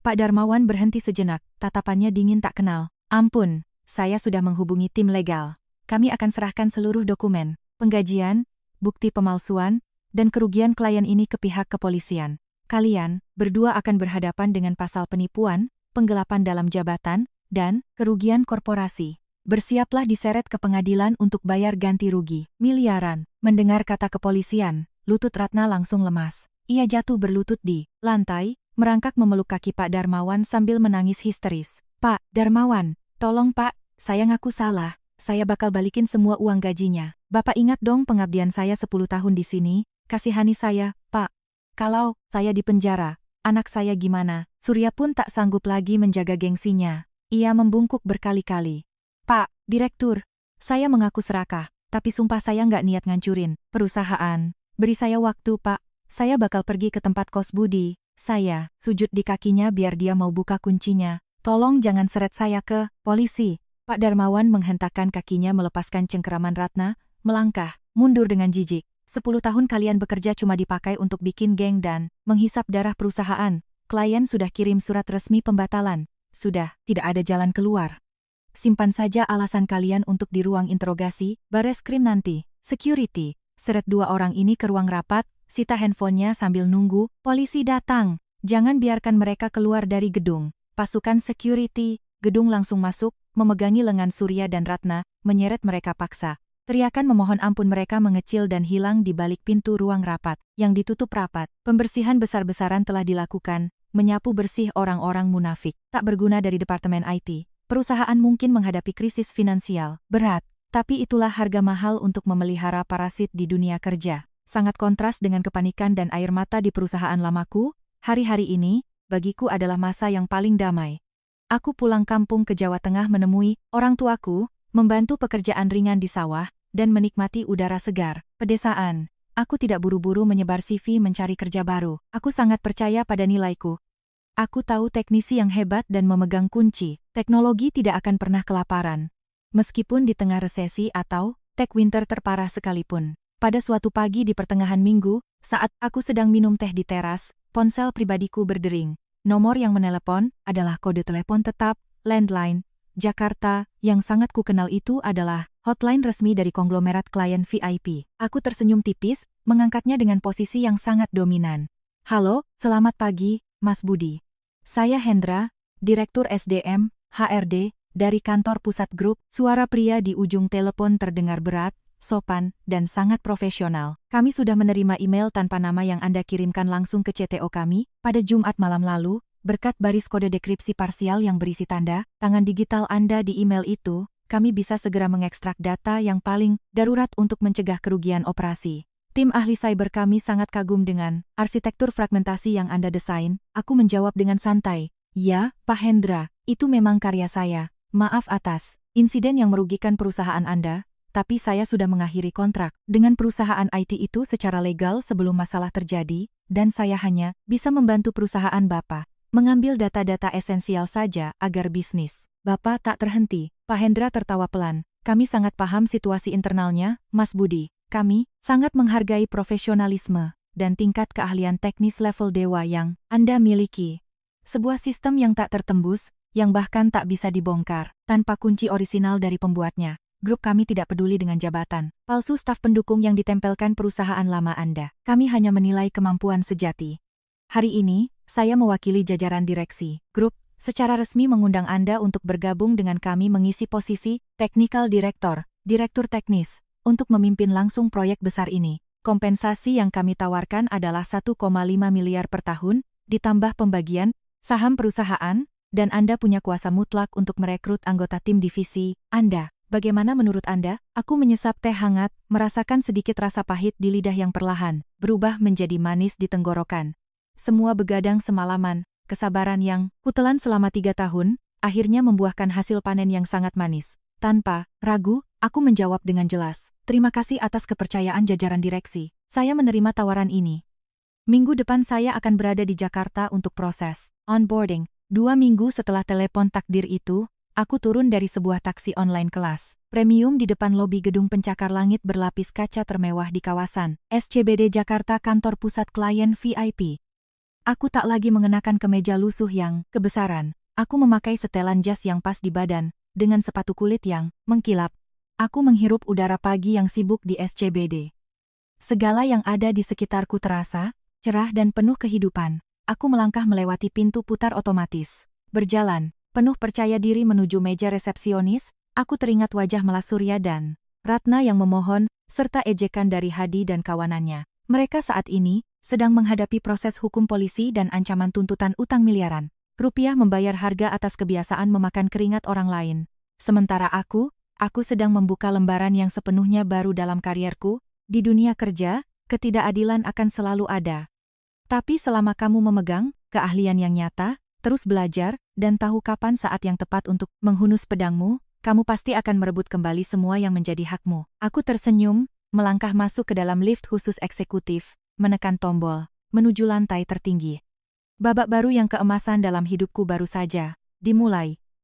S1: Pak Darmawan berhenti sejenak, tatapannya dingin tak kenal. Ampun, saya sudah menghubungi tim legal. Kami akan serahkan seluruh dokumen, penggajian, bukti pemalsuan, dan kerugian klien ini ke pihak kepolisian. Kalian berdua akan berhadapan dengan pasal penipuan, penggelapan dalam jabatan, dan kerugian korporasi. Bersiaplah diseret ke pengadilan untuk bayar ganti rugi miliaran. Mendengar kata kepolisian, lutut Ratna langsung lemas. Ia jatuh berlutut di lantai, merangkak memeluk kaki Pak Darmawan sambil menangis histeris. Pak Darmawan, tolong Pak, saya ngaku salah. Saya bakal balikin semua uang gajinya. Bapak ingat dong pengabdian saya 10 tahun di sini. Kasihani saya, Pak. Kalau saya di penjara, anak saya gimana? Surya pun tak sanggup lagi menjaga gengsinya. Ia membungkuk berkali-kali. Pak Direktur, saya mengaku serakah, tapi sumpah saya nggak niat ngancurin perusahaan. Beri saya waktu, Pak. Saya bakal pergi ke tempat kos Budi. Saya sujud di kakinya biar dia mau buka kuncinya. Tolong jangan seret saya ke polisi. Pak Darmawan menghentakkan kakinya melepaskan cengkeraman Ratna, melangkah mundur dengan jijik. 10 tahun kalian bekerja cuma dipakai untuk bikin geng dan menghisap darah perusahaan. Klien sudah kirim surat resmi pembatalan. Sudah, tidak ada jalan keluar. Simpan saja alasan kalian untuk di ruang interogasi, Bareskrim nanti. Security, seret dua orang ini ke ruang rapat, sita handphonenya sambil nunggu polisi datang. Jangan biarkan mereka keluar dari gedung. Pasukan security, gedung langsung masuk, memegangi lengan Surya dan Ratna, menyeret mereka paksa. Teriakan memohon ampun mereka mengecil dan hilang di balik pintu ruang rapat, yang ditutup rapat. Pembersihan besar-besaran telah dilakukan, menyapu bersih orang-orang munafik, tak berguna dari Departemen IT. Perusahaan mungkin menghadapi krisis finansial berat, tapi itulah harga mahal untuk memelihara parasit di dunia kerja. Sangat kontras dengan kepanikan dan air mata di perusahaan lamaku, hari-hari ini, bagiku adalah masa yang paling damai. Aku pulang kampung ke Jawa Tengah menemui orang tuaku, membantu pekerjaan ringan di sawah, dan menikmati udara segar, pedesaan. Aku tidak buru-buru menyebar CV mencari kerja baru. Aku sangat percaya pada nilaiku. Aku tahu teknisi yang hebat dan memegang kunci. Teknologi tidak akan pernah kelaparan. Meskipun di tengah resesi atau tech winter terparah sekalipun. Pada suatu pagi di pertengahan minggu, saat aku sedang minum teh di teras, ponsel pribadiku berdering. Nomor yang menelepon adalah kode telepon tetap, landline, Jakarta, yang sangat kukenal itu adalah hotline resmi dari konglomerat klien VIP. Aku tersenyum tipis, mengangkatnya dengan posisi yang sangat dominan. Halo, selamat pagi, Mas Budi. Saya Hendra, Direktur SDM, HRD, dari kantor pusat grup. Suara pria di ujung telepon terdengar berat, sopan, dan sangat profesional. Kami sudah menerima email tanpa nama yang Anda kirimkan langsung ke CTO kami pada Jumat malam lalu, berkat baris kode dekripsi parsial yang berisi tanda tangan digital Anda di email itu, kami bisa segera mengekstrak data yang paling darurat untuk mencegah kerugian operasi. Tim ahli cyber kami sangat kagum dengan arsitektur fragmentasi yang Anda desain. Aku menjawab dengan santai. Ya, Pak Hendra, itu memang karya saya. Maaf atas insiden yang merugikan perusahaan Anda, tapi saya sudah mengakhiri kontrak dengan perusahaan IT itu secara legal sebelum masalah terjadi, dan saya hanya bisa membantu perusahaan Bapak mengambil data-data esensial saja agar bisnis Bapak tak terhenti. Pak Hendra tertawa pelan. Kami sangat paham situasi internalnya, Mas Budi. Kami sangat menghargai profesionalisme dan tingkat keahlian teknis level dewa yang Anda miliki. Sebuah sistem yang tak tertembus, yang bahkan tak bisa dibongkar, tanpa kunci orisinal dari pembuatnya. Grup kami tidak peduli dengan jabatan palsu staf pendukung yang ditempelkan perusahaan lama Anda. Kami hanya menilai kemampuan sejati. Hari ini, saya mewakili jajaran direksi grup, secara resmi mengundang Anda untuk bergabung dengan kami mengisi posisi Technical Director, Direktur Teknis, untuk memimpin langsung proyek besar ini. Kompensasi yang kami tawarkan adalah 1,5 miliar per tahun, ditambah pembagian saham perusahaan, dan Anda punya kuasa mutlak untuk merekrut anggota tim divisi Anda. Bagaimana menurut Anda? Aku menyesap teh hangat, merasakan sedikit rasa pahit di lidah yang perlahan berubah menjadi manis di tenggorokan. Semua begadang semalaman, kesabaran yang kutelan selama 3 tahun, akhirnya membuahkan hasil panen yang sangat manis. Tanpa ragu, aku menjawab dengan jelas. Terima kasih atas kepercayaan jajaran direksi. Saya menerima tawaran ini. Minggu depan saya akan berada di Jakarta untuk proses onboarding. 2 minggu setelah telepon takdir itu, aku turun dari sebuah taksi online kelas premium di depan lobi gedung pencakar langit berlapis kaca termewah di kawasan SCBD Jakarta kantor pusat klien VIP. Aku tak lagi mengenakan kemeja lusuh yang kebesaran. Aku memakai setelan jas yang pas di badan, dengan sepatu kulit yang mengkilap. Aku menghirup udara pagi yang sibuk di SCBD. Segala yang ada di sekitarku terasa cerah dan penuh kehidupan. Aku melangkah melewati pintu putar otomatis. Berjalan, penuh percaya diri menuju meja resepsionis, aku teringat wajah melas Surya dan Ratna yang memohon, serta ejekan dari Hadi dan kawanannya. Mereka saat ini sedang menghadapi proses hukum polisi dan ancaman tuntutan utang miliaran rupiah membayar harga atas kebiasaan memakan keringat orang lain. Sementara aku sedang membuka lembaran yang sepenuhnya baru dalam karierku. Di dunia kerja, ketidakadilan akan selalu ada. Tapi selama kamu memegang keahlian yang nyata, terus belajar, dan tahu kapan saat yang tepat untuk menghunus pedangmu, kamu pasti akan merebut kembali semua yang menjadi hakmu. Aku tersenyum, melangkah masuk ke dalam lift khusus eksekutif, menekan tombol, menuju lantai tertinggi. Babak baru yang keemasan dalam hidupku baru saja Dimulai.